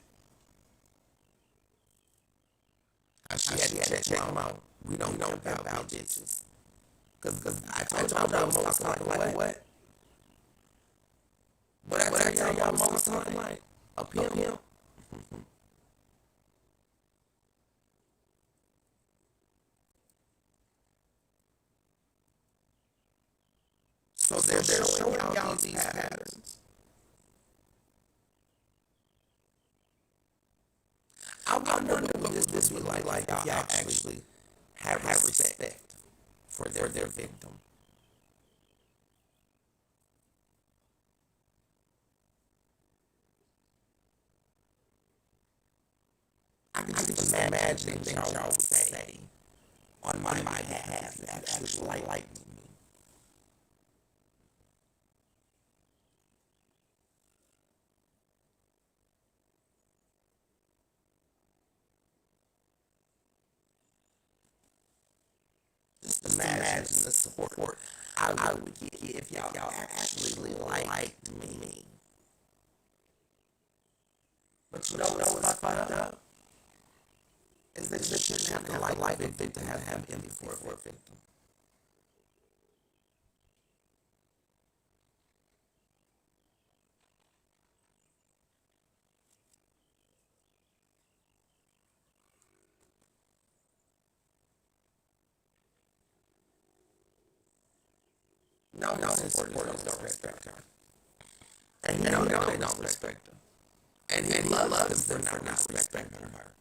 She had that check on Mo. We don't know about bitches. Because I told y'all Mo was talking like what? But I tell y'all Mo was talking like a pimp. So they're showing y'all these patterns. I wonder what this would like y'all actually have respect for their victim. I can just imagine things y'all would say on my behalf that actually like me. Just imagine the support I would get if y'all actually liked me. But you don't know what I find out is that you shouldn't have to like a victim to have empathy for a victim. No, supporters don't respect her. And you know they don't respect her. And he loves them for not respecting her.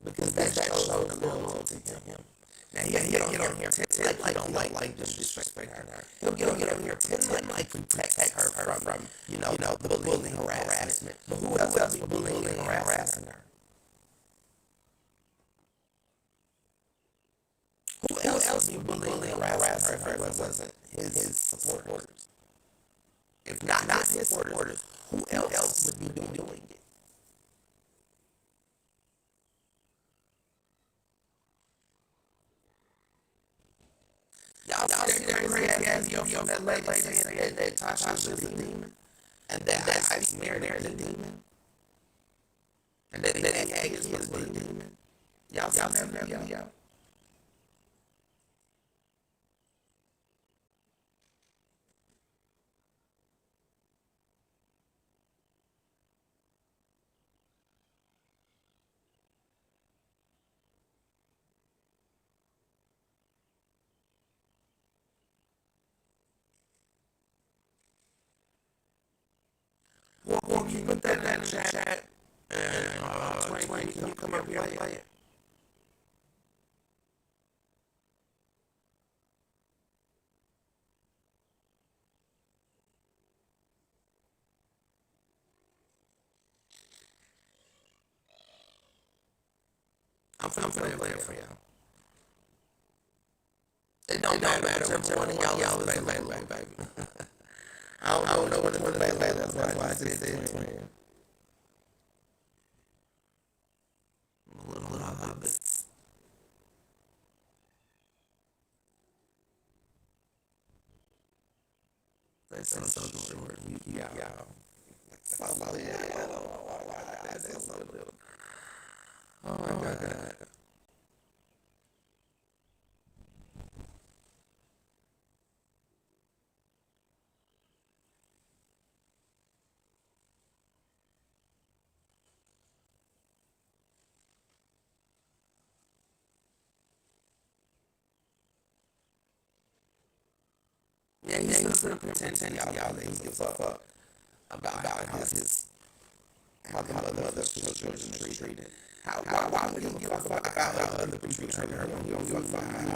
Because that shows the loyalty to him. Now he'll get on here, pretend like don't like disrespect her. He'll get on here, pretend like protect her from the bullying harassment. But who else be bullying and harassing her? Who else be bullying and harassing her if it wasn't his supporters? If not his supporters, who else would be doing it? Y'all see that crazy ass video that lady saying that Tasha is a demon? And that I married her as a demon? And that Agnes was a demon? Y'all see that video? Well, you put that in the chat. And Twain, can you come up here and play it? I'm finna play it for y'all. It don't matter whichever one of y'all is available, baby. I don't know what the available. That's why I just said it, man. Little hobbits. They so short. Y'all. Follow it. I don't know why that's so little. Oh my God. Yeah, he's still pretending y'all that he gives a fuck about how the mother's children are treated. Why would he give a fuck about how other people treat her when he don't give a fuck about her?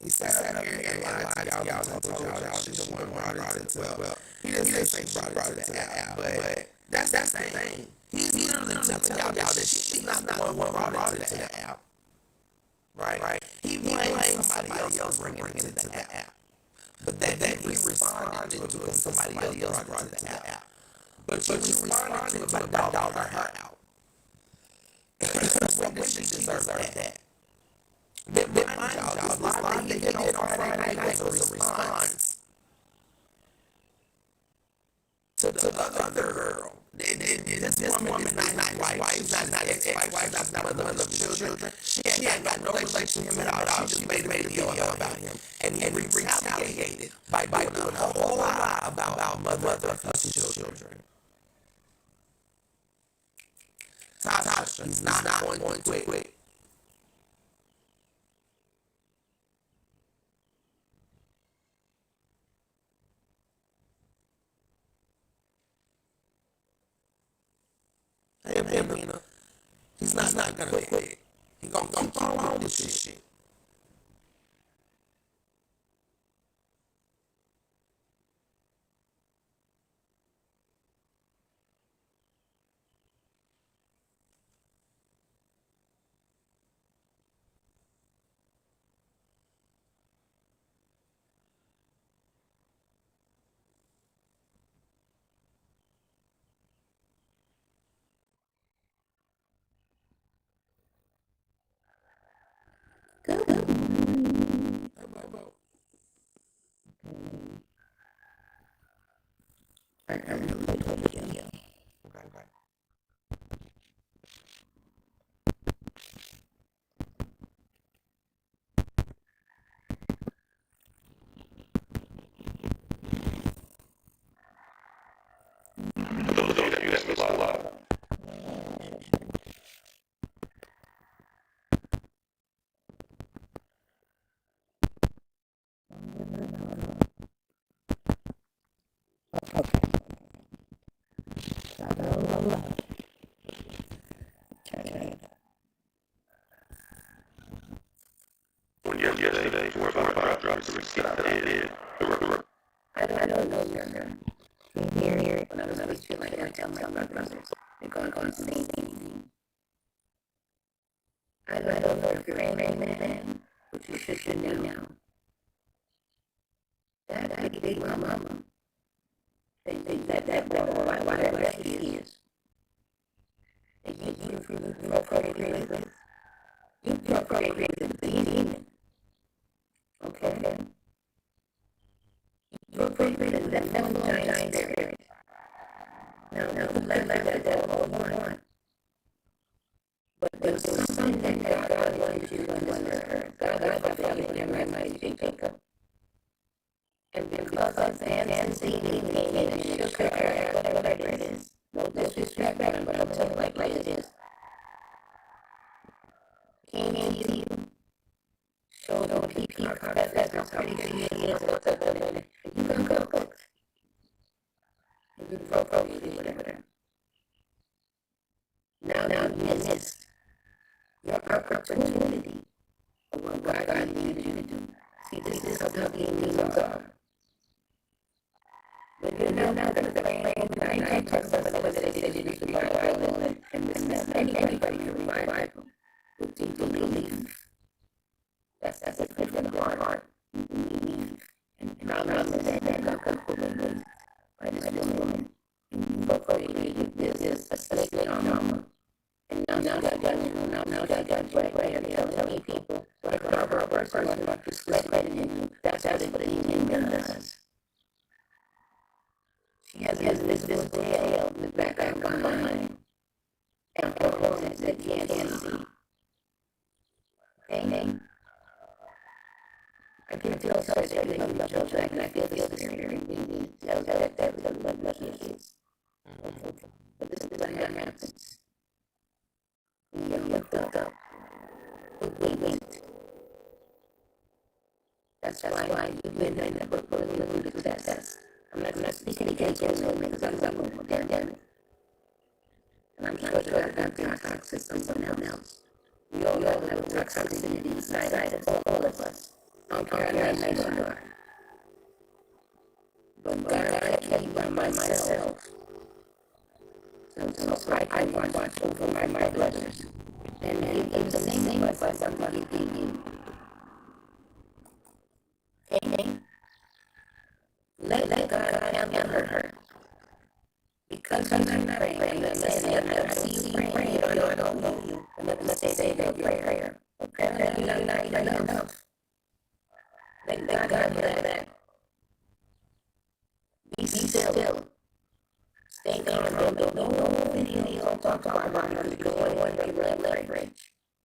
He sat up here and lied to y'all and told y'all that she's the one brought it to, well, he didn't say she brought it to the app, but that's the thing. He's literally telling y'all that she's not the one who brought it to the app. Right? He blames somebody else for bringing it to the app. But then he responded to it because somebody else brought it to the app. But you responded to it by dogging her out. When did she deserve that? But mind y'all, this live that he did on Friday night was a response to the other girl. This woman is not his wife. She's not his ex-wife. She's not mother of his children. She ain't got no relationship with him at all. She just made a video about him. And he retaliated by doing a whole lie about mother of his children. Tasha, he's not going to quit. Hey, Amina, he's not gonna quit. He's gonna keep on with this shit. yesterday before I dropped the receipt that I did. I don't know younger. Here, when I was feeling like I tell my brothers, they're going to see me. I don't know if you're a man, but you should know now. That I gave my mama. They think that whatever she is. They get you for the procreate with. You procreate with the demon. Okay? You procreate with that giant spirit. No, let that all one. But there's something that God wanted you to understand. God felt you in my mind, Jacob. And because of that, and see, he came in and shook her head, whatever it is. No disrespect, but I'm telling you like it is. Came into you, showed on peacock, that's how pretty she is, what's up, you can go cook. You can procreate, whatever. Now you missed your opportunity of what God needed you to do. See, this is how demons are. But you're now going to pray, and I talk about the way they read the Bible, and anybody can read the Bible with deep belief. That's a good for the heart. You believe. And I'm not saying that God comes for me. I just woman. And you go for it. This is a sacred armor. And now that right and tell me people, like a person like to slip right in you. That's what the demon does. She has this tail in the back of her mind. And her horns that can't see. Amen. I can feel such everything on the children, and I feel the spirit in me. Tells that what he is. But this is what happens. We get fucked up. We wait. That's why you've been in the book where we look at that. I'm not speaking against you because I'm a pandemic. And I'm sure that I've got toxic someone else. We all have toxicity inside of all of us. I don't care how nice you are. But God, I came by myself. So I watch over my brothers. And he gave the same thing as somebody gave you. Amen. Let God handle her. Because I'm not praying. Let's say I never see you praying. I don't know you. Let's say that prayer. Okay, you're not enough. Let God handle that. Be still. Stay calm. Don't videos. Don't talk about it. Because one day we're leverage.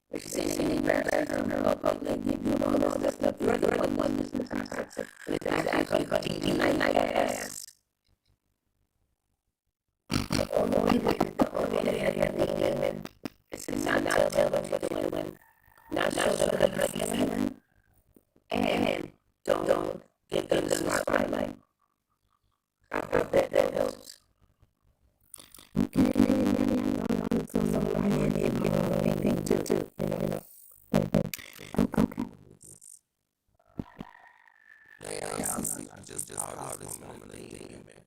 Which is in bathroom or public. You do all that stuff. You're the one that's the toxic. It's actually cutting my ass. The only way that you're leaving is to not tell them what you're doing. Not show them what you're feeling. And don't give them the spotlight. I hope that helps. I just called this woman a demon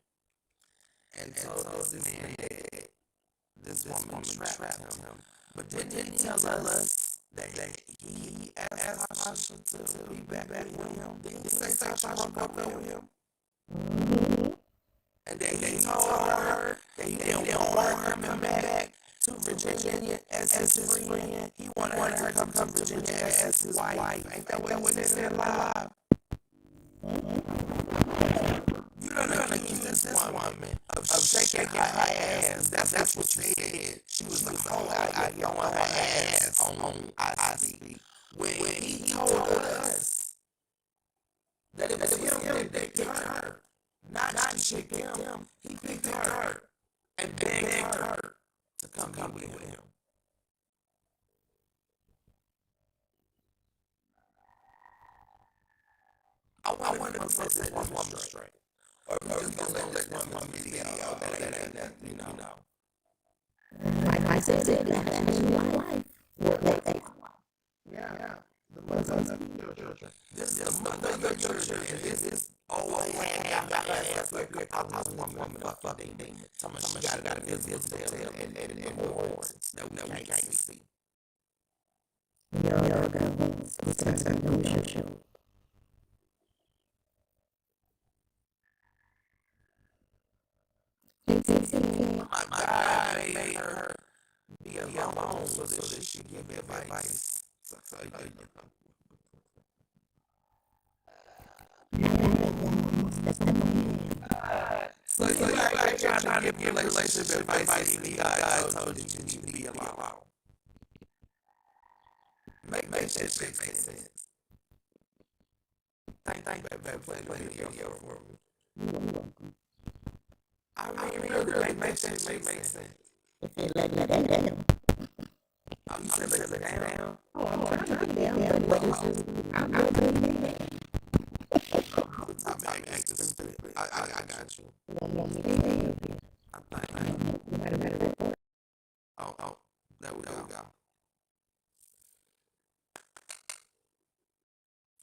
and told this man that this woman trapped him, but didn't tell us that he asked Tasha to be back with him. Didn't say Tasha broke up with him. And then he told her that he didn't want her coming back to Virginia as his friend. He wanted her to come to Virginia as his wife. Ain't that what they said live? You don't accuse this woman of shaking her ass. That's what you said. She was like, oh, I throwing her ass on iSpeak. When he told us that it was him that picked her, not she picked him. He picked her and begged her to come be with him. I wonder if set this woman straight. Or if we just gonna let this woman be out. That ain't nothing, you know. Like I said, that happened in my life. Yeah. The mother This is the mother of your children, and this is old hand got her ass like a house woman fucking demon. Tell me she got a visible tail and horns that we can't see. Y'all got horns. Sometimes I don't show. My God made her be alone so that she can give advice. So you know. So you like trying to give relationship advice even God told you need to be alone. Make that shit make sense. Thank baby, play the video for me. I mean, really make that shit make sense. If they let it down. Oh, you said let it down? Oh, I'm trying to get it down, but it's just, I'm not doing that. I got you. You want me to help you? I think. Oh, there we go.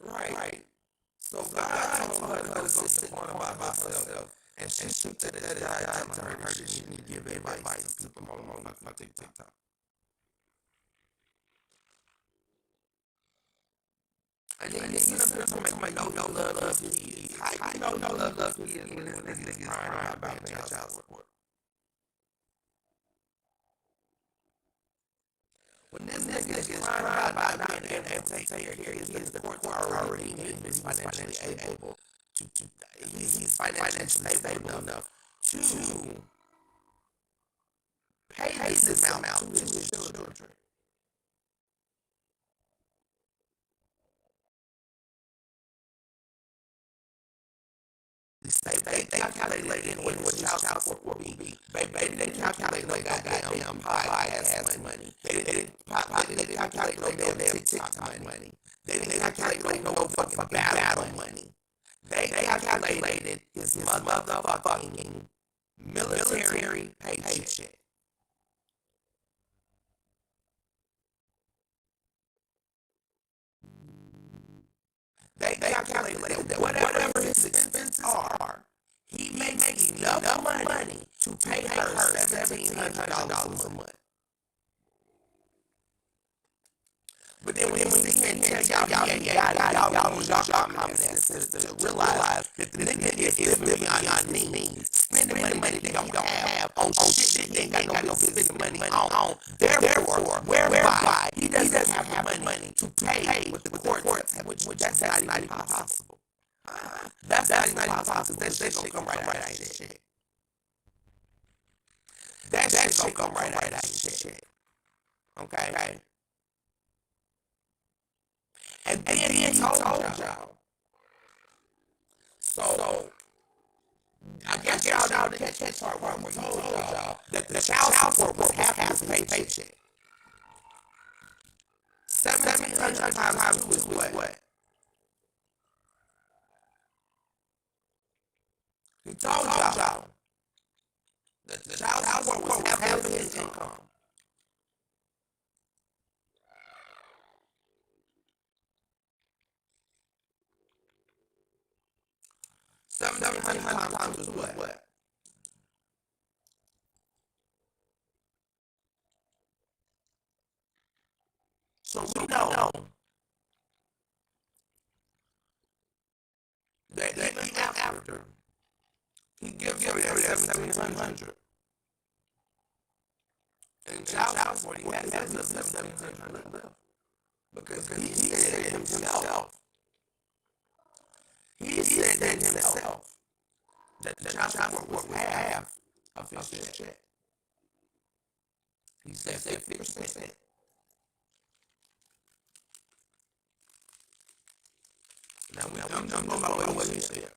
Right. So God told her to go sit in the corner by herself, and she took that I told her that she need to give advice to people on my TikTok. And then you know, somebody no love kids. How you know no love kids when this nigga is crying about child support? When this nigga is crying about not being able to take care of his kids, the courts are already deemed he's financially able to he's financially stable enough to pay this amount to his children. They calculated what child support will be. They didn't calculate no goddamn podcast money. They didn't calculate no damn TikTok money. They didn't calculate no fucking battle money. They calculated his motherfucking military paycheck. They calculated that whatever his expenses are, he makes enough money to pay her $1,700 a month. But then when we sit here and tell y'all use y'all common sense to realize that the nigga is living beyond means, spending money that he don't have on shit that he ain't got no business spending money on. Therefore, whereby he doesn't have the money to pay what the courts have, which that's not even possible. That's not even possible. That shit gonna come right out of shit. That shit gonna come right out of shit. Okay? And then he told y'all. So I guess y'all know the catch part where we told y'all that the child support was half his paycheck. 1,700 times was what? He told y'all that the child support was half of his income. $700 times was what? So we know that even after he gives her that 1,700 and child support, he has that 1,700 left. Because he said it himself. He said that himself. That the child support was half of his check. He said 50%. Now I'm gonna go by what he said.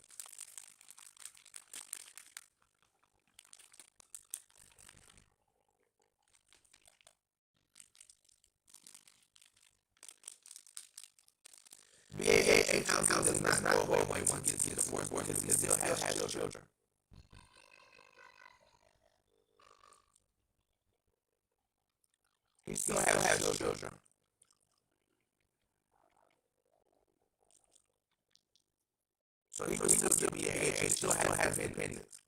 BAA council does not go away once he gets divorced because he still has children. He still has children. So he would still get BAH, still have independence.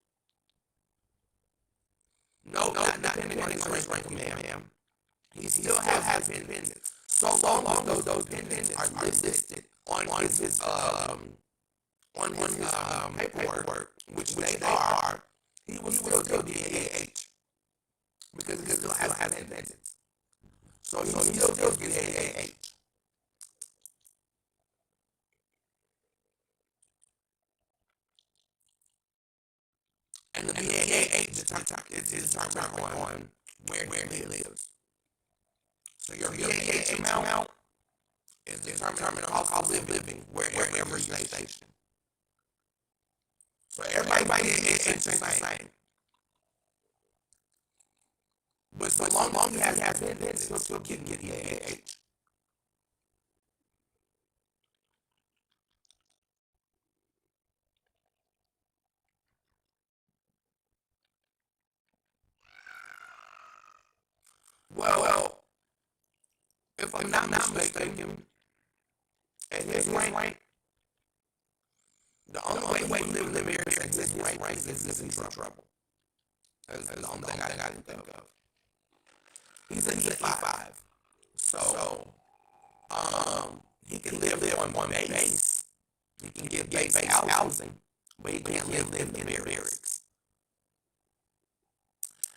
No, not depending on his rank of command. He still has independence. So long as those dependents are listed on his paperwork, which they are, he will still get BAH because he still has independence. So he still gets BAH. And the BAH is determined on where he lives. So your BAH amount is determined on cost of living wherever you're stationed. So everybody is the same. But so long as you have independence, you'll still get BAH. Well, if I'm not mistaken, at his rank, the only way you live in America at his rank is if he's in trouble. That's the only thing I can think of. He's an E5. So, he can live on one base. He can get base housing, but he can't live in the barracks.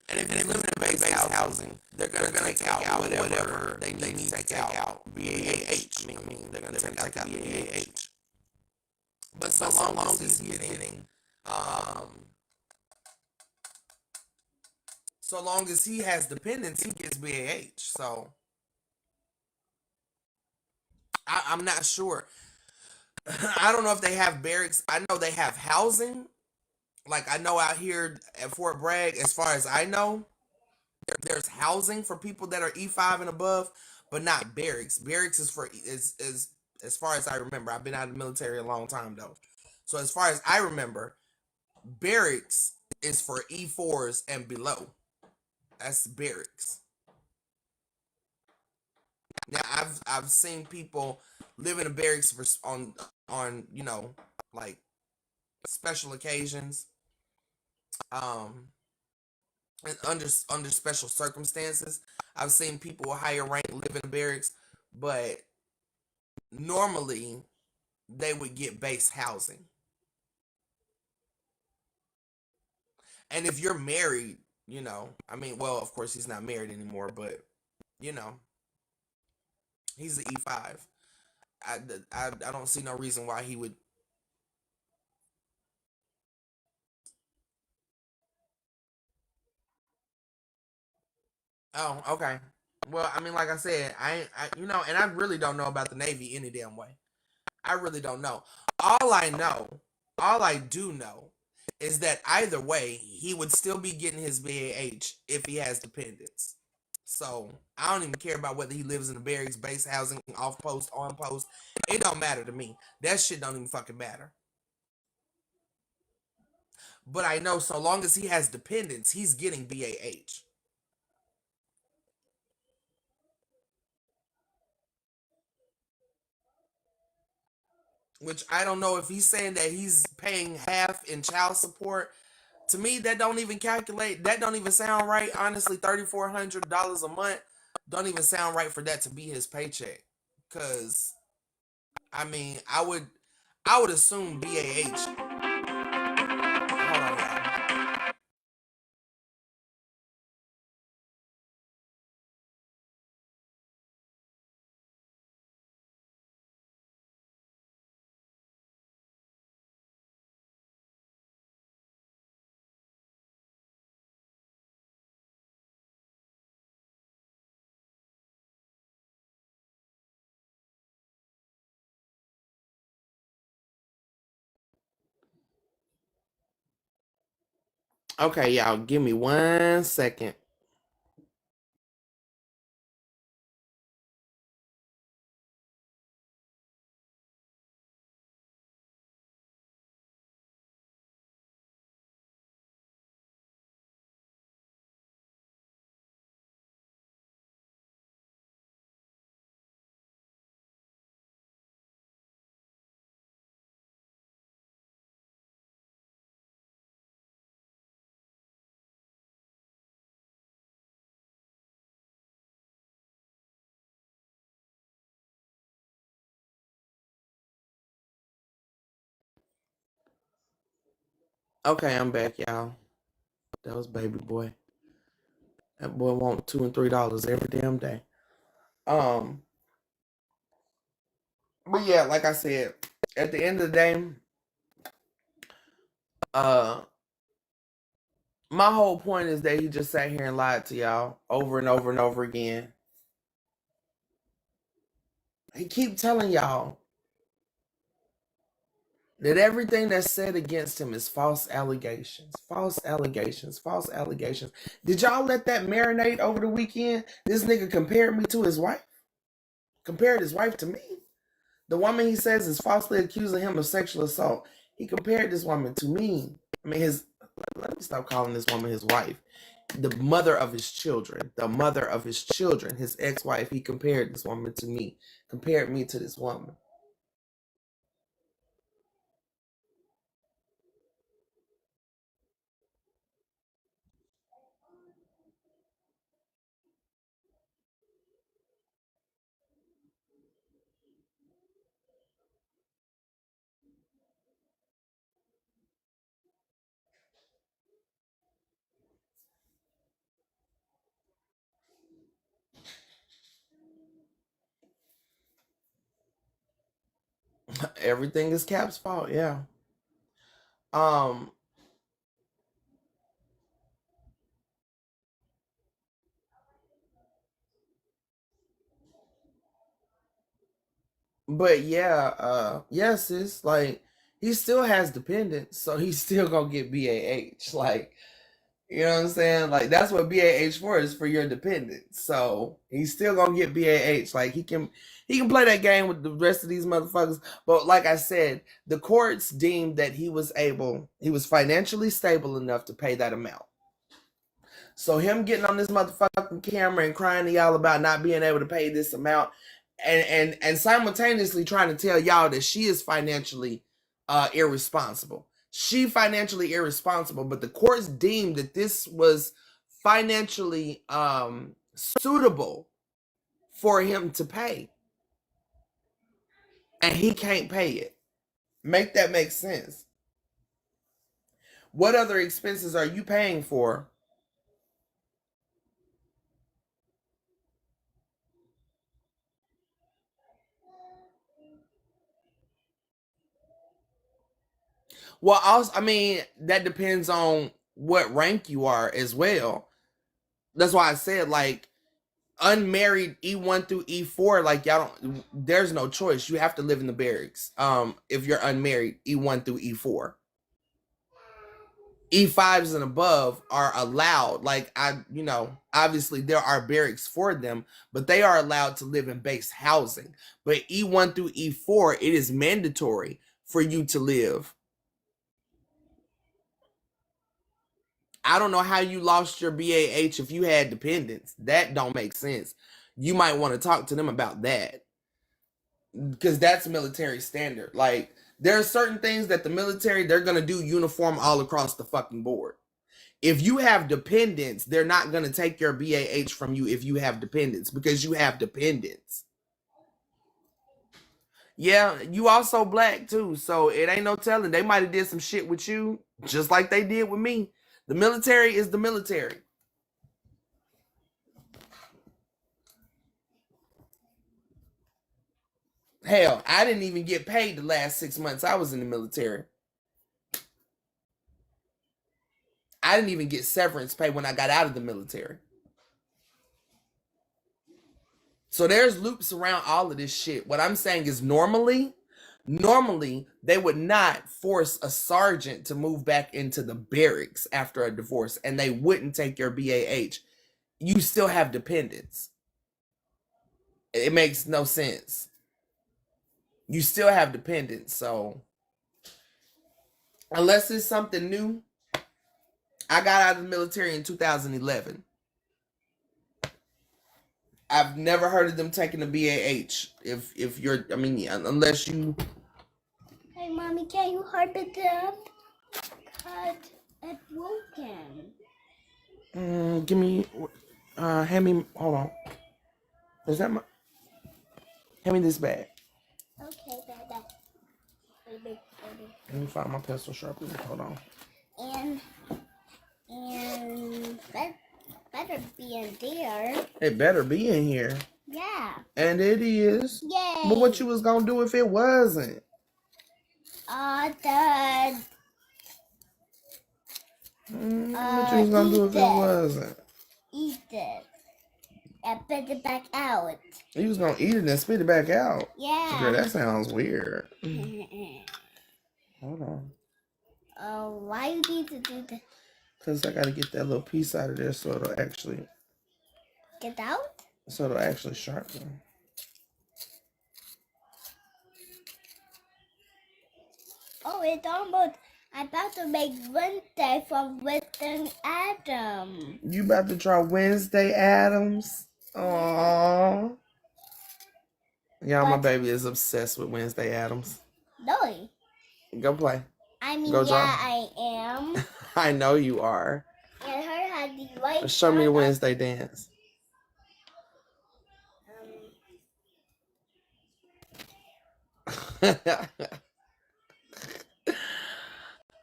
And if he's living in base housing, they're gonna take out whatever they need to take out. BAH. I mean, they're gonna take out BAH. But so long as he's getting, so long as he has dependents, he gets BAH. So I'm not sure. I don't know if they have barracks. I know they have housing. Like I know out here at Fort Bragg, as far as I know, there's housing for people that are E5 and above, but not barracks. Barracks is for is as far as I remember. I've been out of the military a long time though. So as far as I remember, barracks is for E4s and below. That's barracks. Now I've seen people live in a barracks for, on like special occasions, um, and under special circumstances. I've seen people with higher rank live in barracks, but normally they would get base housing. And if you're married, I mean, well, of course he's not married anymore, but you know, he's an E5. I don't see no reason why he would. Oh, okay. Well, I mean, like I said, and I really don't know about the Navy any damn way. I really don't know. All I know, all I do know, is that either way, he would still be getting his BAH if he has dependents. So I don't even care about whether he lives in a barracks, base housing, off post, on post. It don't matter to me. That shit don't even fucking matter. But I know so long as he has dependents, he's getting BAH. Which I don't know if he's saying that he's paying half in child support. To me, that don't even calculate. That don't even sound right. Honestly, $3,400 a month don't even sound right for that to be his paycheck. Cause I mean, I would assume BAH. Hold on, y'all. Okay, y'all, give me 1 second. Okay, I'm back, y'all. That was baby boy. That boy want $2 and $3 every damn day. But yeah, like I said, at the end of the day, uh, my whole point is that he just sat here and lied to y'all over and over and over again. He keep telling y'all that everything that's said against him is false allegations, false allegations, false allegations. Did y'all let that marinate over the weekend? This nigga compared me to his wife. Compared his wife to me. The woman he says is falsely accusing him of sexual assault. He compared this woman to me. I mean, let me stop calling this woman his wife. The mother of his children. The mother of his children. His ex-wife. He compared this woman to me. Compared me to this woman. Everything is Cap's fault, yeah. But yeah, yes, it's like he still has dependents, so he's still gonna get BAH. Like, you know what I'm saying? Like that's what BAH for is for your dependents. So he's still gonna get BAH. Like he can play that game with the rest of these motherfuckers. But like I said, the courts deemed that he was financially stable enough to pay that amount. So him getting on this motherfucking camera and crying to y'all about not being able to pay this amount and simultaneously trying to tell y'all that she is financially irresponsible. She financially irresponsible, but the courts deemed that this was financially suitable for him to pay. And he can't pay it. Make that make sense. What other expenses are you paying for? Well, also, I mean, that depends on what rank you are as well. That's why I said, like, unmarried E1 through E4, like, y'all don't, there's no choice. You have to live in the barracks. If you're unmarried, E1 through E4. E5s and above are allowed. Like, obviously there are barracks for them, but they are allowed to live in base housing. But E1 through E4, it is mandatory for you to live. I don't know how you lost your BAH if you had dependents. That don't make sense. You might want to talk to them about that. Because that's military standard. Like, there are certain things that the military, they're going to do uniform all across the fucking board. If you have dependents, they're not going to take your BAH from you if you have dependents, because you have dependents. Yeah, you also black too, so it ain't no telling. They might have did some shit with you, just like they did with me. The military is the military. Hell, I didn't even get paid the last 6 months I was in the military. I didn't even get severance pay when I got out of the military. So there's loops around all of this shit. What I'm saying is normally they would not force a sergeant to move back into the barracks after a divorce, and they wouldn't take your BAH. You still have dependents. It makes no sense. You still have dependents, so unless it's something new. I got out of the military in 2011. I've never heard of them taking a BAH. If you're, I mean, unless you. Hey, mommy, can you hold it up? Cut it broken. Give me, hand me. Hold on. Is that my? Hand me this bag. Okay, Dada. Let me find my pencil sharpener. Hold on. and better be in there. It better be in here. Yeah. And it is. Yay. But what you was gonna do if it wasn't? What you was gonna do if it wasn't? Eat it. And put it back out. You was gonna eat it and spit it back out. Yeah. Girl, that sounds weird. Hold on. Why you need to do that? Cause I gotta get that little piece out of there so it'll actually Get out? sharpen. Oh, it's almost. I'm about to make Wednesday from Western Adam. You about to try Wednesday Addams? Aww. Y'all, my baby is obsessed with Wednesday Addams. No. Go play. I mean, Go yeah, draw. I am. I know you are. And her had the white. Show me the Wednesday dance.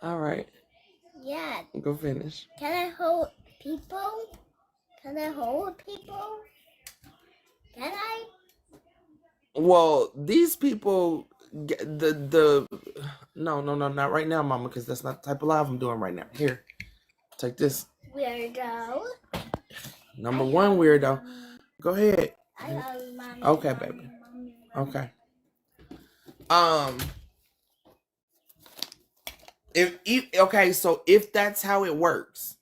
All right. Yeah. Go finish. Can I hold people? Can I hold people? Can I? Well, these people, no, not right now, Mama, because that's not the type of live I'm doing right now. Here, take this. Weirdo. Number one weirdo. Go ahead. I love mommy. Okay, baby. Okay. So if that's how it works,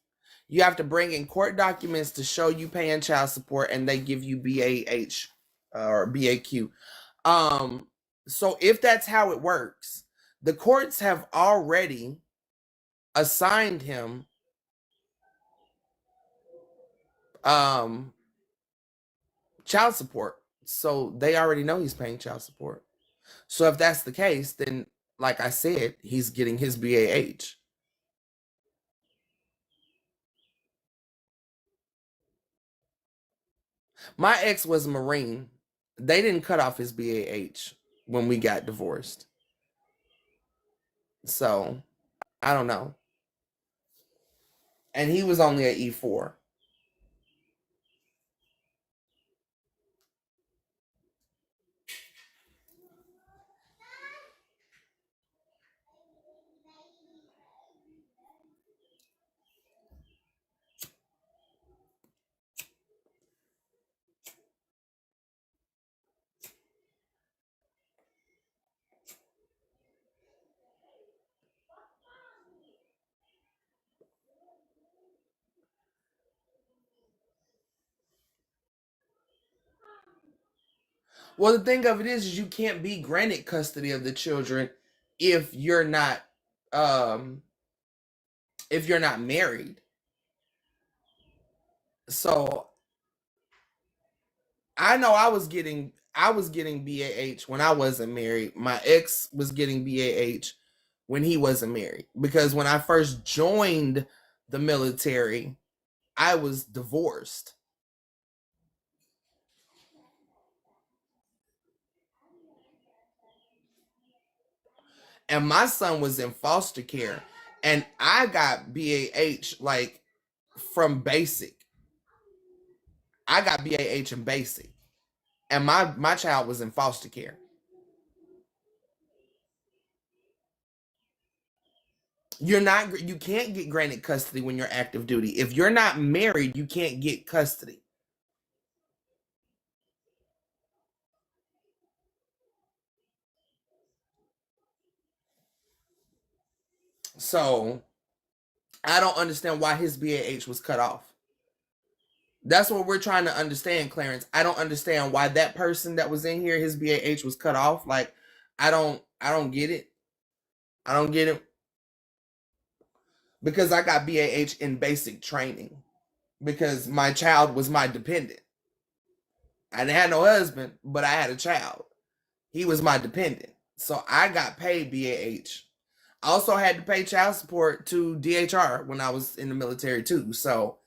you have to bring in court documents to show you paying child support, and they give you BAH or BAQ. So if that's how it works, the courts have already assigned him child support. So they already know he's paying child support. So if that's the case, then like I said, he's getting his BAH. My ex was a Marine. They didn't cut off his BAH when we got divorced. So, I don't know. And he was only an E4. Well, the thing of it is you can't be granted custody of the children if you're not married. So I know I was getting BAH when I wasn't married. My ex was getting BAH when he wasn't married, because when I first joined the military, I was divorced. And my son was in foster care, and I got BAH like from basic. I got BAH in basic, and my child was in foster care. You can't get granted custody when you're active duty. If you're not married, you can't get custody. So I don't understand why his BAH was cut off. That's what we're trying to understand, Clarence. I don't understand why that person that was in here, his BAH was cut off. Like, I don't get it. I don't get it. Because I got BAH in basic training. Because my child was my dependent. I didn't have no husband, but I had a child. He was my dependent. So I got paid BAH. I also had to pay child support to DHR when I was in the military too. So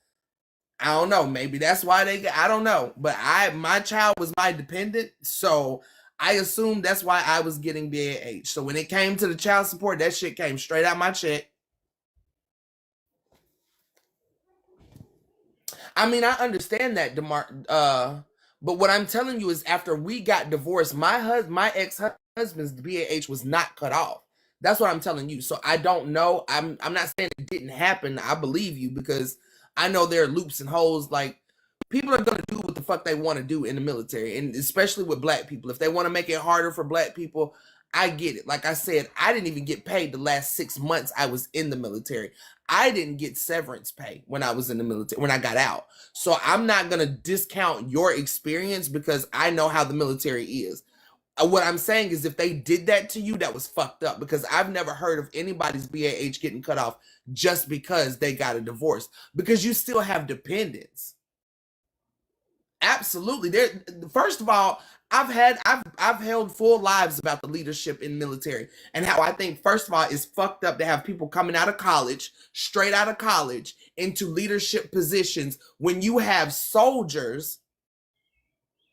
I don't know. Maybe that's why I don't know. But my child was my dependent. So I assumed that's why I was getting BAH. So when it came to the child support, that shit came straight out my check. I mean, I understand that, but what I'm telling you is after we got divorced, my ex-husband's BAH was not cut off. That's what I'm telling you. So I don't know. I'm not saying it didn't happen. I believe you because I know there are loops and holes. Like, people are gonna do what the fuck they want to do in the military, and especially with black people. If they want to make it harder for black people, I get it. Like I said, I didn't even get paid the last 6 months I was in the military. I didn't get severance pay when I was in the military, when I got out. So I'm not going to discount your experience because I know how the military is. What I'm saying is if they did that to you, that was fucked up because I've never heard of anybody's BAH getting cut off just because they got a divorce, because you still have dependents. Absolutely. There. First of all, I've held full lives about the leadership in military and how I think, first of all, it's fucked up to have people coming out of college, straight out of college, into leadership positions when you have soldiers,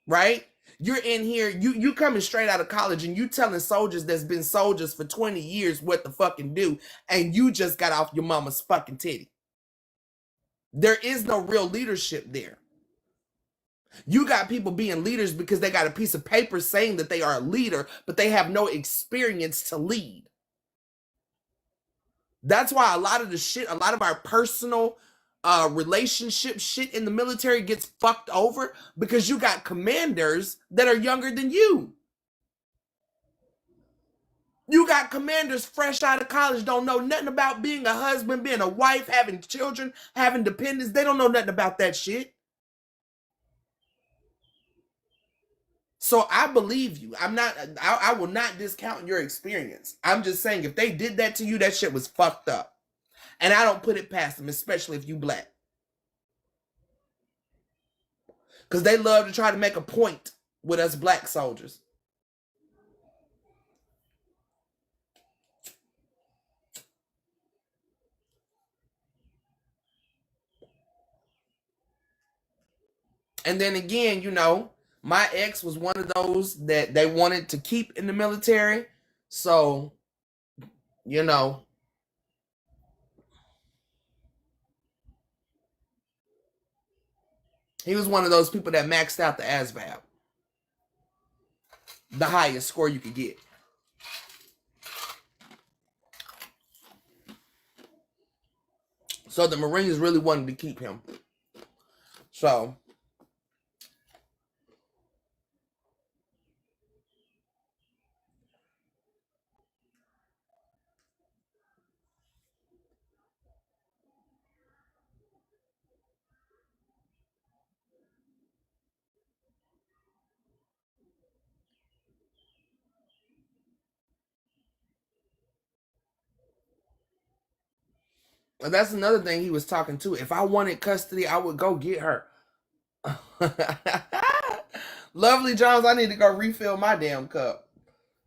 right? You're in here, you coming straight out of college and you telling soldiers that's been soldiers for 20 years what to fucking do, and you just got off your mama's fucking titty. There is no real leadership there. You got people being leaders because they got a piece of paper saying that they are a leader, but they have no experience to lead. That's why a lot of our personal relationship shit in the military gets fucked over, because you got commanders that are younger than you. You got commanders fresh out of college, don't know nothing about being a husband, being a wife, having children, having dependents. They don't know nothing about that shit. So I believe you. I will not discount your experience. I'm just saying, if they did that to you, that shit was fucked up. And I don't put it past them, especially if you black. Because they love to try to make a point with us black soldiers. And then again, my ex was one of those that they wanted to keep in the military. So, he was one of those people that maxed out the ASVAB. The highest score you could get. So the Marines really wanted to keep him. So and that's another thing he was talking to. If I wanted custody, I would go get her. Lovely Jones, I need to go refill my damn cup.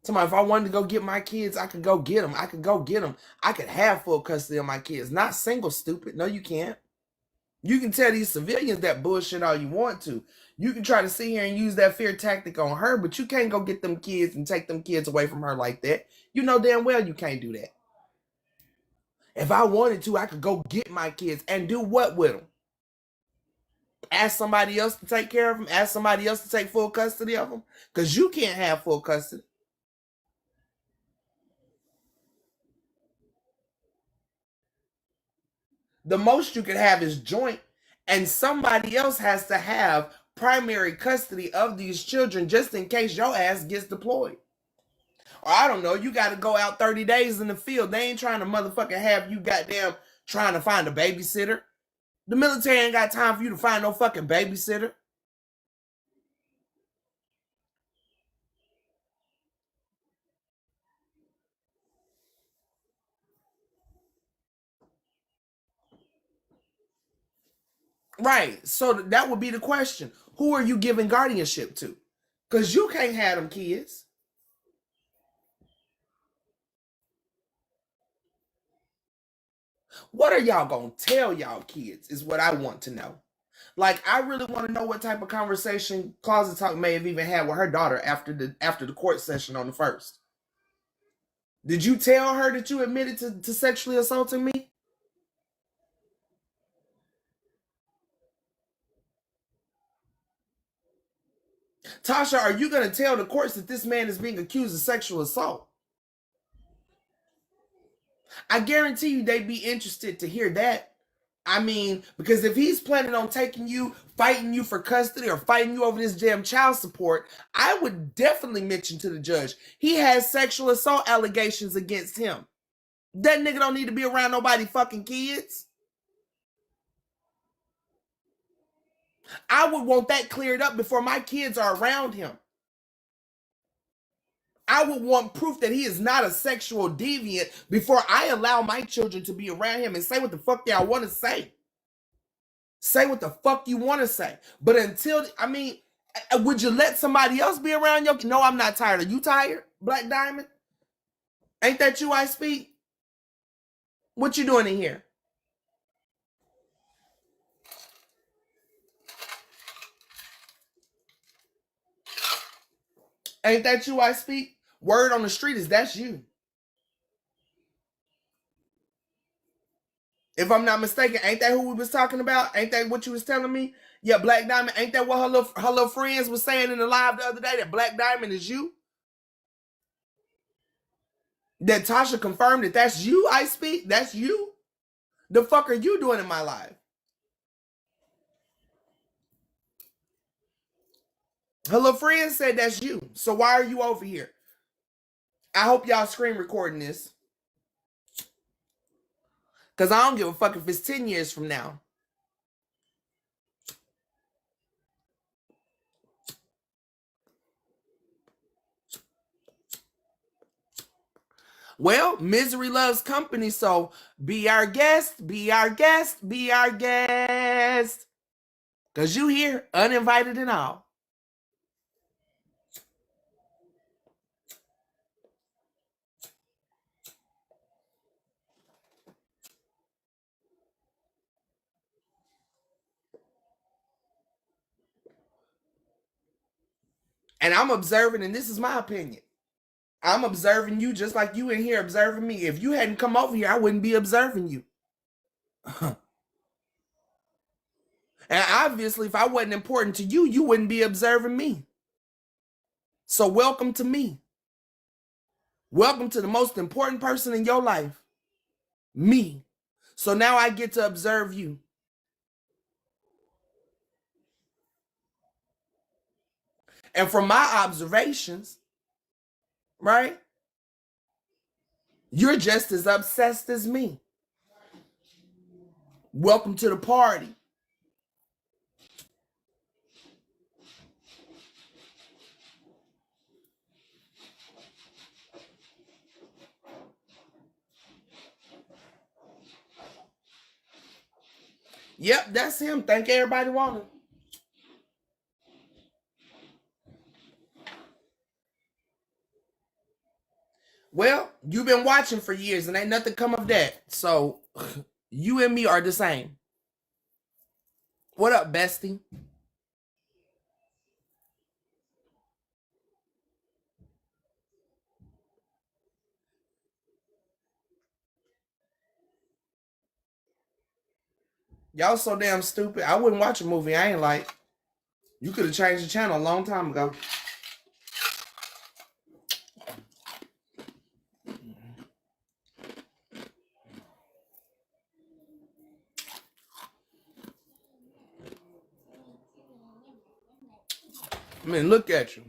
If I wanted to go get my kids, I could go get them. I could have full custody of my kids. Not single, stupid. No, you can't. You can tell these civilians that bullshit all you want to. You can try to sit here and use that fear tactic on her, but you can't go get them kids and take them kids away from her like that. You know damn well you can't do that. If I wanted to, I could go get my kids and do what with them? Ask somebody else to take care of them? Ask somebody else to take full custody of them? Because you can't have full custody. The most you can have is joint, and somebody else has to have primary custody of these children just in case your ass gets deployed. Or I don't know, you got to go out 30 days in the field. They ain't trying to motherfucking have you goddamn trying to find a babysitter. The military ain't got time for you to find no fucking babysitter. Right. So that would be the question. Who are you giving guardianship to? Because you can't have them kids. What are y'all going to tell y'all kids is what I want to know. Like, I really want to know what type of conversation Closet Talk may have even had with her daughter after the court session on the 1st. Did you tell her that you admitted to sexually assaulting me? Tasha, are you going to tell the courts that this man is being accused of sexual assault? I guarantee you they'd be interested to hear that. I mean, because if he's planning on taking you, fighting you for custody or fighting you over this damn child support, I would definitely mention to the judge, he has sexual assault allegations against him. That nigga don't need to be around nobody fucking kids. I would want that cleared up before my kids are around him. I would want proof that he is not a sexual deviant before I allow my children to be around him and say what the fuck y'all want to say. Say what the fuck you want to say. But until, I mean, would you let somebody else be around your? No, I'm not tired. Are you tired, Black Diamond? Ain't that you I speak? What you doing in here? Ain't that you I speak? Word on the street is that's you. If I'm not mistaken, ain't that who we was talking about? Ain't that what you was telling me? Yeah, Black Diamond. Ain't that what her little friends was saying in the live the other day? That Black Diamond is you? That Tasha confirmed that that's you I speak? That's you? The fuck are you doing in my life? Her little friend said that's you. So why are you over here? I hope y'all screen recording this. Because I don't give a fuck if it's 10 years from now. Well, misery loves company, so be our guest, be our guest, be our guest. Because you here, uninvited and all. And I'm observing, and this is my opinion. I'm observing you just like you in here observing me. If you hadn't come over here, I wouldn't be observing you. And obviously, if I wasn't important to you, you wouldn't be observing me. So welcome to me. Welcome to the most important person in your life. Me. So now I get to observe you. And from my observations, right? You're just as obsessed as me. Welcome to the party. Yep, that's him. Think everybody want him. Well, you've been watching for years and ain't nothing come of that. So you and me are the same. What up, bestie? Y'all so damn stupid. I wouldn't watch a movie I ain't like. You could have changed the channel a long time ago. I mean, look at you.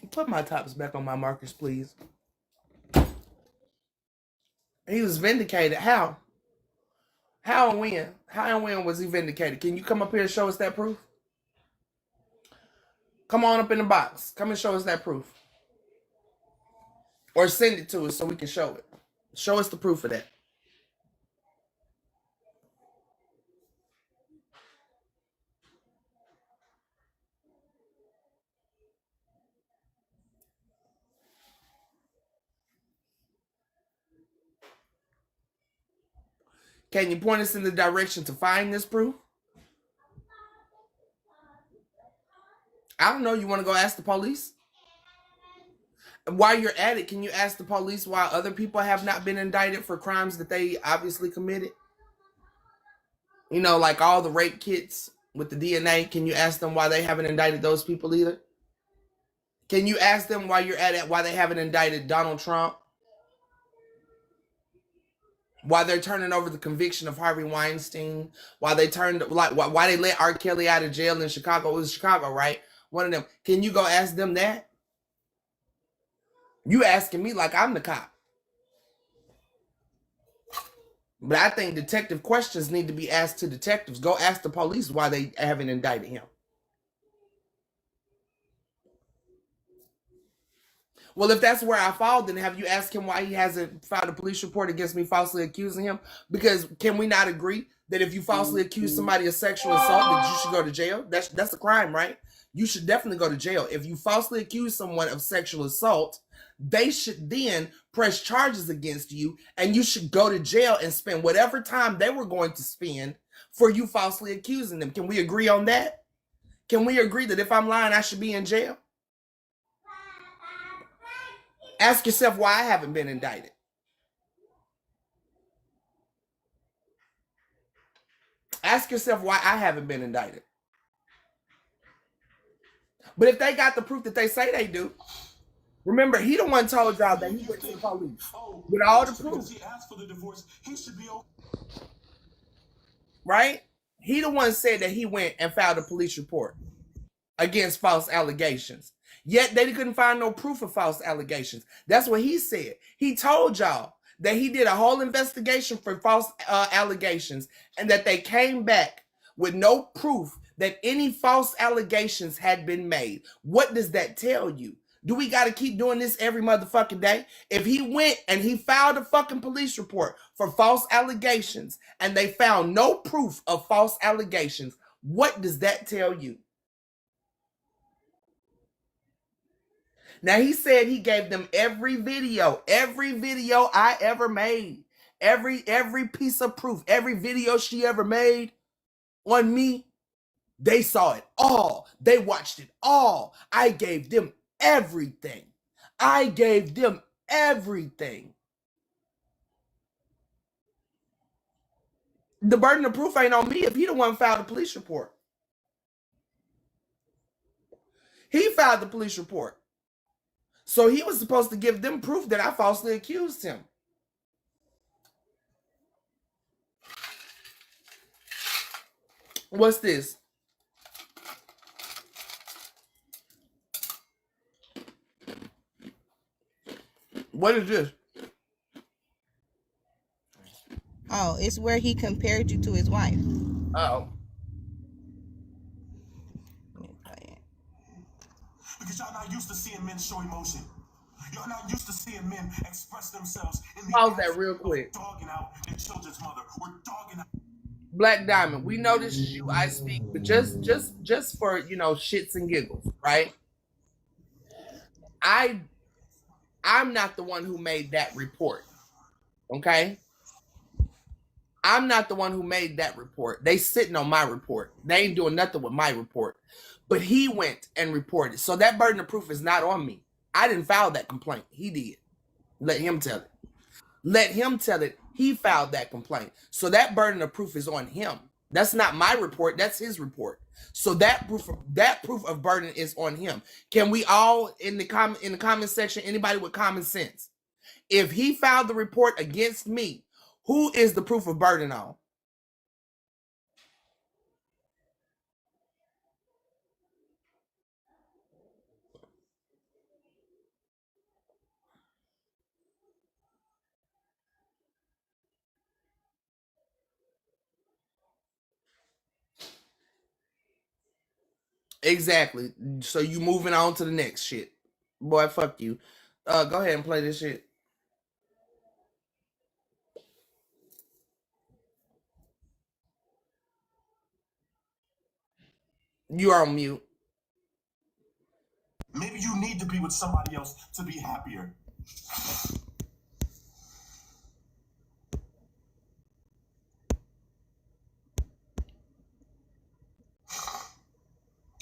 Put my tops back on my markers, please. He was vindicated. How? How and when? How and when was he vindicated? Can you come up here and show us that proof? Come on up in the box. Come and show us that proof. Or send it to us so we can show it. Show us the proof of that. Can you point us in the direction to find this proof? I don't know. You want to go ask the police? While you're at it, can you ask the police why other people have not been indicted for crimes that they obviously committed? You know, like all the rape kits with the DNA? Can you ask them why they haven't indicted those people either? Can you ask them while you're at it why they haven't indicted Donald Trump? Why they're turning over the conviction of Harvey Weinstein? Why they why they let R. Kelly out of jail in Chicago? It was Chicago, right? One of them. Can you go ask them that? You asking me like I'm the cop. But I think detective questions need to be asked to detectives. Go ask the police why they haven't indicted him. Well, if that's where I fall, then have you asked him why he hasn't filed a police report against me falsely accusing him? Because can we not agree that if you falsely accuse somebody of sexual assault, that you should go to jail? That's a crime, right? You should definitely go to jail. If you falsely accuse someone of sexual assault, they should then press charges against you, and you should go to jail and spend whatever time they were going to spend for you falsely accusing them. Can we agree on that? Can we agree that if I'm lying, I should be in jail? Ask yourself why I haven't been indicted. Ask yourself why I haven't been indicted. But if they got the proof that they say they do, remember, he the one told y'all that he went to the police with all the proof. He asked for the divorce. He should be okay. Right? He the one said that he went and filed a police report against false allegations. Yet they couldn't find no proof of false allegations. That's what he said. He told y'all that he did a whole investigation for false allegations and that they came back with no proof that any false allegations had been made. What does that tell you? Do we got to keep doing this every motherfucking day? If he went and he filed a fucking police report for false allegations and they found no proof of false allegations, what does that tell you? Now, he said he gave them every video I ever made, every piece of proof, every video she ever made on me. They saw it all. They watched it all. I gave them everything. I gave them everything. The burden of proof ain't on me if he the one filed a police report. He filed the police report. So he was supposed to give them proof that I falsely accused him. What's this? What is this? Oh, it's where he compared you to his wife. Oh. Because y'all not used to seeing men show emotion. Y'all not used to seeing men express themselves in the Pause that real quick. Dogging out their children's mother. We're dogging out. Black Diamond, we know this is you, I speak, but just for, shits and giggles, right? I'm not the one who made that report. Okay? I'm not the one who made that report. They sitting on my report. They ain't doing nothing with my report. But he went and reported. So that burden of proof is not on me. I didn't file that complaint. He did. Let him tell it. Let him tell it. He filed that complaint. So that burden of proof is on him. That's not my report. That's his report. So that proof of burden is on him. Can we all in the comment section, anybody with common sense, if he filed the report against me, who is the proof of burden on? Exactly. So you moving on to the next shit. Boy, fuck you. Go ahead and play this shit. You are on mute. Maybe you need to be with somebody else to be happier.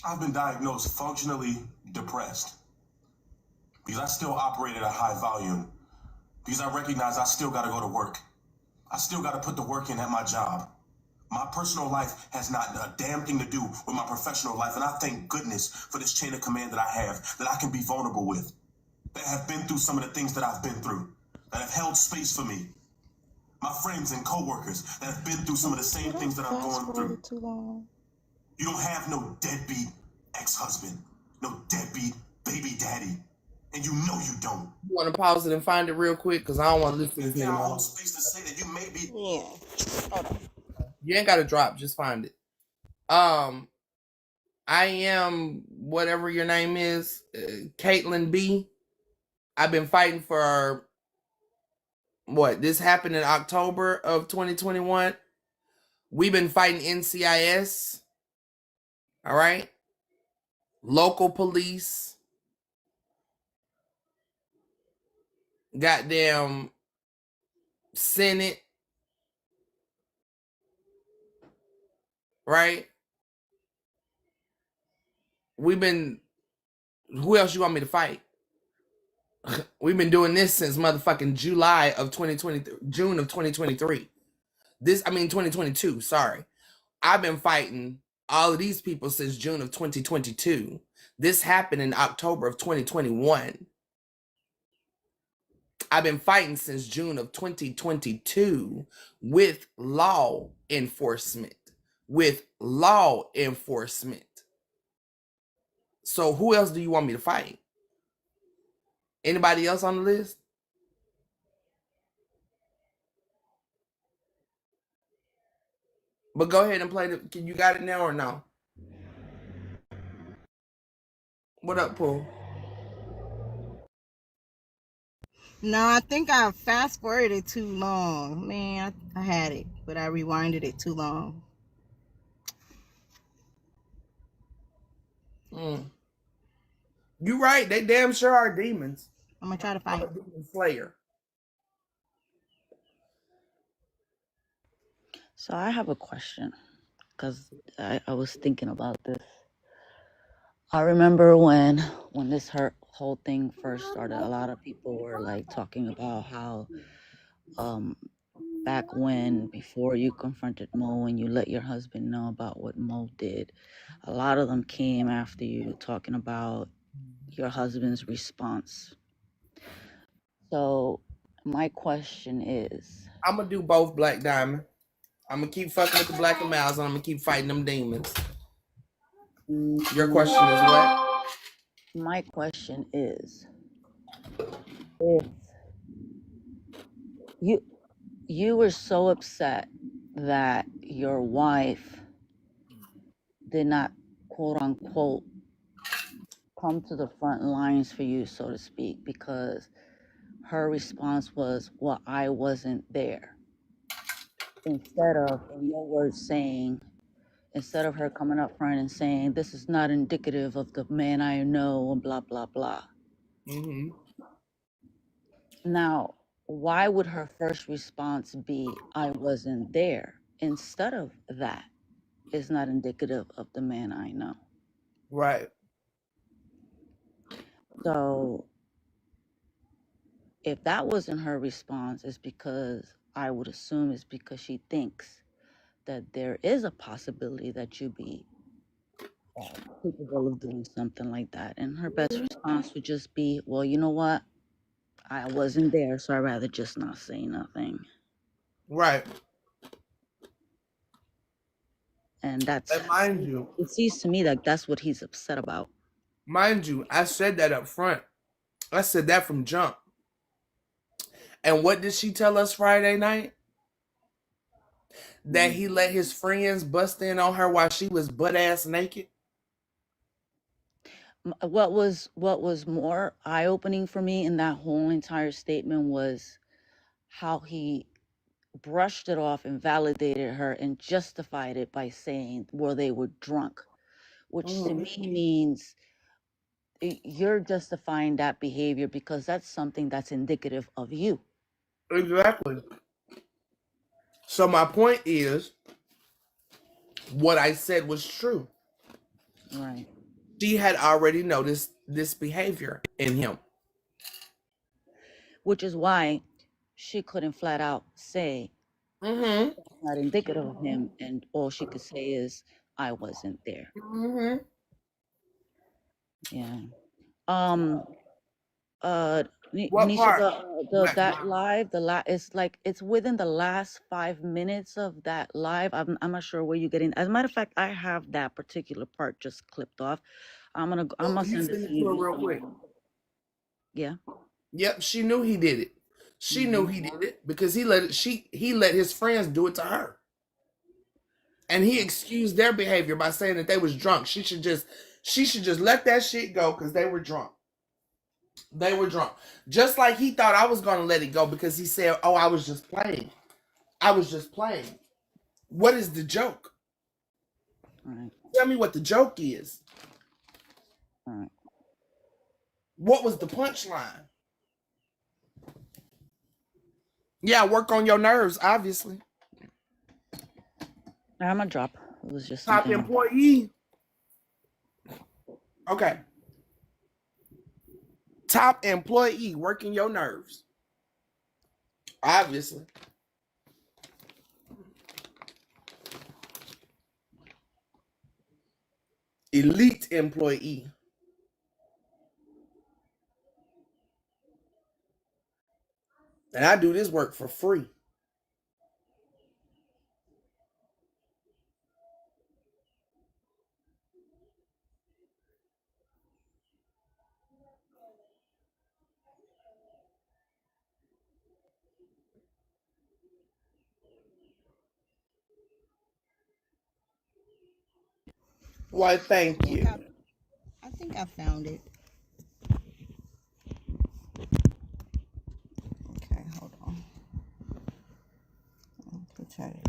I've been diagnosed functionally depressed because I still operate at a high volume, because I recognize I still got to go to work. I still got to put the work in at my job. My personal life has not a damn thing to do with my professional life, and I thank goodness for this chain of command that I have, that I can be vulnerable with, that have been through some of the things that I've been through, that have held space for me. My friends and co-workers that have been through some of the same things that I'm going through. Too long. You don't have no deadbeat ex-husband, no deadbeat baby daddy, and you know you don't. You want to pause it and find it real quick? Because I don't want to listen to this If I nigga. hold space to say that you may be... Yeah. Hold on. You ain't got to drop. Just find it. I am whatever your name is, Caitlin B. I've been fighting for what? This happened in October of 2021. We've been fighting NCIS. All right. Local police. Goddamn Senate. Right. We've been. Who else you want me to fight? We've been doing this since motherfucking July of 2023, June of 2023. 2022, sorry. I've been fighting all of these people since June of 2022. This happened in October of 2021. I've been fighting since June of 2022 with law enforcement. So who else do you want me to fight? Anybody else on the list? But go ahead and play the. You got it now or no? What up, Pooh? No, I think I fast forwarded too long. Man, I had it, but I rewinded it too long. You right. They damn sure are demons. I'm gonna try to I'm find a demon slayer. So I have a question, because I was thinking about this. I remember when this whole thing first started, a lot of people were like talking about how back when, before you confronted Mo and you let your husband know about what Mo did, a lot of them came after you talking about your husband's response. So my question is, I'm gonna do both, Black Diamond. I'm gonna keep fucking with the Black and Miles, and I'm gonna keep fighting them demons. Your question is what? my question is, if you were so upset that your wife did not, quote unquote, come to the front lines for you, so to speak, because her response was, well, I wasn't there. Instead of, in your words, saying, instead of her coming up front and saying, this is not indicative of the man I know, and blah, blah, blah. Mm-hmm. Now, why would her first response be, I wasn't there, instead of that is not indicative of the man I know? Right. So if that wasn't her response, it's because, I would assume it's because she thinks that there is a possibility that you be capable of doing something like that. And her best response would just be, well, you know what? I wasn't there, so I'd rather just not say nothing. Right. And that's, And mind you, it seems to me like that's what he's upset about. I said that up front. I said that from jump. And what did she tell us Friday night? That he let his friends bust in on her while she was butt ass naked. What was more eye-opening for me in that whole entire statement was how he brushed it off and validated her and justified it by saying, well, they were drunk, which to me means you're justifying that behavior because that's something that's indicative of you. Exactly. So my point is, what I said was true. Right. She had already noticed this behavior in him. Which is why she couldn't flat out say, not indicative of him, and all she could say is, "I wasn't there." Mm-hmm. Yeah. Um. What Nisha, part? that live, it's like it's within the last 5 minutes of that live. I'm not sure where you're getting. As a matter of fact, I have that particular part just clipped off. I'm gonna You send it send to it to her you. real quick. Yeah. Yep, she knew he did it. She knew he did it because he let his friends do it to her. And he excused their behavior by saying that they was drunk. She should just let that shit go because they were drunk. They were drunk. Just like he thought I was gonna let it go because he said, "Oh, I was just playing. I was just playing." What is the joke? All right. Tell me what the joke is. All right. What was the punchline? Yeah, work on your nerves, obviously. I'm gonna drop. It was just Top something. employee. Okay. Top employee, working your nerves. Obviously. Elite employee. And I do this work for free. Why, thank you. I think I found it. Okay, hold on. Let's try it.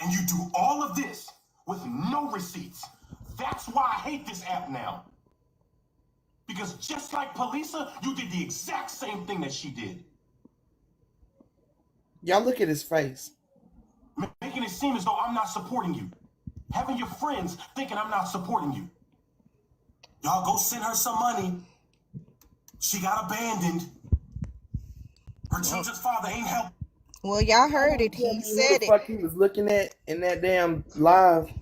And you do all of this with no receipts. That's why I hate this app now. Because just like Polisa, you did the exact same thing that she did. Y'all look at his face. Making it seem as though I'm not supporting you. Having your friends thinking I'm not supporting you. Y'all go send her some money. She got abandoned. Her children's father ain't helping. Well, y'all heard it. He said What the it. fuck he was looking at in that damn live?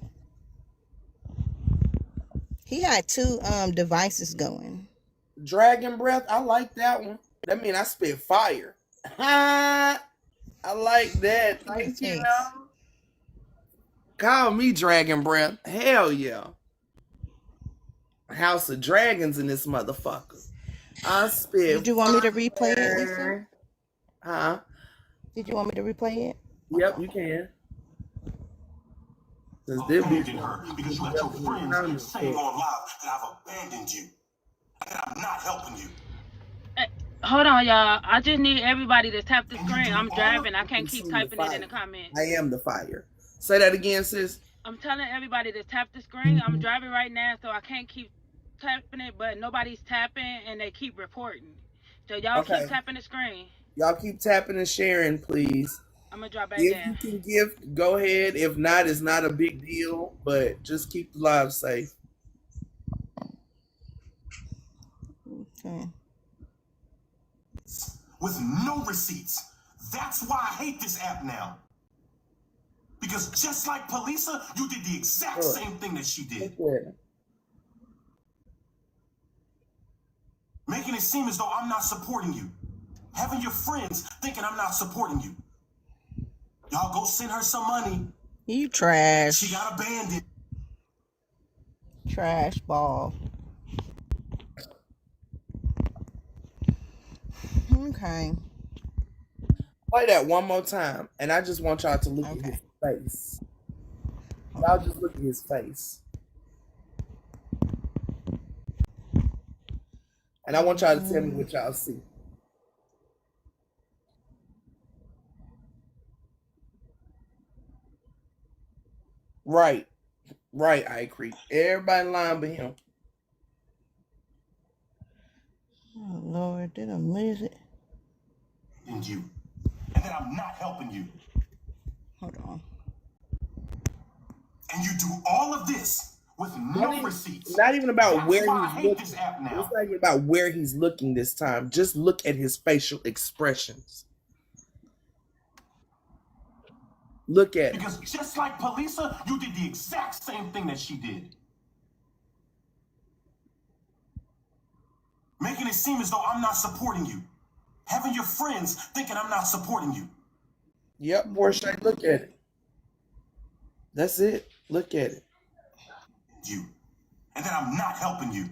He had two devices going. Dragon breath. I like that one. That mean I spit fire. I like that. Thank you. Call me Dragon Breath. Hell yeah. House of Dragons in this motherfucker. I spit. Did you want me to replay it, Lisa? Huh? Did you want me to replay it? Yep, you can. Abandoned her because you let your friends say on live that I've abandoned you. And I'm not helping you. Hold on, y'all. I just need everybody to tap the screen. I'm driving. I can't keep typing it in the comments. I am the fire. Say that again, sis. I'm telling everybody to tap the screen. I'm driving right now, so I can't keep tapping it, but nobody's tapping, and they keep reporting. So y'all keep tapping the screen. Y'all keep tapping and sharing, please. I'm going to drop back If down. you can gift, go ahead. If not, it's not a big deal, but just keep the live safe. Okay. With no receipts. That's why I hate this app now. Because just like Polisa, you did the exact same thing that she did. Making it seem as though I'm not supporting you. Having your friends thinking I'm not supporting you. Y'all go send her some money. You trash. She got abandoned. Trash ball. Okay. Play that one more time, and I just want y'all to look at his face. Y'all just look at his face. And I want y'all to tell me what y'all see. Right. Right, I agree. Everybody lying but him. Oh, Lord, did I miss it? And you. And that I'm not helping you. Hold on. And you do all of this with no receipts. Not even about That's where why I he's hate looking. this app now. It's not even about where he's looking this time. Just look at his facial expressions. Look at it. Because just like Polisa, you did the exact same thing that she did. Making it seem as though I'm not supporting you. Having your friends thinking I'm not supporting you. Yep, Portia, look at it. That's it. Look at it. You. And that I'm not helping you.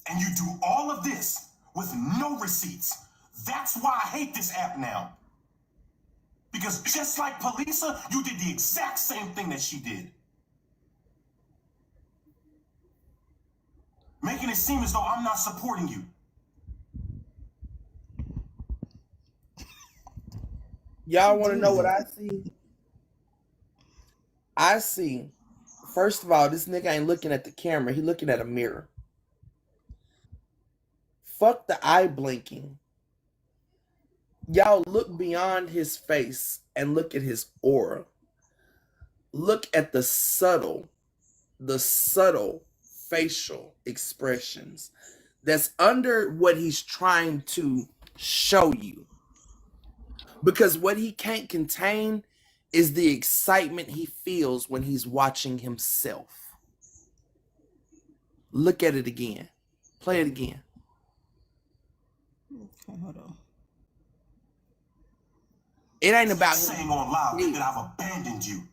And you do all of this with no receipts. That's why I hate this app now. Because just like Polisa, you did the exact same thing that she did. Making it seem as though I'm not supporting you. Y'all want to know what I see? I see, first of all, this nigga ain't looking at the camera. He looking at a mirror. Fuck the eye blinking. Y'all look beyond his face and look at his aura. Look at the subtle facial expressions that's under what he's trying to show you. Because what he can't contain is the excitement he feels when he's watching himself. Look at it again. Play it again. Okay, hold on. It ain't about saying on loud that I've abandoned you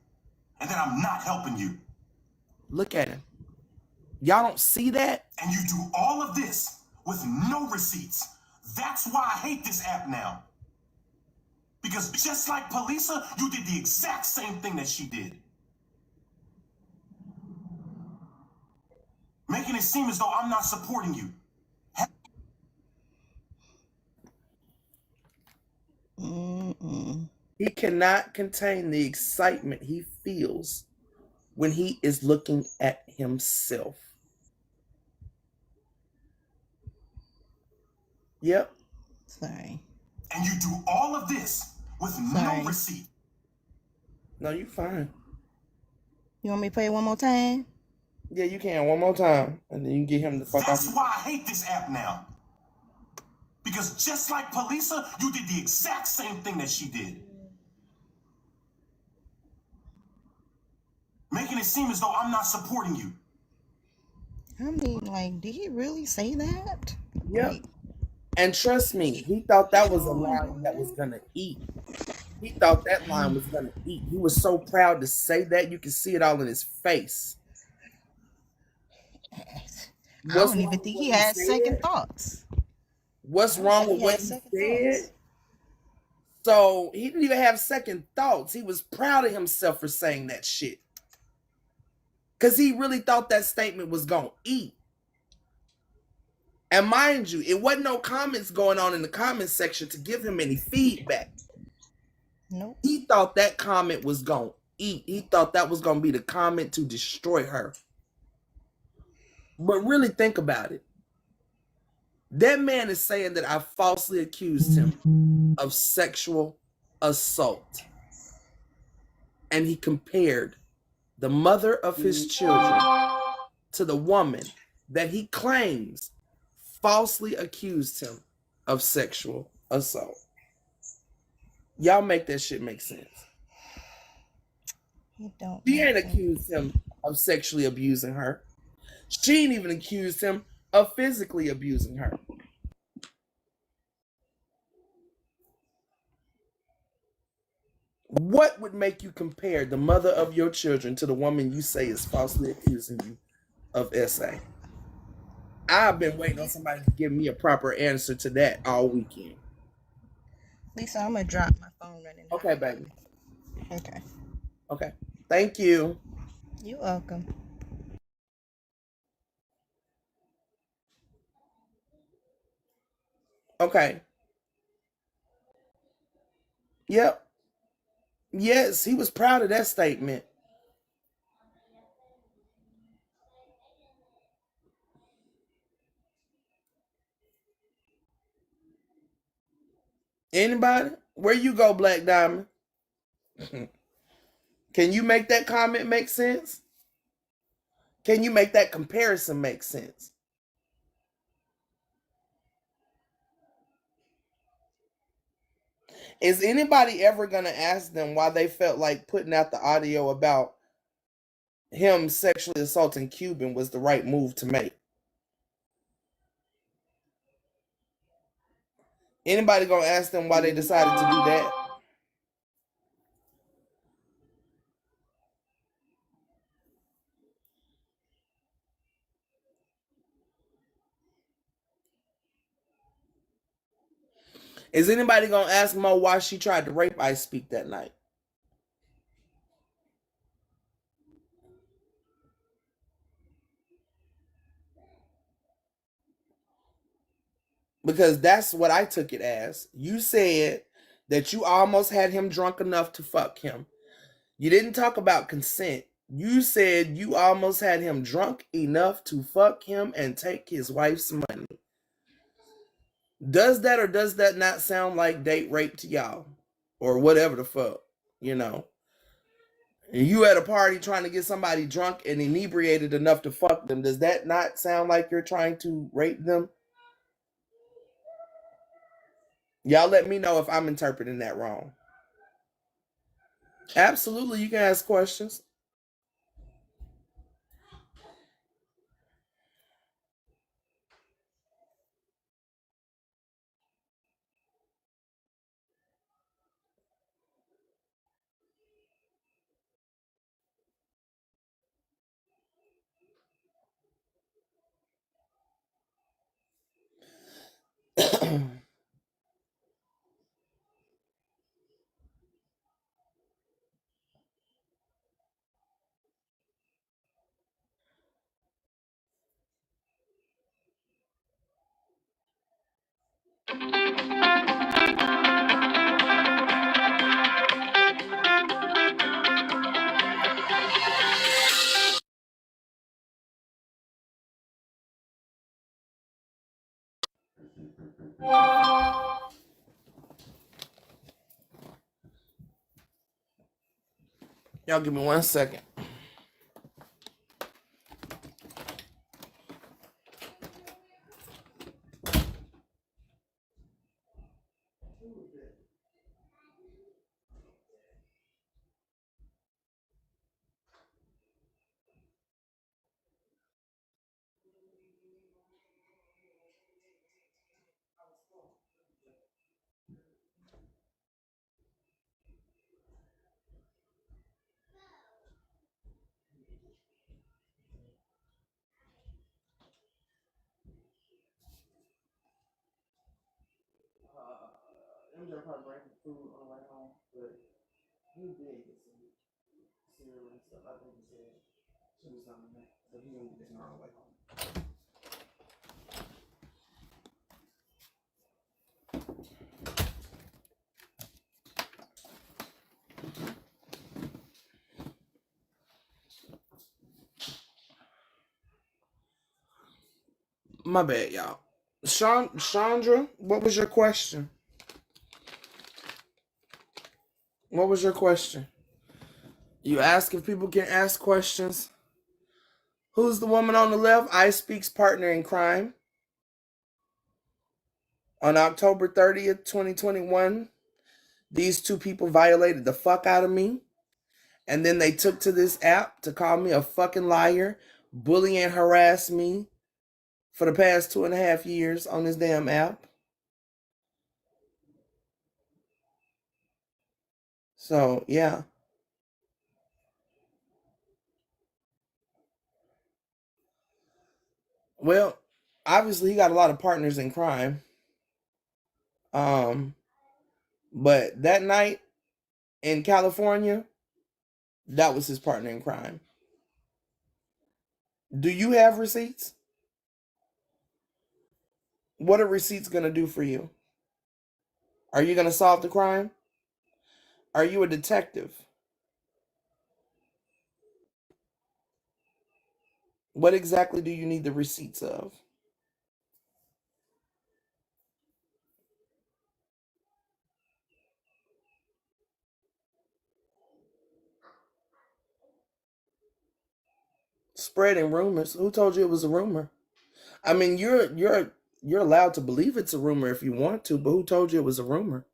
and that I'm not helping you. Look at him. Y'all don't see that? And you do all of this with no receipts. That's why I hate this app now. Because just like Polisa, you did the exact same thing that she did. Making it seem as though I'm not supporting you. He cannot contain the excitement he feels when he is looking at himself. Yep. Sorry. And you do all of this with no receipt. No, you fine. You want me to play it one more time? Yeah, you can one more time, and then you can get him the fuck off. That's why I hate this app now. Because just like Polisa, you did the exact same thing that she did. Making it seem as though I'm not supporting you. I mean, like, did he really say that? Yep. Like, and trust me, he thought that was a line that was gonna eat. He thought that line was gonna eat. He was so proud to say that. You can see it all in his face. I don't even think he had second thoughts. What's wrong with what he said? So he didn't even have second thoughts. He was proud of himself for saying that shit. Because he really thought that statement was going to eat. And mind you, it wasn't no comments going on in the comment section to give him any feedback. Nope. He thought that comment was going to eat. He thought that was going to be the comment to destroy her. But really think about it. That man is saying that I falsely accused him of sexual assault. And he compared the mother of his children to the woman that he claims falsely accused him of sexual assault. Y'all make that shit make sense. You don't. She ain't accused him of sexually abusing her. She ain't even accused him of physically abusing her. What would make you compare the mother of your children to the woman you say is falsely accusing you of SA? I've been waiting on somebody to give me a proper answer to that all weekend. Lisa, I'm going to drop my phone running. Okay, baby. Okay. Okay. Thank you. You're welcome. Okay. Yep. Yes, he was proud of that statement. Anybody? Where you go, Black Diamond? Can you make that comment make sense? Can you make that comparison make sense? Is anybody ever going to ask them why they felt like putting out the audio about him sexually assaulting Cuban was the right move to make? Anybody going to ask them why they decided to do that? Is anybody going to ask Mo why she tried to rape iSpeak that night? Because that's what I took it as. You said that you almost had him drunk enough to fuck him. You didn't talk about consent. You said you almost had him drunk enough to fuck him and take his wife's money. Does that or does that not sound like date rape to y'all? Or whatever the fuck, you know? And you at a party trying to get somebody drunk and inebriated enough to fuck them. Does that not sound like you're trying to rape them? Y'all let me know if I'm interpreting that wrong. Absolutely, you can ask questions. Y'all give me 1 second. MJ probably bring some food on the way home, but he did get some cereal and stuff. I think he said she was something that, so he's gonna get dinner on the way home. My bad, y'all. Chandra, what was your question? What was your question? You ask if people can ask questions. Who's the woman on the left? iSpeak's partner in crime. On October 30th, 2021, these two people violated the fuck out of me. And then they took to this app to call me a fucking liar, bully and harass me for the past 2.5 years on this damn app. So, yeah. Well, obviously he got a lot of partners in crime. But that night in California, that was his partner in crime. Do you have receipts? What are receipts going to do for you? Are you going to solve the crime? Are you a detective? What exactly do you need the receipts of? Spreading rumors. Who told you it was a rumor? I mean, you're allowed to believe it's a rumor if you want to, but who told you it was a rumor?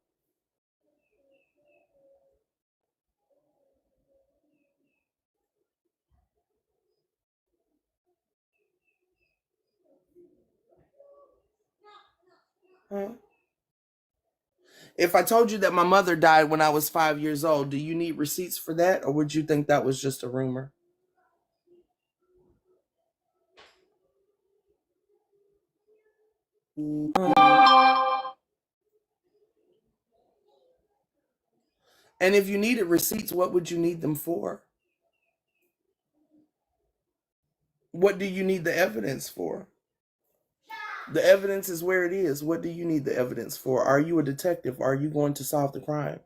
Huh? If I told you that my mother died when I was 5 years old, do you need receipts for that, or would you think that was just a rumor? And if you needed receipts, what would you need them for? What do you need the evidence for? The evidence is where it is. What do you need the evidence for? Are you a detective? Are you going to solve the crime?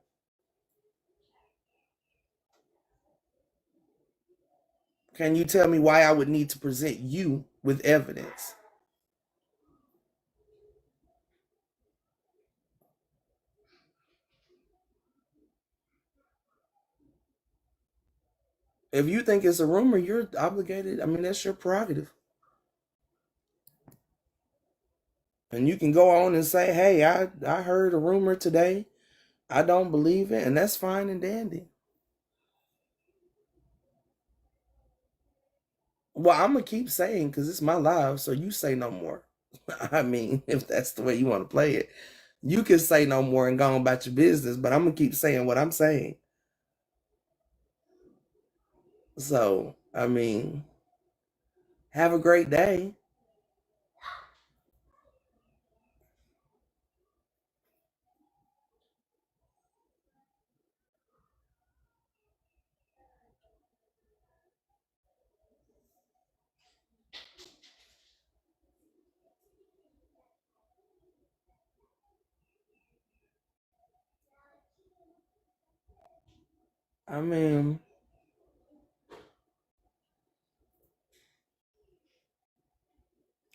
Can you tell me why I would need to present you with evidence? If you think it's a rumor, you're obligated. I mean, that's your prerogative. And you can go on and say, hey, I heard a rumor today. I don't believe it. And that's fine and dandy. Well, I'm going to keep saying because it's my life. So you say no more. I mean, if that's the way you want to play it, you can say no more and go on about your business. But I'm going to keep saying what I'm saying. So, I mean, have a great day. I mean,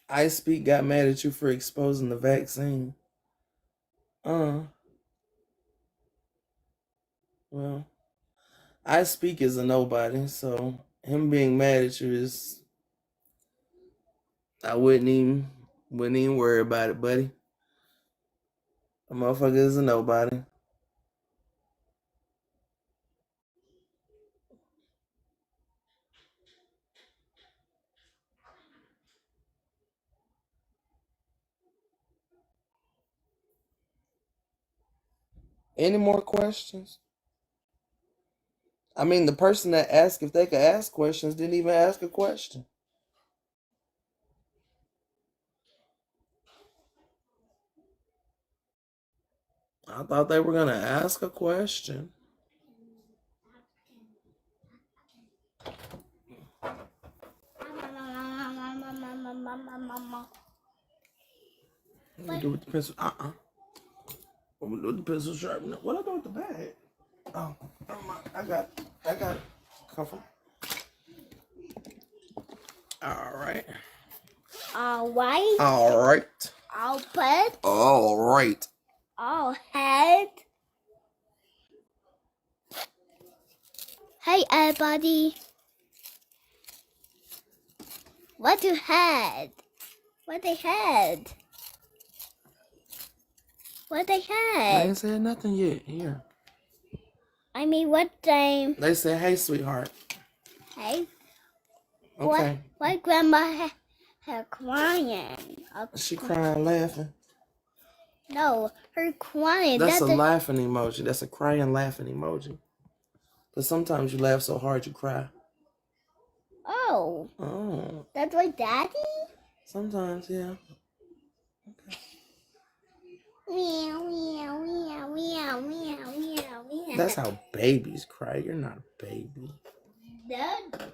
iSpeak got mad at you for exposing the vaccine. Well, iSpeak is a nobody, so him being mad at you is, I wouldn't even worry about it, buddy. A motherfucker is a nobody. Any more questions? I mean, the person that asked if they could ask questions didn't even ask a question. I thought they were gonna ask a question. What do I do with the pencil? What do I do with the pencil sharpener? What do I do with the bag? Oh, never mind. I got it. Come from. All right. All right. All right. All put. All right. All head. Hey everybody. What you had? What they had? What they They had? ain't said nothing yet. Here. I mean, what time? They said, hey, sweetheart. Hey. Okay. Why grandma her crying? She crying, laughing. No, her crying. That's a laughing emoji. That's a crying, laughing emoji. But sometimes you laugh so hard you cry. Oh. Oh. That's my daddy? Sometimes, yeah. Okay. Meow, meow, meow, meow, meow, meow, meow. That's how babies cry. You're not a baby. Dad.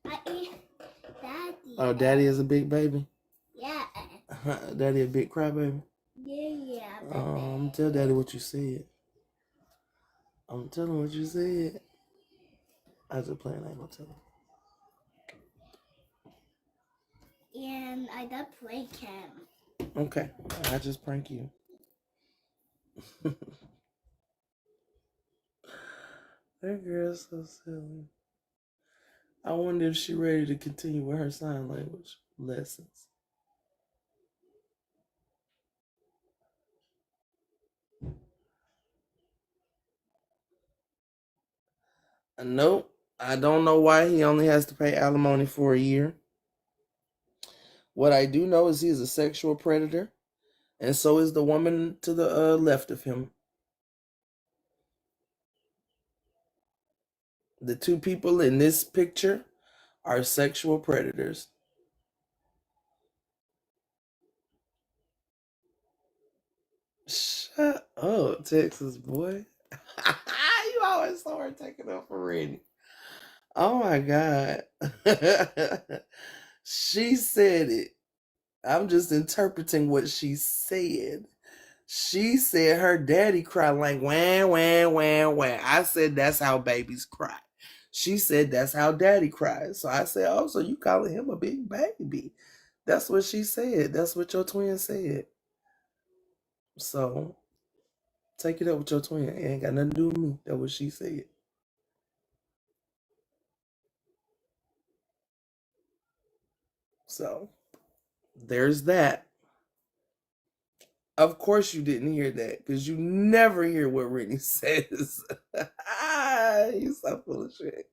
Daddy. Oh, daddy is a big baby? Yeah. Daddy a big crybaby? Yeah. Tell daddy what you said. I'm telling what you said. I just playing. I ain't gonna tell him. And I don't prank him. Okay. I just prank you. That girl's so silly. I wonder if she's ready to continue with her sign language lessons. Nope. I don't know why he only has to pay alimony for a year. What I do know is he's a sexual predator, and so is the woman to the left of him. The two people in this picture are sexual predators. Shut up, Texas boy. You always saw her taking up for Randy. Oh my God. She said it. I'm just interpreting what she said. She said her daddy cried like wham, wham, wham, wham. I said that's how babies cry. She said that's how daddy cries. So I said, oh, so you calling him a big baby. That's what she said. That's what your twin said. So take it up with your twin. It ain't got nothing to do with me. That's what she said. So there's that. Of course you didn't hear that because you never hear what Rennie says. You so full of shit.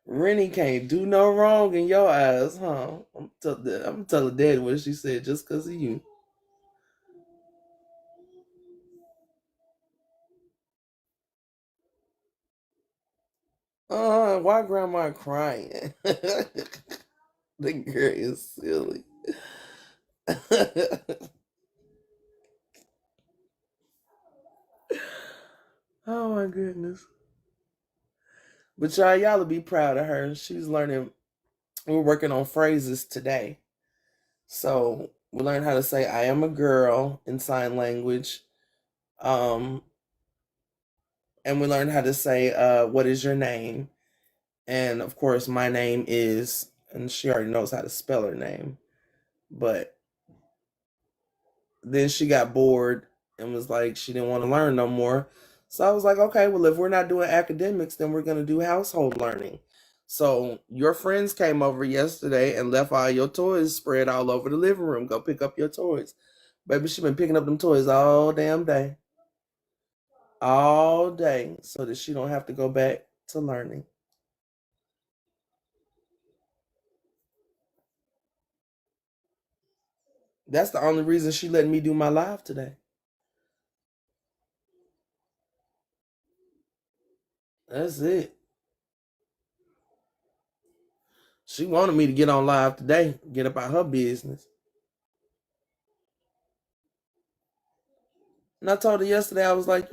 Rennie can't do no wrong in your eyes, huh? I'm telling Daddy what she said just because of you. Why grandma crying? The girl is silly. Oh my goodness. But y'all will be proud of her. She's learning. We're working on phrases today. So we learned how to say I am a girl in sign language. And we learned how to say what is your name? And of course my name is, and she already knows how to spell her name. But then she got bored and was like she didn't want to learn no more. So I was like, okay, well, if we're not doing academics, then we're going to do household learning. So your friends came over yesterday and left all your toys spread all over the living room. Go pick up your toys. Baby, she been picking up them toys all damn day. All day. So that she don't have to go back to learning. That's the only reason she let me do my live today. That's it. She wanted me to get on live today, get about her business. And I told her yesterday, I was like,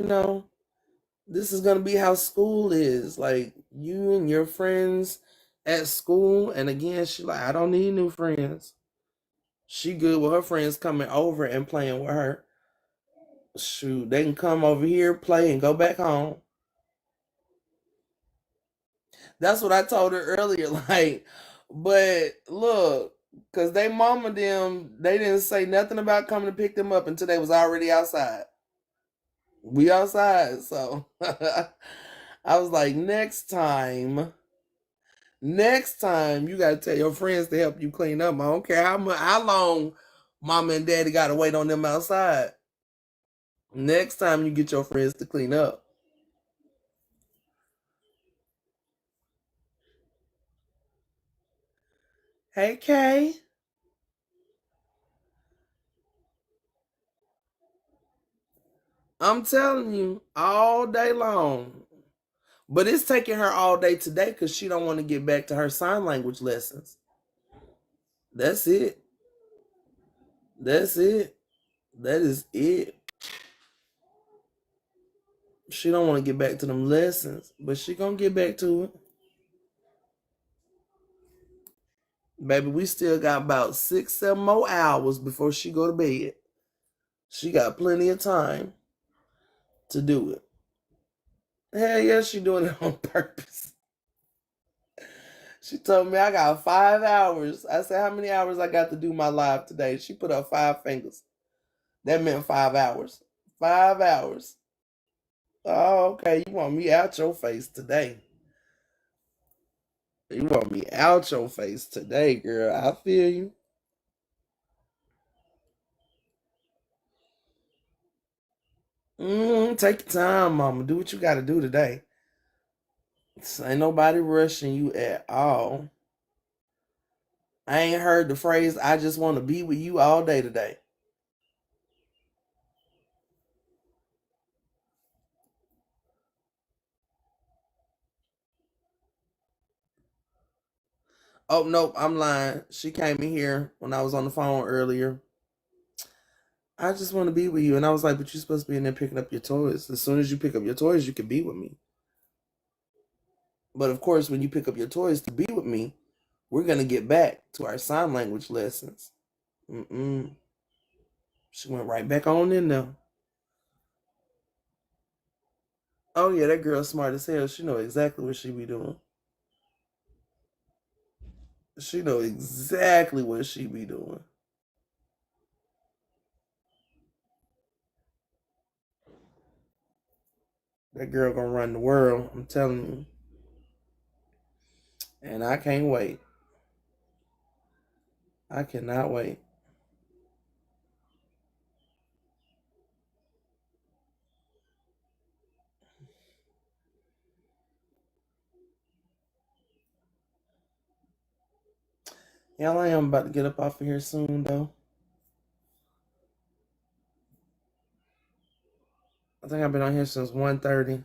this is going to be how school is. Like, you and your friends at school. And again, she like, I don't need new friends. She good with her friends coming over and playing with her. Shoot, they can come over here, play, and go back home. That's what I told her earlier. Like, but look, because they mama them, they didn't say nothing about coming to pick them up until they was already outside. We outside, so I was like, next time you gotta tell your friends to help you clean up. I don't care how long mama and daddy gotta wait on them outside. Next time you get your friends to clean up. Hey Kay. I'm telling you, all day long. But it's taking her all day today because she don't want to get back to her sign language lessons. That's it. That's it. That is it. She don't want to get back to them lessons, but she gonna get back to it. Baby, we still got about 6-7 more hours before she go to bed. She got plenty of time to do it. Hell yeah, she doing it on purpose. She told me I got 5 hours. I said, how many hours I got to do my live today? She put up 5 fingers. That meant 5 hours. 5 hours. Oh, okay. You want me out your face today. You want me out your face today, girl. I feel you. Take your time, mama. Do what you got to do today. Ain't nobody rushing you at all. I ain't heard the phrase, I just want to be with you all day today. Oh, nope, I'm lying. She came in here when I was on the phone earlier. I just want to be with you. And I was like, but you're supposed to be in there picking up your toys. As soon as you pick up your toys, you can be with me. But of course, when you pick up your toys to be with me, we're going to get back to our sign language lessons. She went right back on in there. Oh, yeah, that girl's smart as hell. She know exactly what she be doing. She know exactly what she be doing. That girl gonna run the world, I'm telling you. And I can't wait. I cannot wait. Y'all, I am about to get up off of here soon, though. I think I've been on here since 1:30.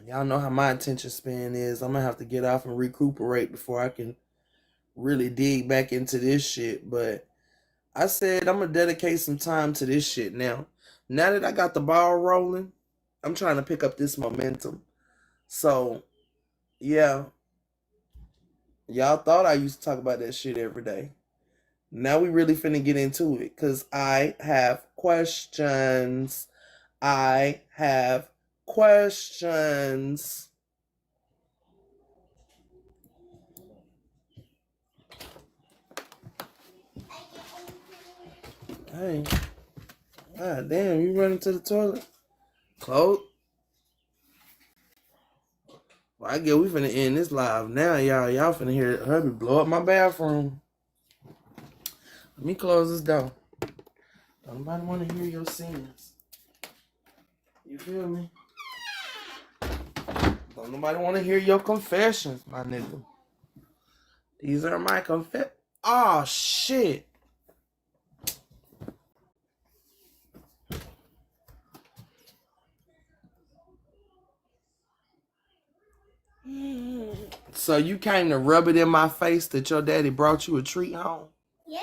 Y'all know how my attention span is. I'm going to have to get off and recuperate before I can really dig back into this shit. But I said I'm going to dedicate some time to this shit now. Now that I got the ball rolling, I'm trying to pick up this momentum. So, yeah. Y'all thought I used to talk about that shit every day. Now we really finna get into it because I have questions. I have questions. Hey, god damn, you running to the toilet? Close. Well, I guess we finna end this live now, y'all. Y'all finna hear hubby blow up my bathroom. Let me close this door. Don't nobody want to hear your sins. You feel me? Don't nobody want to hear your confessions, my nigga. These are my Oh, shit. So you came to rub it in my face that your daddy brought you a treat home? Yeah.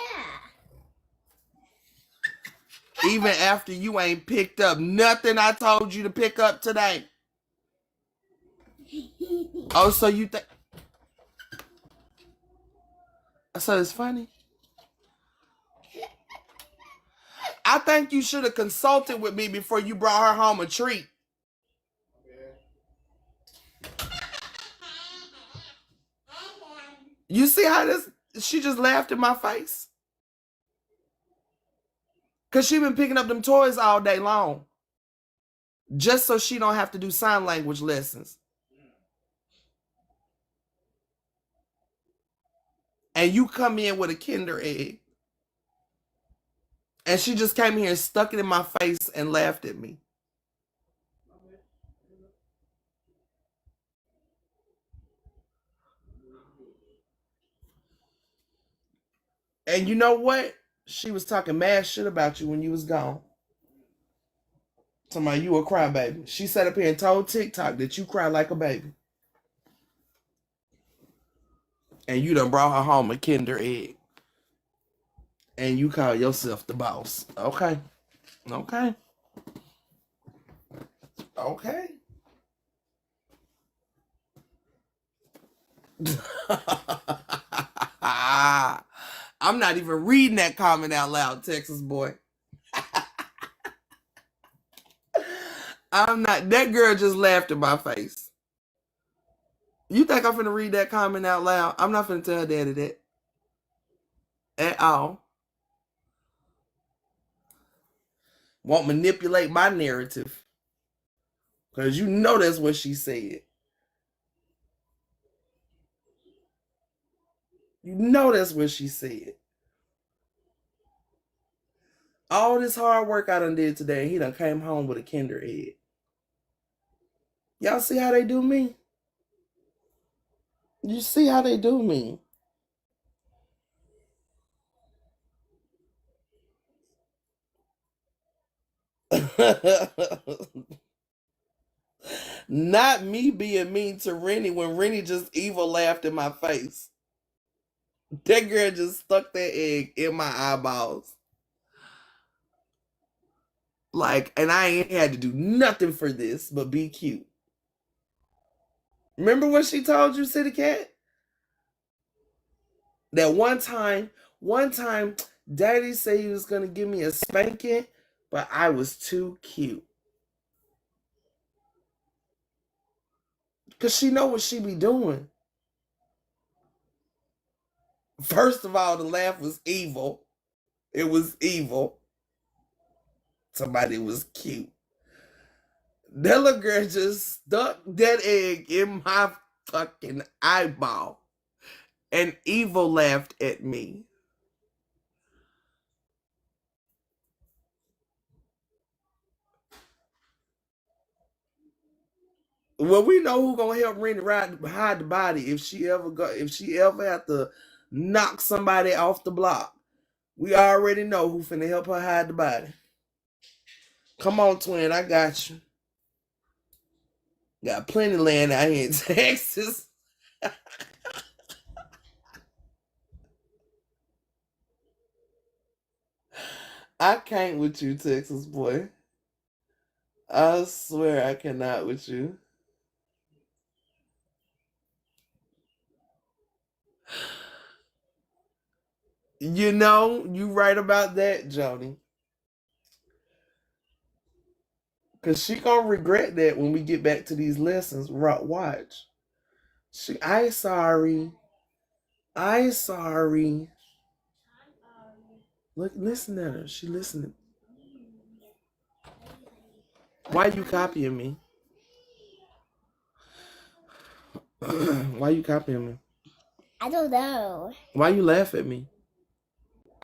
Even after you ain't picked up nothing I told you to pick up today? Oh, so you think... So it's funny? I think you should have consulted with me before you brought her home a treat. You see how this... She just laughed in my face? Because she been picking up them toys all day long. Just so she don't have to do sign language lessons. And you come in with a Kinder Egg. And she just came here and stuck it in my face and laughed at me. And you know what? She was talking mad shit about you when you was gone. Talking about you a crybaby. She sat up here and told TikTok that you cry like a baby. And you done brought her home a Kinder Egg. And you call yourself the boss. Okay. Okay. Okay. I'm not even reading that comment out loud, Texas boy. I'm not. That girl just laughed in my face. You think I'm finna read that comment out loud? I'm not finna tell daddy that. At all. Won't manipulate my narrative. Because you know that's what she said. You know that's what she said. All this hard work I done did today, and he done came home with a Kinder Egg. Y'all see how they do me? You see how they do me? Not me being mean to Rennie when Rennie just evil laughed in my face. That girl just stuck that egg in my eyeballs. Like, and I ain't had to do nothing for this but be cute. Remember what she told you, City Cat? That one time, Daddy said he was going to give me a spanking, but I was too cute. Because she know what she be doing. First of all, the laugh was evil. It was evil. Somebody was cute. That little girl just stuck that egg in my fucking eyeball. And evil laughed at me. Well, we know who gonna help Rennie hide the body if she ever have to knock somebody off the block. We already know who finna help her hide the body. Come on, twin, I got you. Got plenty of land out here in Texas. I can't with you, Texas boy. I swear I cannot with you. You know, you right about that, Joni. Because she gonna regret that when we get back to these lessons. Watch. I sorry. Look, listen at her. She listening. Why you copying me? Why you copying me? I don't know. Why you laugh at me?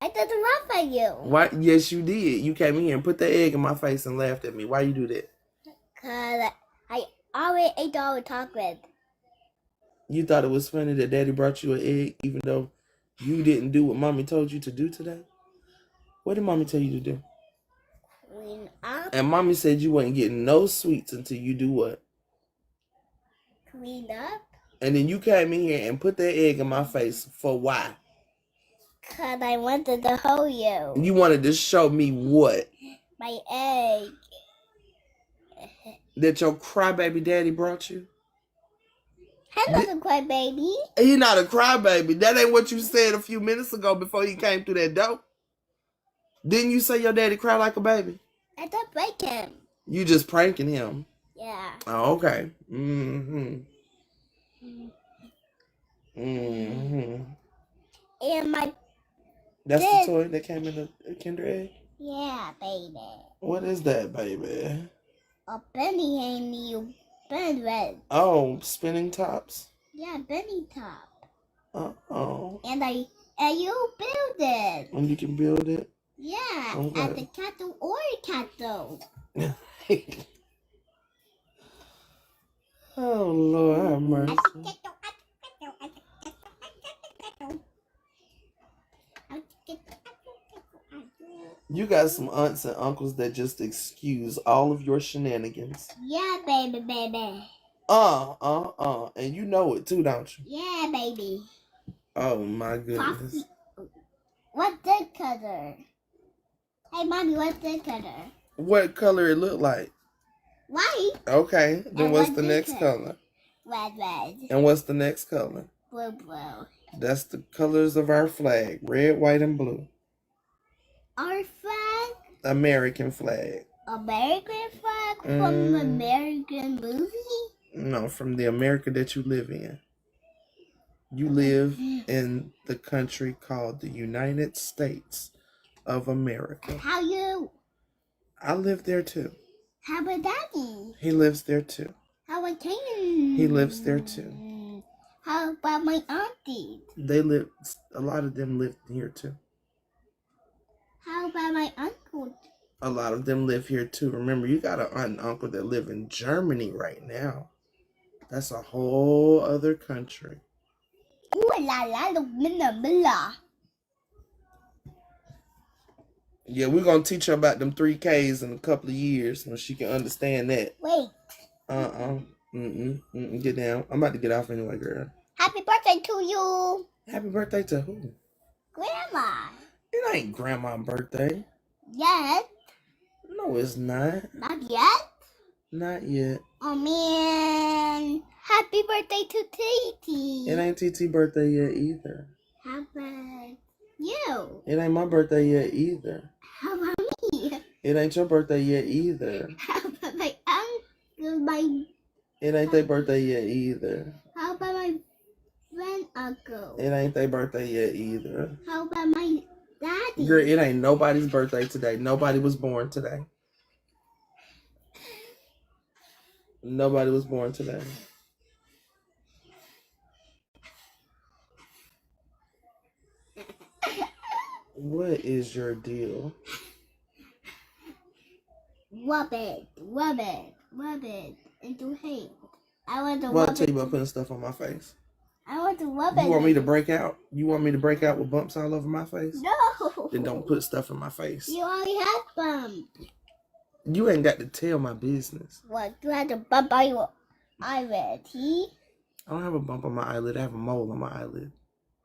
I didn't laugh at you. Why? Yes, you did. You came in here and put that egg in my face and laughed at me. Why you do that? Because I already ate all the chocolate. You thought it was funny that Daddy brought you an egg even though you didn't do what Mommy told you to do today? What did Mommy tell you to do? Clean up. And Mommy said you wasn't getting no sweets until you do what? Clean up. And then you came in here and put that egg in my face for why? Because I wanted to hold you. You wanted to show me what? My egg. That your crybaby daddy brought you? Hello, the crybaby. He not a crybaby. That ain't what you said a few minutes ago before he came through that door. Didn't you say your daddy cry like a baby? I don't break him. You just pranking him. Yeah. Oh, okay. Mm-hmm. Mm-hmm. And my... That's the toy that came in the Kinder Egg? Yeah, baby. What is that, baby? A Benny and you been red. Oh, spinning tops? Yeah, Benny top. Uh-oh. And you build it. And you can build it? Yeah, Okay. at the cattle or cattle. Oh, Lord have mercy. You got some aunts and uncles that just excuse all of your shenanigans. Yeah, baby. And you know it too, don't you? Yeah, baby. Oh, my goodness. What's the color? Hey, Mommy, what's the color? What color it look like? White. Okay, then And what's the next color? Red. And what's the next color? Blue. That's the colors of our flag. Red, white, and blue. Our flag? American flag. American flag from American movie? No, from the America that you live in. You live in the country called the United States of America. How you? I live there too. How about Daddy? He lives there too. How about Kaden? He lives there too. How about my auntie? They live. A lot of them live here too. How about my uncle? A lot of them live here too. Remember, you got an aunt and uncle that live in Germany right now. That's a whole other country. Ooh la la la. Yeah, we're gonna teach her about them 3Ks in a couple of years when she can understand that. Wait. Get down. I'm about to get off anyway, girl. Happy birthday to you. Happy birthday to who? Grandma. It ain't grandma's birthday. Yet. No, it's not. Not yet? Not yet. Oh man. Happy birthday to Titi. It ain't TT's birthday yet either. How about you? It ain't my birthday yet either. How about me? It ain't your birthday yet either. How about my uncle? It ain't their birthday yet either. How about my friend uncle? It ain't their birthday yet either. How about my daddy? Girl, it ain't nobody's birthday today. Nobody was born today. Nobody was born today. What is your deal? Rub it into hate. I want to Well, I'll rub tell it. you about putting stuff on my face. I want to rub it. You want me to break out? You want me to break out with bumps all over my face? No. Then don't put stuff in my face. You already have bump. You ain't got to tell my business. What? You had to bump on your eyelid, I don't have a bump on my eyelid. I have a mole on my eyelid.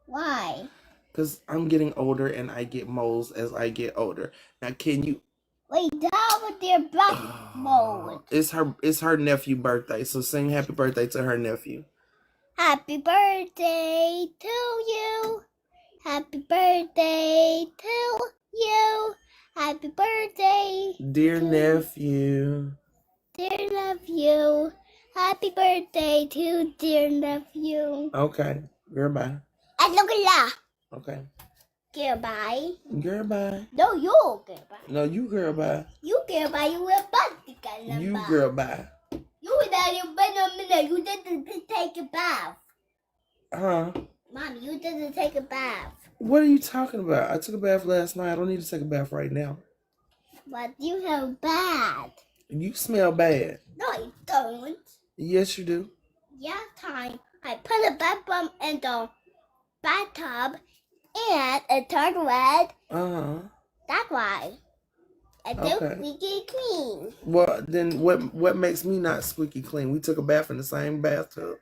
Why? Because I'm getting older and I get moles as I get older. Now, can you... Wait, down with your black mold. It's her nephew birthday, so sing happy birthday to her nephew. Happy birthday to you. Happy birthday to you. Happy birthday. Dear nephew. Dear nephew. Happy birthday to dear nephew. Okay. Goodbye. Alogala. Okay. Goodbye. Goodbye. No, you goodbye. No, you girl bye. You goodbye. You will bye. You girl bye. You didn't take a bath. Huh? Mom, you didn't take a bath. What are you talking about? I took a bath last night. I don't need to take a bath right now. But you have bad. You smell bad. No, I don't. Yes, you do. Yeah, time. I put a bath bomb in the bathtub and it turned red. Uh-huh. That's why. And then Okay. we get clean. Well, then what makes me not squeaky clean? We took a bath in the same bathtub.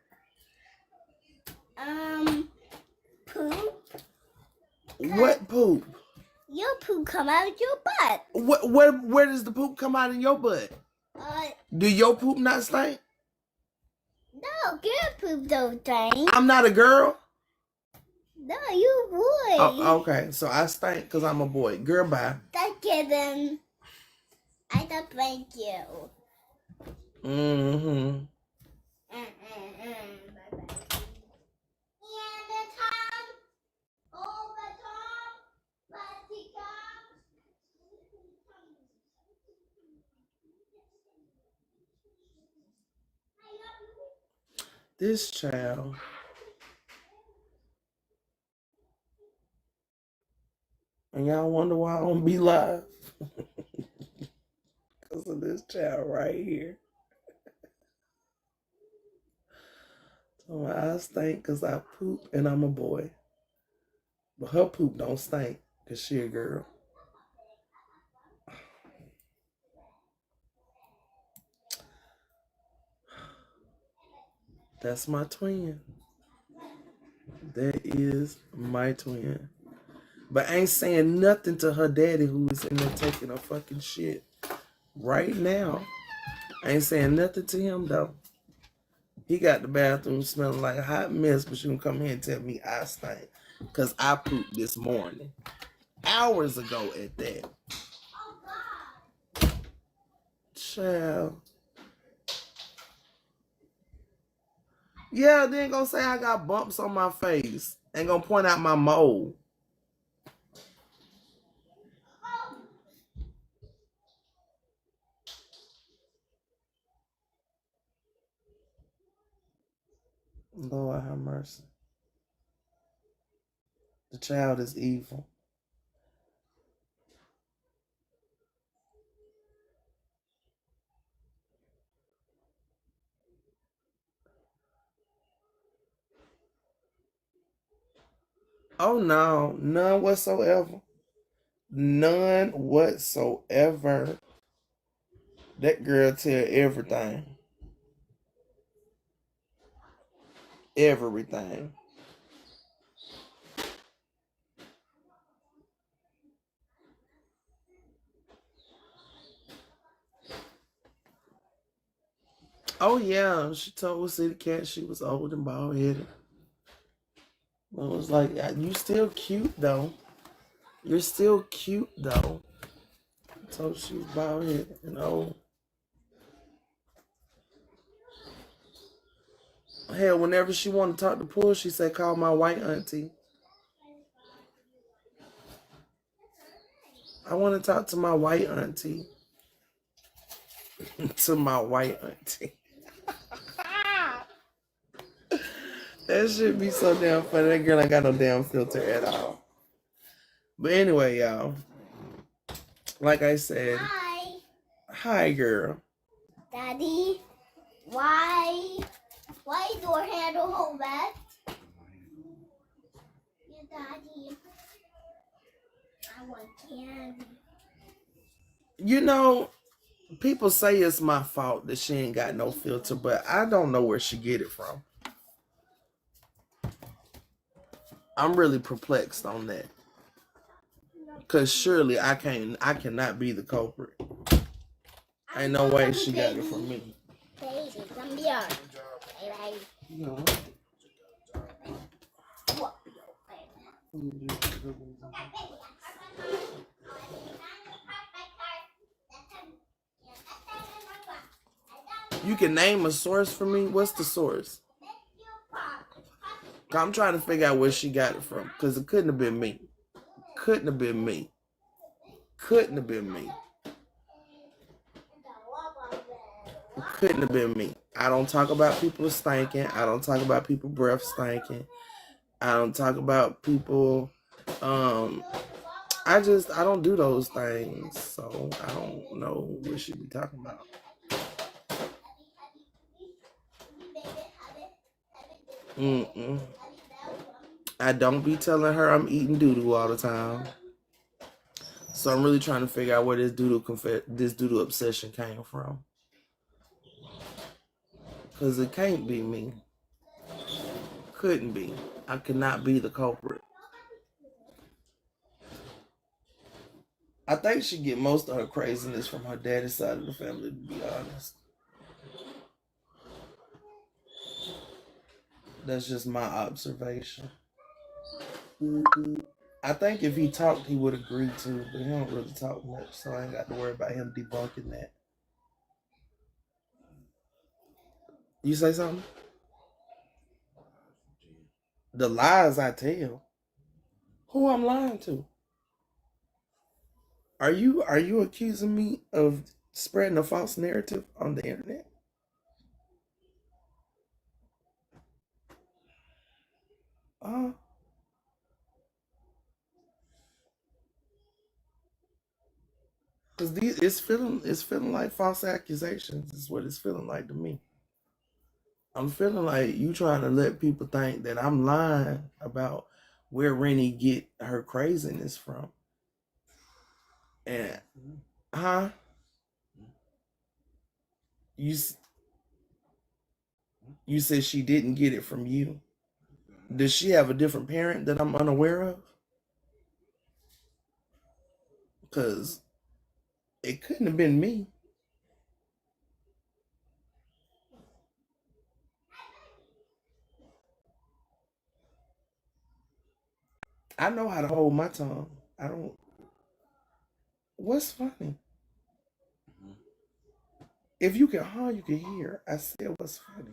Poop. What poop? Your poop come out of your butt. Where does the poop come out in your butt? Do your poop not stink? No, girl poop don't stink. I'm not a girl. No, you boy. Oh, okay, so I stink because I'm a boy. Girl, bye. Thank you then. I don't thank you. Mm-hmm. Bye-bye. This child. And y'all wonder why I don't be live. Because of this child right here. So I stink because I poop and I'm a boy. But her poop don't stink because she a girl. That's my twin. That is my twin. But I ain't saying nothing to her daddy who is in there taking a fucking shit right now. I ain't saying nothing to him though. He got the bathroom smelling like a hot mess, but you can come here and tell me I stink. Because I pooped this morning. Hours ago at that. Child. Yeah, then gonna say I got bumps on my face and gonna point out my mole. Lord have mercy. The child is evil. Oh no, none whatsoever. None whatsoever. That girl tell everything. Everything. Oh yeah, she told City Cat she was old and bald headed. I was like, you still cute though. You're still cute though. I told her she was bald headed and old. Hell, whenever she wanted to talk to Pool, she said, call my white auntie. I want to talk to my white auntie. To my white auntie. That should be so damn funny. That girl ain't got no damn filter at all. But anyway, y'all. Like I said. Hi. Hi, girl. Daddy, why door handle hold back? Yeah, Daddy. I want candy. You know, people say it's my fault that she ain't got no filter, but I don't know where she get it from. I'm really perplexed on that. Cause surely I cannot be the culprit. Ain't no way she got it from me. Baby, come here. Baby. No. You can name a source for me? What's the source? I'm trying to figure out where she got it from. Because it couldn't have been me. Couldn't have been me. Couldn't have been me. Couldn't have been me. I don't talk about people stinking. I don't talk about people breath stinking. I don't talk about people. I don't do those things. So I don't know what she be talking about. I don't be telling her I'm eating doo-doo all the time. So I'm really trying to figure out where this doo-doo obsession came from. Because it can't be me. Couldn't be. I could not be the culprit. I think she get most of her craziness from her daddy's side of the family, to be honest. That's just my observation. I think if he talked, he would agree too, but he don't really talk much, so I ain't got to worry about him debunking that. You say something? The lies I tell. Who I'm lying to? Are you accusing me of spreading a false narrative on the internet? Because it's feeling like false accusations is what it's feeling like to me. I'm feeling like you trying to let people think that I'm lying about where Rennie get her craziness from. And you said she didn't get it from you. Does she have a different parent that I'm unaware of? Because it couldn't have been me. I know how to hold my tongue. I don't. What's funny? If you can you can hear. I said, what's funny?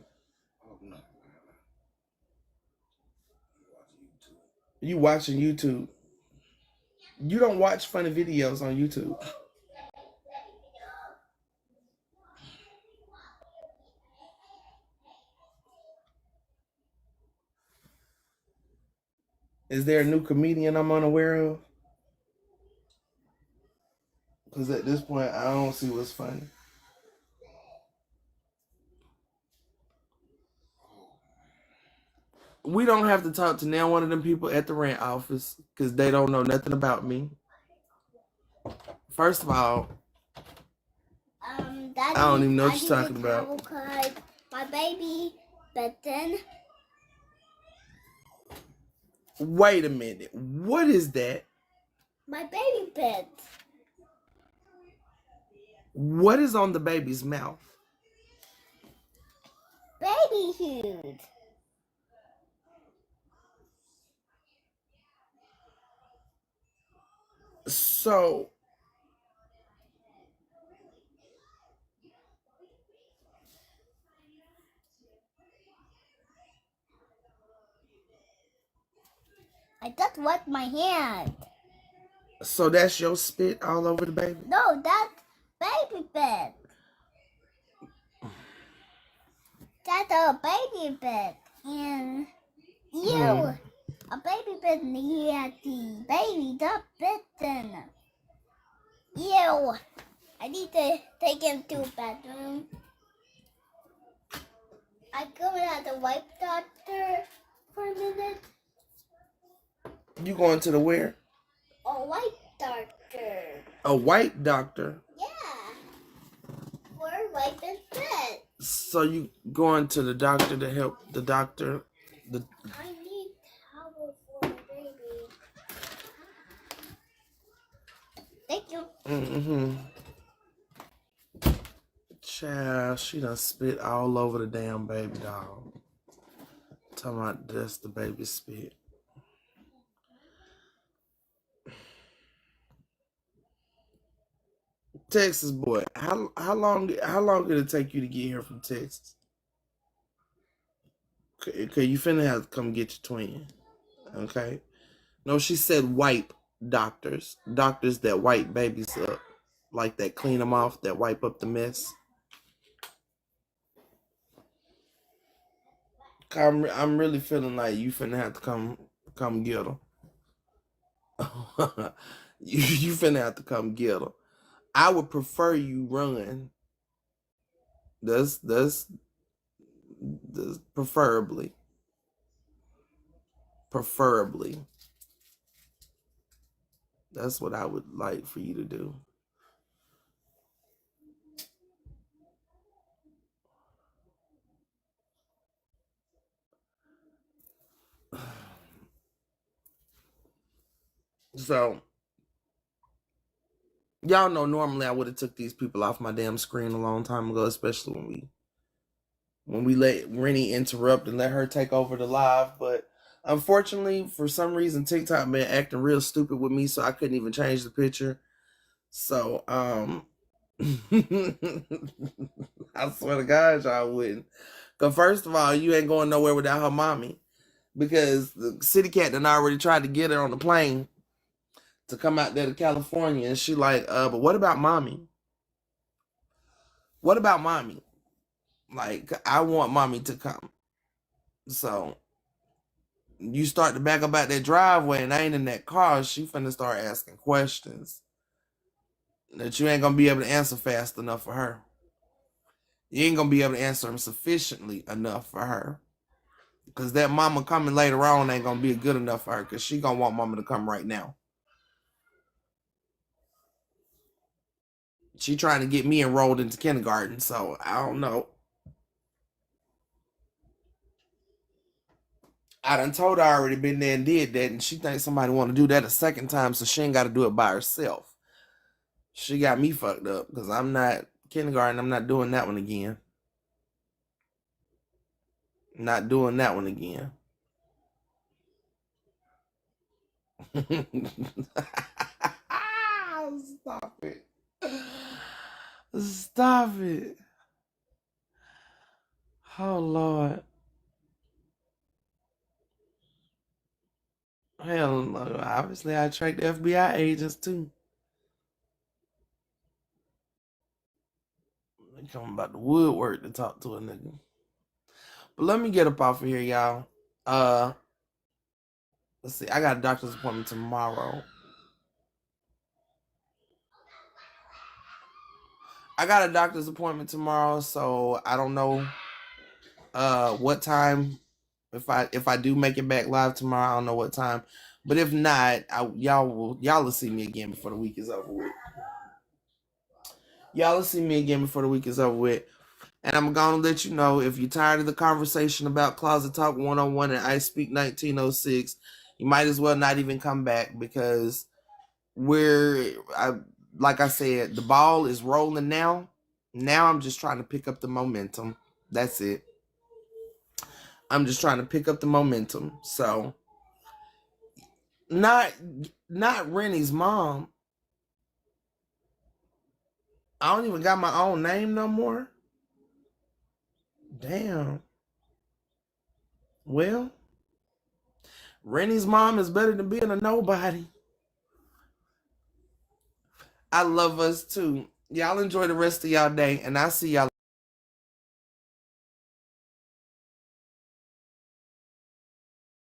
You watching YouTube. You don't watch funny videos on YouTube. Is there a new comedian I'm unaware of? Because at this point, I don't see what's funny. We don't have to talk to now one of them people at the rent office because they don't know nothing about me. First of all, Daddy, I don't even know what you're talking about. My baby, but then Wait a minute. What is that? my baby bed. What is on the baby's mouth? Baby food. So, I just wet my hand. so that's your spit all over the baby? No, that's baby bed. That's a baby bed. And you, a baby bed near the baby, the bitten. Ew. I need to take him to the bedroom. I go to the white doctor for a minute. You going to the where? A white doctor. A white doctor? Yeah. For wipe and fit. So you going to the doctor to help the doctor? I need towel for my baby. Thank you. Mm-hmm. Child, she done spit all over the damn baby doll. Talking about that's the baby spit. Texas boy, how long did it take you to get here from Texas? Okay, you finna have to come get your twin. Okay. No, she said wipe doctors. Doctors that wipe babies up. Like that clean them off, that wipe up the mess. I'm really feeling like you finna have to come get her. you finna have to come get her. I would prefer you run. That's preferably. That's what I would like for you to do. So, y'all know normally I would have took these people off my damn screen a long time ago, especially when we let Rennie interrupt and let her take over the live. But unfortunately, for some reason, TikTok been acting real stupid with me, so I couldn't even change the picture. So, I swear to God, y'all wouldn't. Because first of all, you ain't going nowhere without her mommy. Because the city cat done already tried to get her on the plane to come out there to California. And she like, but what about mommy? What about mommy? Like, I want mommy to come. So, you start to back up out that driveway and I ain't in that car, she finna start asking questions that you ain't gonna be able to answer fast enough for her. You ain't gonna be able to answer them sufficiently enough for her. Because that mama coming later on ain't gonna be good enough for her because she gonna want mama to come right now. She trying to get me enrolled into kindergarten, so I don't know. I done told her I already been there and did that, and she thinks somebody want to do that a second time, so she ain't got to do it by herself. She got me fucked up because I'm not kindergarten. I'm not doing that one again. Not doing that one again. Stop it. Stop it. Oh, Lord. Hell no. Obviously, I attract FBI agents too. They come about the woodwork to talk to a nigga. But let me get up off of here, y'all. Let's see. I got a doctor's appointment tomorrow. So I don't know what time. If I do make it back live tomorrow, I don't know what time. But if not, y'all will see me again before the week is over with. And I'm gonna let you know, if you're tired of the conversation about Closettak101 and iSpeak1906, you might as well not even come back, because like I said, the ball is rolling now. Now I'm just trying to pick up the momentum. That's it. I'm just trying to pick up the momentum. So, not Rennie's mom. I don't even got my own name no more. Damn. Well, Rennie's mom is better than being a nobody. I love us too. Y'all enjoy the rest of y'all day, and I'll see y'all